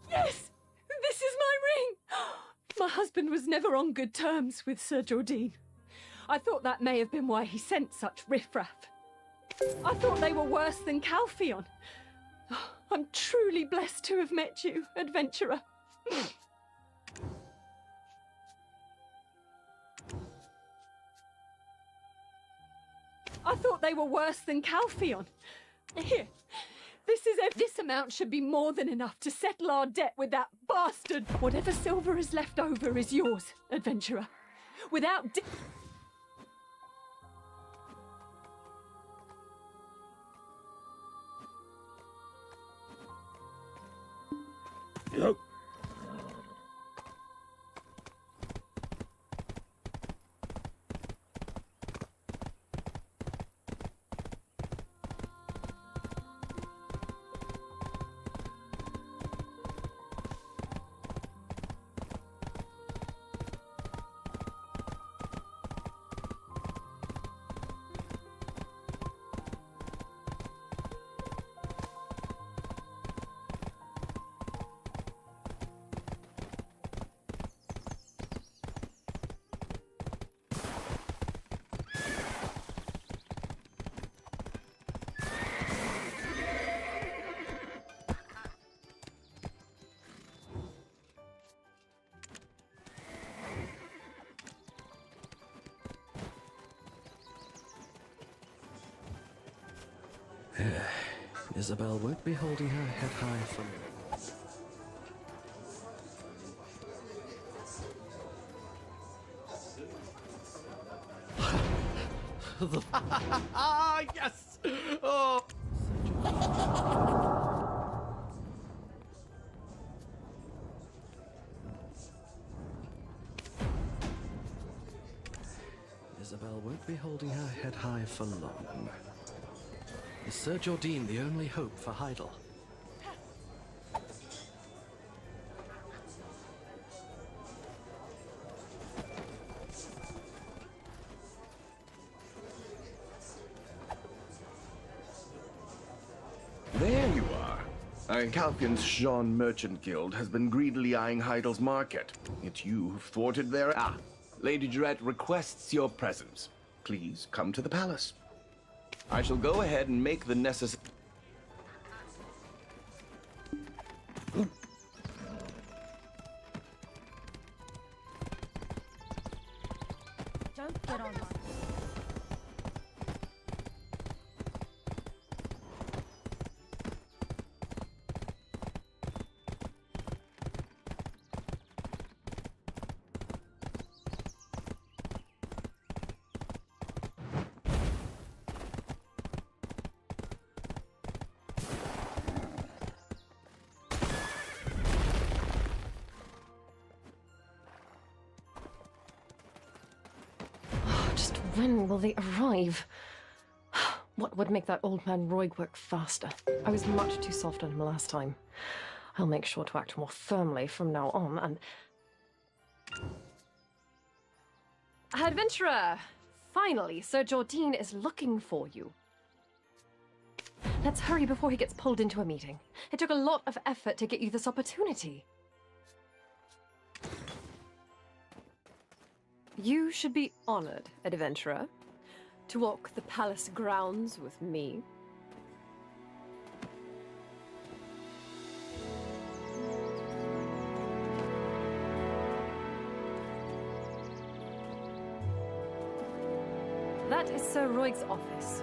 Yes! This is my ring! My husband was never on good terms with Sir Jordine. I thought that may have been why he sent such riffraff. I thought they were worse than Calpheon. I'm truly blessed to have met you, adventurer. I thought they were worse than Calpheon. Here, this amount should be more than enough to settle our debt with that bastard. Whatever silver is left over is yours, adventurer. Without Yep. Isabel won't be holding her head high from... Ah, yes! Oh! Isabel won't be holding her head high for long. Is Sir Jordine the only hope for Heidel? There you are. Calpion's Jean Merchant Guild has been greedily eyeing Heidel's market. It's you who've thwarted their... Ah, Lady Jarette requests your presence. Please come to the palace. I shall go ahead and make the necessary... Don't get on my... Just when will they arrive? What would make that old man Roig work faster? I was much too soft on him last time. I'll make sure to act more firmly from now on, and... Adventurer! Finally, Sir Jordine is looking for you. Let's hurry before he gets pulled into a meeting. It took a lot of effort to get you this opportunity. You should be honored, adventurer, to walk the palace grounds with me. That is Sir Roig's office.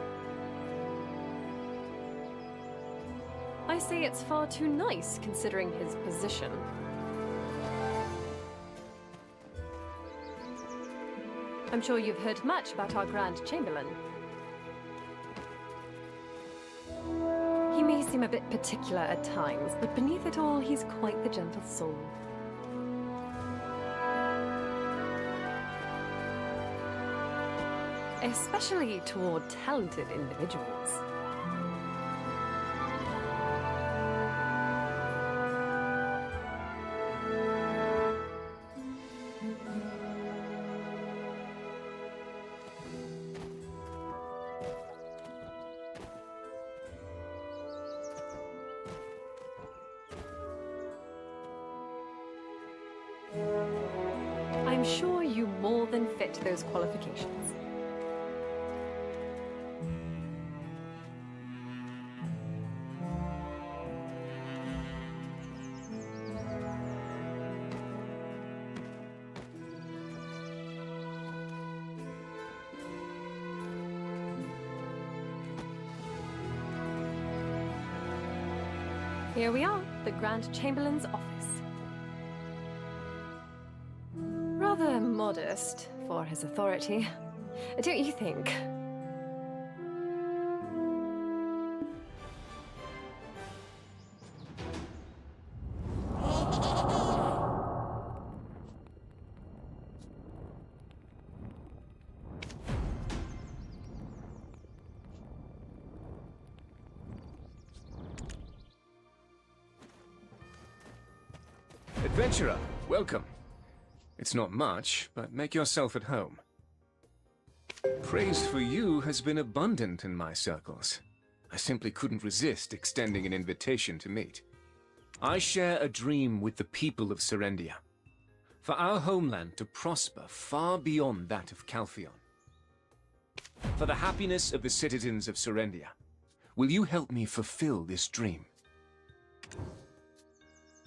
I say it's far too nice, considering his position. I'm sure you've heard much about our Grand Chamberlain. He may seem a bit particular at times, but beneath it all, he's quite the gentle soul. especially toward talented individuals. I'm sure you more than fit those qualifications. Here we are, the Grand Chamberlain's office. Rather modest for his authority, don't you think? Adventurer, welcome. It's not much, but make yourself at home. Praise for you has been abundant in my circles. I simply couldn't resist extending an invitation to meet. I share a dream with the people of Serendia, for our homeland to prosper far beyond that of Calphion. For the happiness of the citizens of Serendia, will you help me fulfill this dream?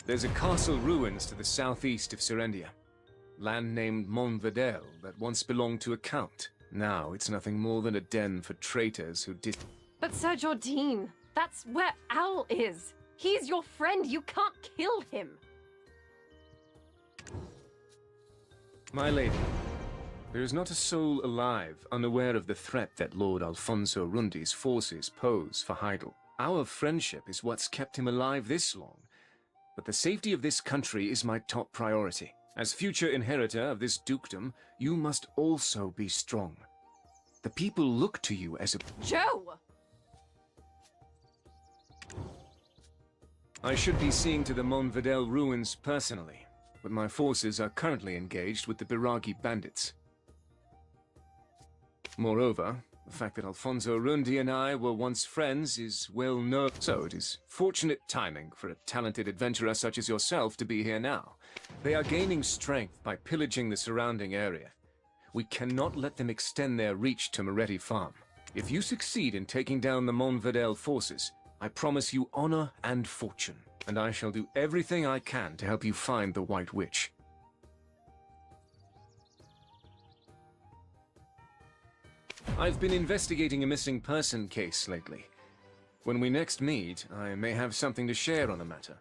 There's a castle ruins to the southeast of Serendia. Land named Montvedel that once belonged to a count. Now it's nothing more than a den for traitors who did... But Sir Jordine, that's where Owl is. He's your friend. You can't kill him. My lady, there is not a soul alive unaware of the threat that Lord Alfonso Rundi's forces pose for Heidel. Our friendship is what's kept him alive this long. But the safety of this country is my top priority. As future inheritor of this dukedom, you must also be strong. The people look to you as a... Joe! I should be seeing to the Montvedel ruins personally, but my forces are currently engaged with the Biragi bandits. Moreover, the fact that Alfonso Rundi and I were once friends is well known, so it is fortunate timing for a talented adventurer such as yourself to be here now. They are gaining strength by pillaging the surrounding area. We cannot let them extend their reach to Moretti Farm. If you succeed in taking down the Montvedel forces, I promise you honor and fortune, and I shall do everything I can to help you find the White Witch. I've been investigating a missing person case lately. When we next meet, I may have something to share on the matter.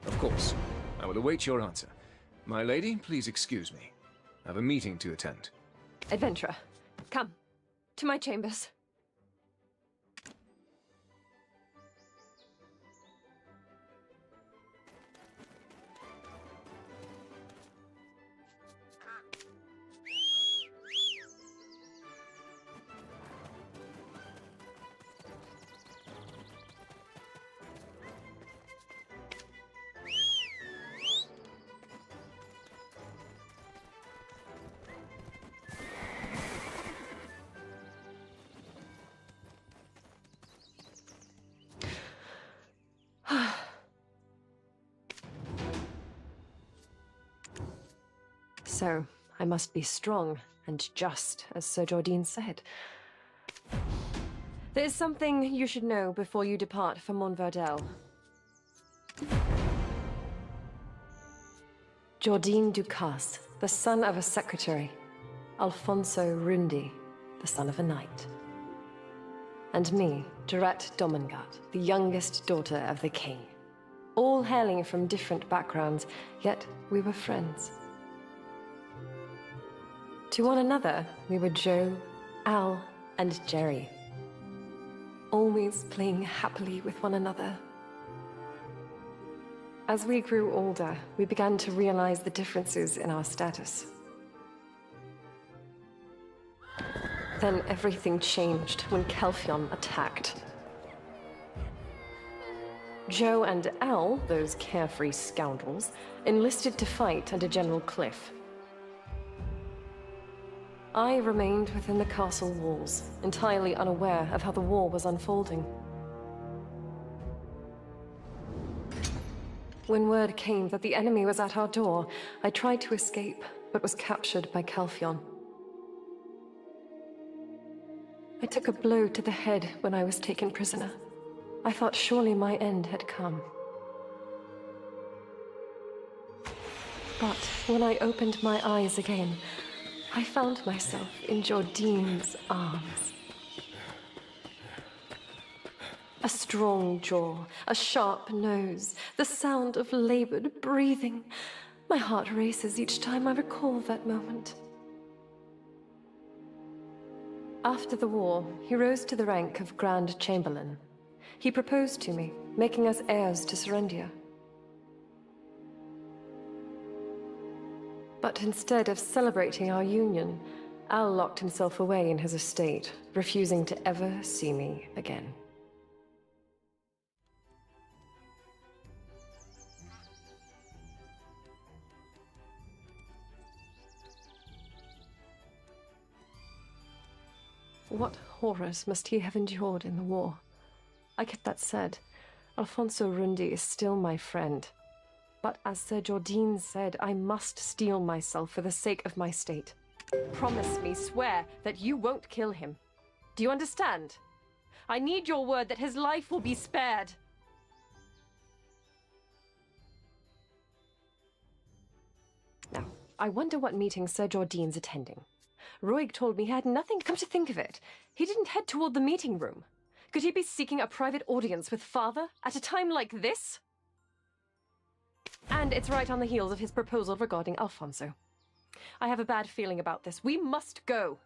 Of course, I will await your answer. My lady, please excuse me. I have a meeting to attend. Adventurer, come to my chambers. So, I must be strong and just, as Sir Jordine said. There's something you should know before you depart for Montvedel. Jordine Ducasse, the son of a secretary. Alfonso Rundi, the son of a knight. And me, Jarette Domengard, the youngest daughter of the king. All hailing from different backgrounds, yet we were friends. To one another, we were Joe, Al, and Jerry. Always playing happily with one another. As we grew older, we began to realize the differences in our status. Then everything changed when Kelfion attacked. Joe and Al, those carefree scoundrels, enlisted to fight under General Cliff. I remained within the castle walls, entirely unaware of how the war was unfolding. When word came that the enemy was at our door, I tried to escape, but was captured by Kelfion. I took a blow to the head when I was taken prisoner. I thought surely my end had come. But when I opened my eyes again, I found myself in Jordine's arms. A strong jaw, a sharp nose, the sound of labored breathing. My heart races each time I recall that moment. After the war, he rose to the rank of Grand Chamberlain. He proposed to me, making us heirs to Serendia. But instead of celebrating our union, Al locked himself away in his estate, refusing to ever see me again. What horrors must he have endured in the war? I get that said, Alfonso Rundi is still my friend. But as Sir Jordine said, I must steel myself for the sake of my state. Promise me, swear, that you won't kill him. Do you understand? I need your word that his life will be spared. Now, I wonder what meeting Sir Jordine's attending. Roig told me he had nothing. Come to think of it, he didn't head toward the meeting room. Could he be seeking a private audience with Father at a time like this? And it's right on the heels of his proposal regarding Alfonso. I have a bad feeling about this. We must go.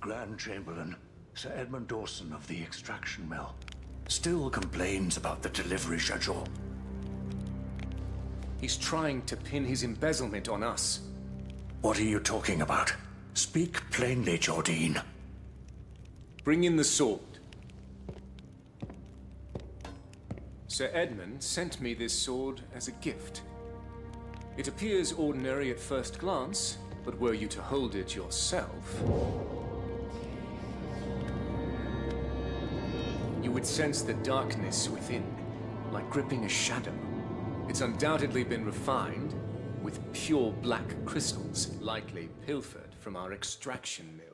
Grand Chamberlain, Sir Edmund Dawson of the extraction mill, still complains about the delivery schedule. He's trying to pin his embezzlement on us. What are you talking about? Speak plainly, Jordine. Bring in the sword. Sir Edmund sent me this sword as a gift. It appears ordinary at first glance, but were you to hold it yourself, you would sense the darkness within, like gripping a shadow. It's undoubtedly been refined with pure black crystals, likely pilfered from our extraction mill.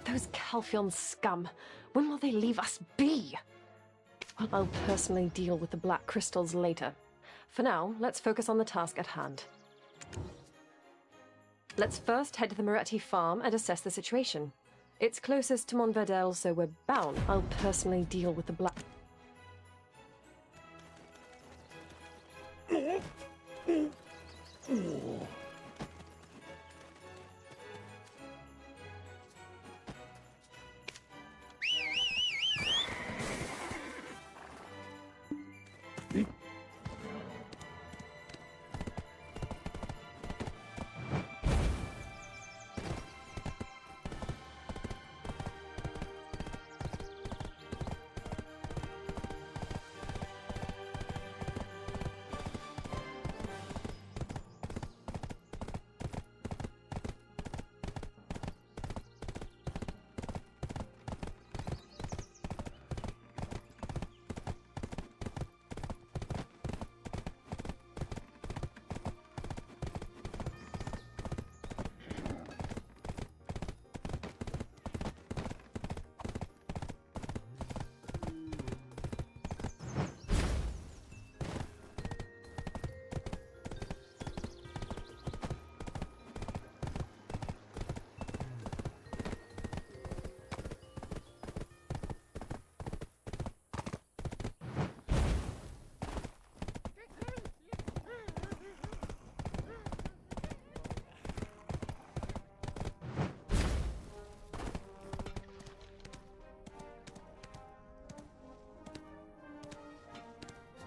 Those Calphion scum, when will they leave us be? Well, I'll personally deal with the black crystals later. For now, let's focus on the task at hand. Let's first head to the Moretti farm and assess the situation. It's closest to Montverdel, so we're bound. I'll personally deal with the black...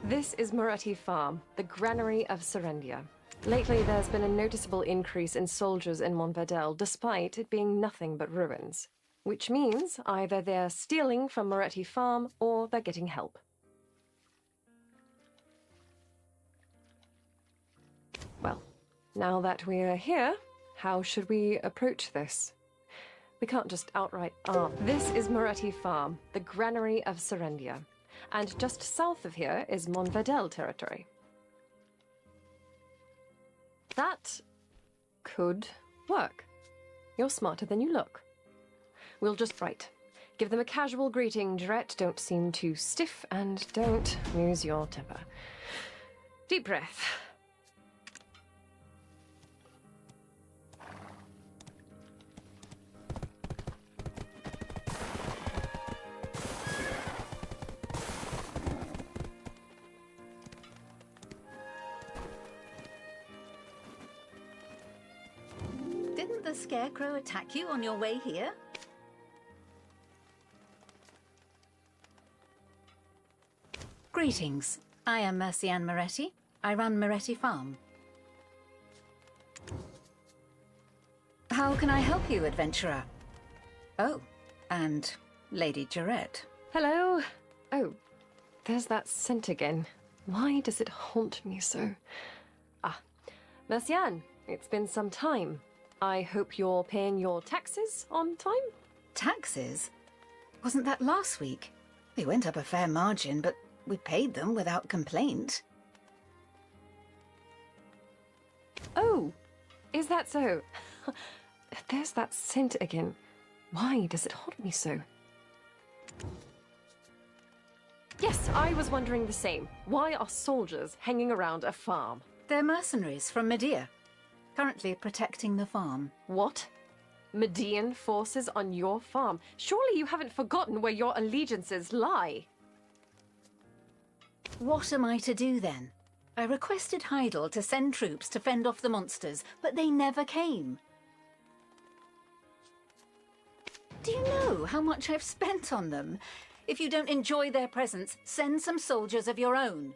This is Moretti Farm, the granary of Serendia. Lately, there's been a noticeable increase in soldiers in Montverdel, despite it being nothing but ruins. Which means either they're stealing from Moretti Farm or they're getting help. Well, now that we're here, how should we approach this? We can't just outright This is Moretti Farm, the granary of Serendia. And just south of here is Montverdel territory. That could work. You're smarter than you look. We'll just give them a casual greeting, Jarrett. Don't seem too stiff and don't lose your temper. Deep breath. Didn't the Scarecrow attack you on your way here? Greetings. I am Mercianne Moretti. I run Moretti Farm. How can I help you, adventurer? Oh, and Lady Jarrett. Hello. Oh, there's that scent again. Why does it haunt me so? Mercianne, it's been some time. I hope you're paying your taxes on time? Taxes? Wasn't that last week? They went up a fair margin, but we paid them without complaint. Oh, is that so? There's that scent again. Why does it haunt me so? Yes, I was wondering the same. Why are soldiers hanging around a farm? They're mercenaries from Medea, currently protecting the farm. What? Median forces on your farm? Surely you haven't forgotten where your allegiances lie. What am I to do then? I requested Heidel to send troops to fend off the monsters, but they never came. Do you know how much I've spent on them? If you don't enjoy their presence, send some soldiers of your own.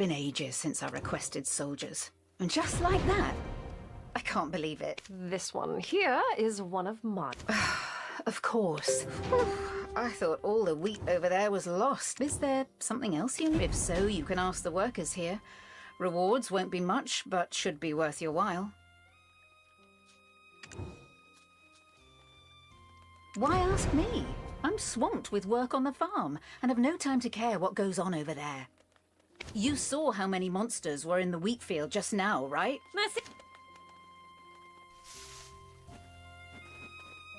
been ages since I requested soldiers. And just like that, I can't believe it. This one here is one of mine. Of course. I thought all the wheat over there was lost. Is there something else you need? If so, you can ask the workers here. Rewards won't be much, but should be worth your while. Why ask me? I'm swamped with work on the farm, and have no time to care what goes on over there. You saw how many monsters were in the wheat field just now, right? Mercy.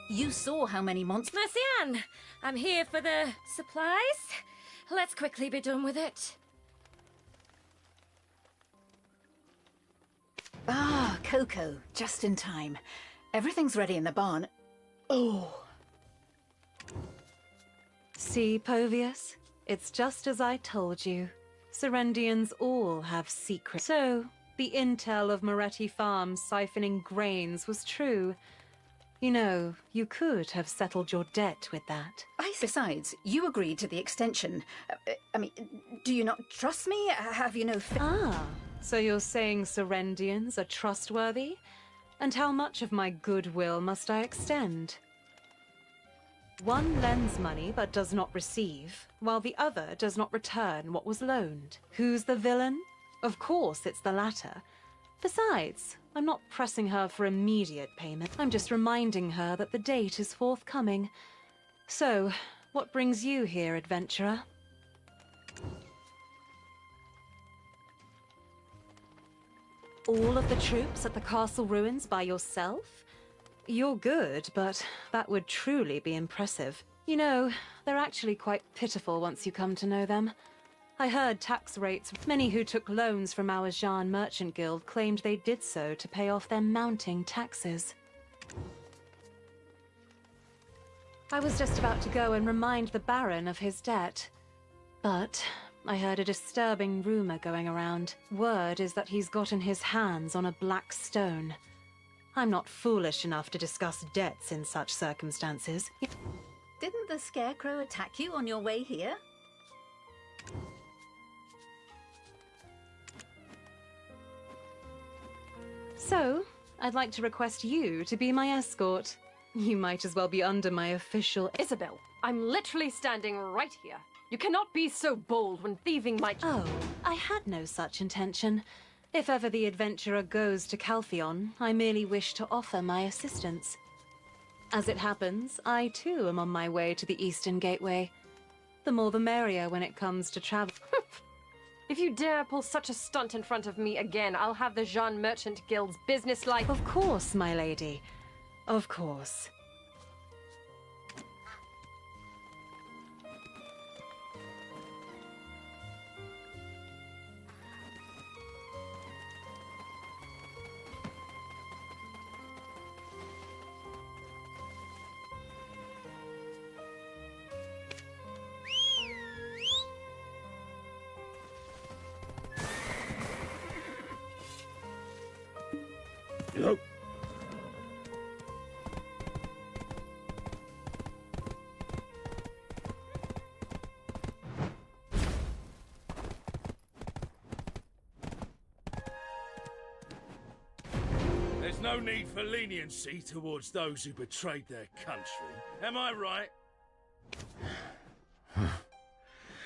You saw how many monsters... Mercy Ann, I'm here for the supplies. Let's quickly be done with it. Ah, Coco, just in time. Everything's ready in the barn. Oh. See, Povius? It's just as I told you. Serendians all have secrets. So, the intel of Moretti Farms siphoning grains was true. You know, you could have settled your debt with that. Besides, you agreed to the extension. I mean, do you not trust me? Have you no... So you're saying Serendians are trustworthy? And how much of my goodwill must I extend? One lends money but does not receive, while the other does not return what was loaned. Who's the villain? Of course it's the latter. Besides, I'm not pressing her for immediate payment. I'm just reminding her that the date is forthcoming. So, what brings you here, adventurer? All of the troops at the castle ruins by yourself? You're good, but that would truly be impressive. You know, they're actually quite pitiful once you come to know them. I heard tax rates. Many who took loans from our Jean Merchant Guild claimed they did so to pay off their mounting taxes. I was just about to go and remind the Baron of his debt. But I heard a disturbing rumor going around. Word is that he's gotten his hands on a black stone. I'm not foolish enough to discuss debts in such circumstances. Didn't the Scarecrow attack you on your way here? So, I'd like to request you to be my escort. You might as well be under my official... Isabel, I'm literally standing right here. You cannot be so bold when thieving my... Oh, I had no such intention. If ever the adventurer goes to Caltheon, I merely wish to offer my assistance. As it happens, I too am on my way to the Eastern Gateway. The more the merrier when it comes to travel. If you dare pull such a stunt in front of me again, I'll have the Jean Merchant Guild's business-like... Of course, my lady. Of course. Yep. There's no need for leniency towards those who betrayed their country. Am I right?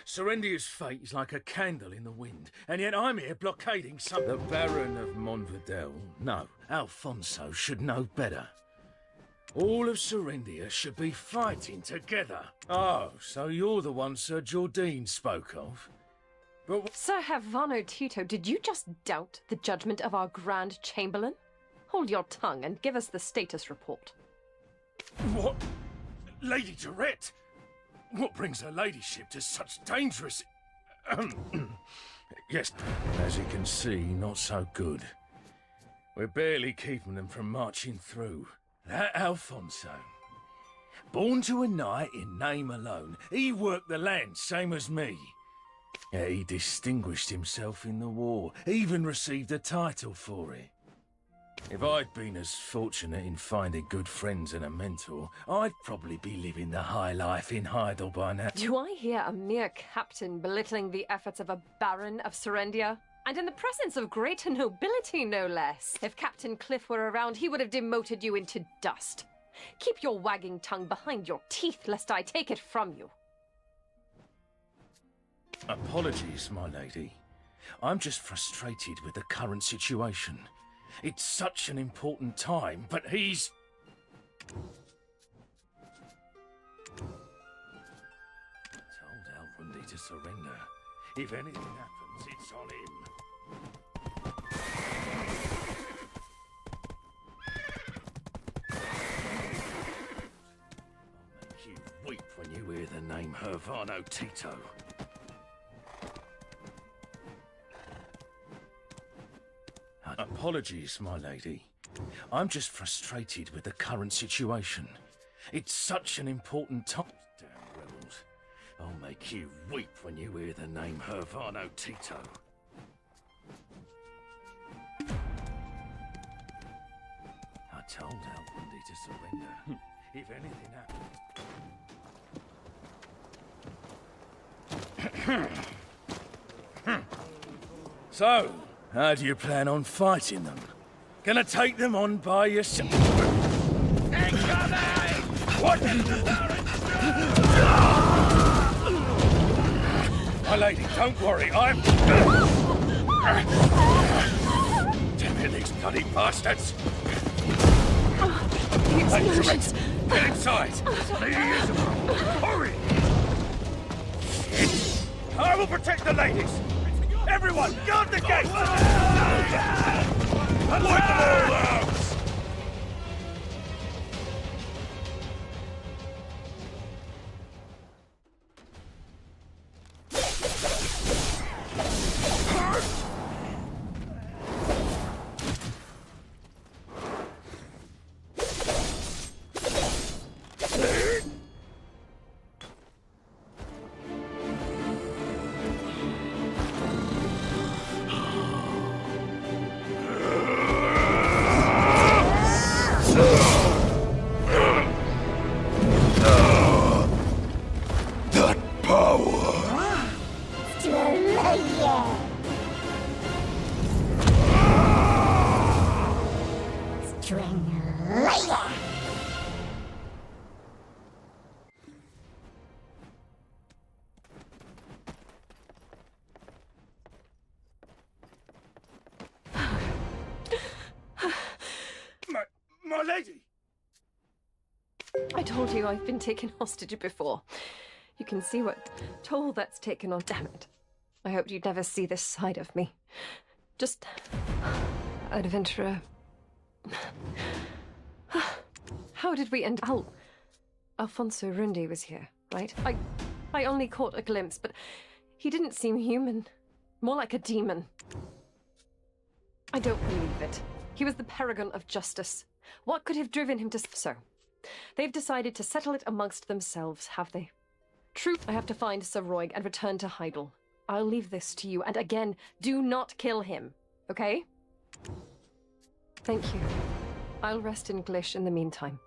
Serendia's fate is like a candle in the wind, and yet I'm here blockading some... The Baron of Montvidel, no, Alfonso should know better. All of Serendia should be fighting together. Oh, so you're the one Sir Jordine spoke of? But... Sir Havano Tito, did you just doubt the judgment of our Grand Chamberlain? Hold your tongue and give us the status report. What? Lady Durette? What brings her ladyship to such dangerous... Yes, as you can see, not so good. We're barely keeping them from marching through. That Alfonso, born to a knight in name alone, he worked the land same as me. Yeah, he distinguished himself in the war, even received a title for it. If I'd been as fortunate in finding good friends and a mentor, I'd probably be living the high life in Heidel by now. Do I hear a mere captain belittling the efforts of a baron of Serendia? And in the presence of greater nobility, no less. If Captain Cliff were around, he would have demoted you into dust. Keep your wagging tongue behind your teeth, lest I take it from you. Apologies, my lady. I'm just frustrated with the current situation. It's such an important time, but he's... told Alrundi to surrender. If anything happens, it's on him. I'll make you weep when you hear the name Hervano Tito. Apologies, my lady. I'm just frustrated with the current situation. It's such an important time. Damn rebels. I'll make you weep when you hear the name Hervano Tito. I told Alrundi to surrender. If anything happened. So, how do you plan on fighting them? Gonna take them on by yourself? What? My lady, don't worry, I'm... Damn it, these bloody bastards! Explosions! Get inside! Lady Isabel, hurry! I will protect the ladies! Everyone, guard the gate! Wipe them all out! My lady! I told you I've been taken hostage before. You can see what toll that's taken on. Damn it. I hoped you'd never see this side of me. Just... adventurer. How did we end... Alfonso Rundi was here, right? I only caught a glimpse, but he didn't seem human. More like a demon. I don't believe it. He was the paragon of justice. What could have driven him to... So, they've decided to settle it amongst themselves, have they? True, I have to find Sir Roig and return to Heidel. I'll leave this to you, and again, do not kill him, okay? Thank you. I'll rest in Glish in the meantime.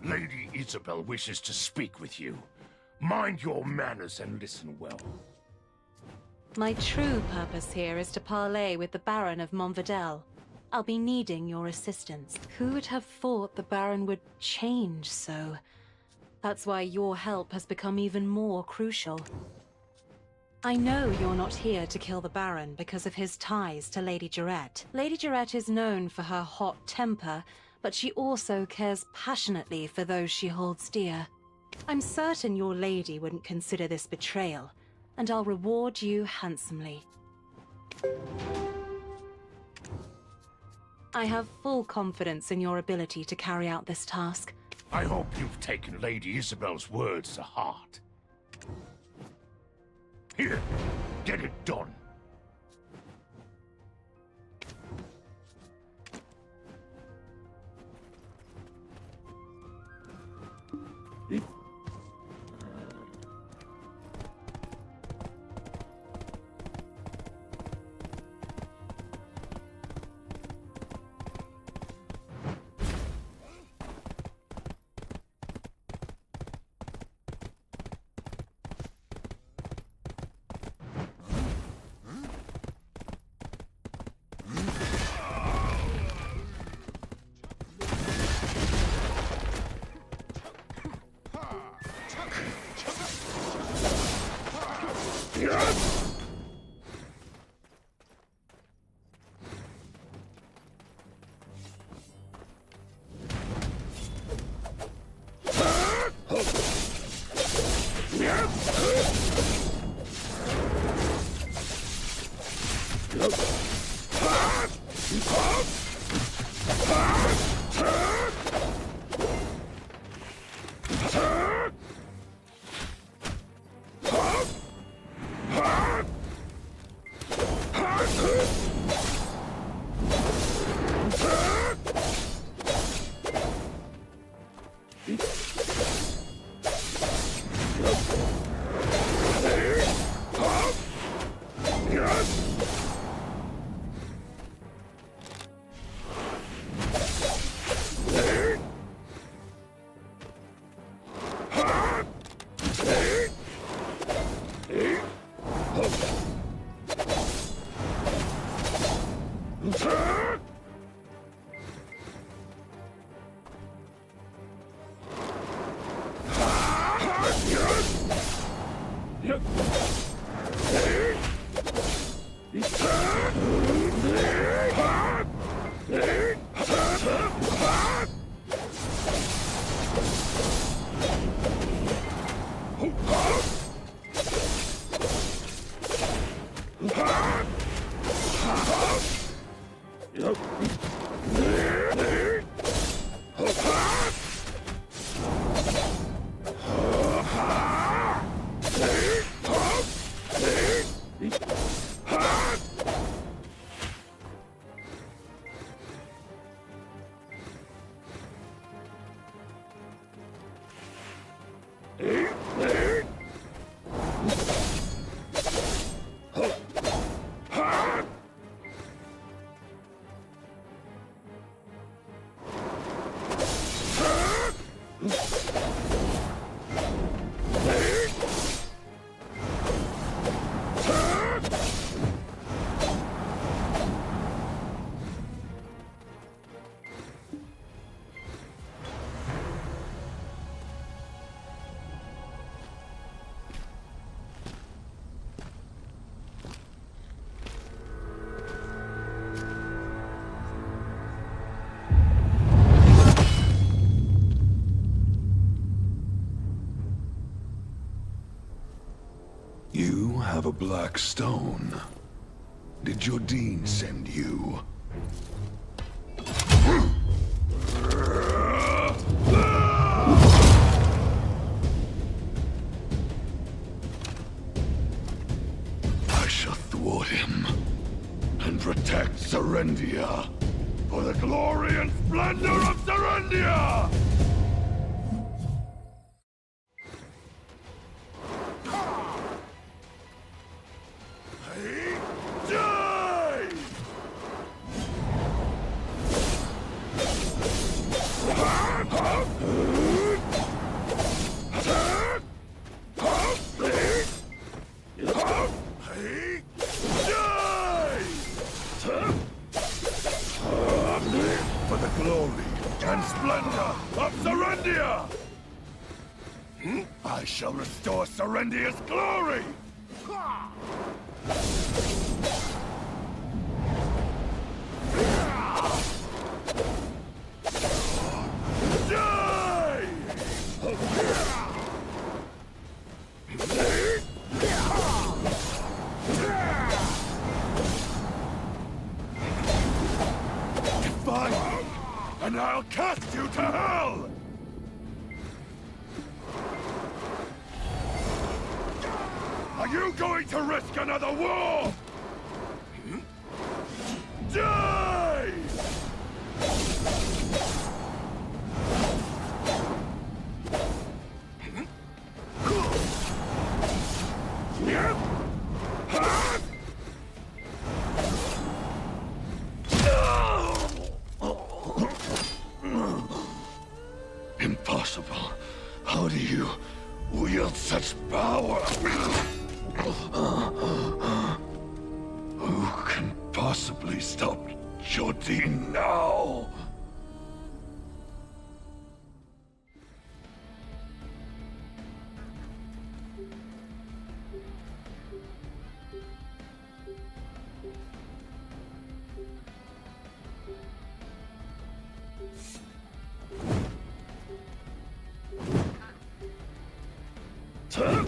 Lady Isabel wishes to speak with you. Mind your manners and listen well. My true purpose here is to parley with the Baron of Montvidel. I'll be needing your assistance. Who would have thought the Baron would change so? That's why your help has become even more crucial. I know you're not here to kill the Baron because of his ties to Lady Jarrett. Lady Jarrett is known for her hot temper, but she also cares passionately for those she holds dear. I'm certain your lady wouldn't consider this betrayal, and I'll reward you handsomely. I have full confidence in your ability to carry out this task. I hope you've taken Lady Isabel's words to heart. Here, get it done. You have a black stone. Did your dean send you? I shall thwart him and protect Serendia for the glory and splendor of Serendia! For the glory and splendor of Serendia! I shall restore Serendia's glory! Defy me, and I'll cast you to hell! Are you going to risk another war? Die! possible? How do you wield such power? Who can possibly stop Jordine now? Huh?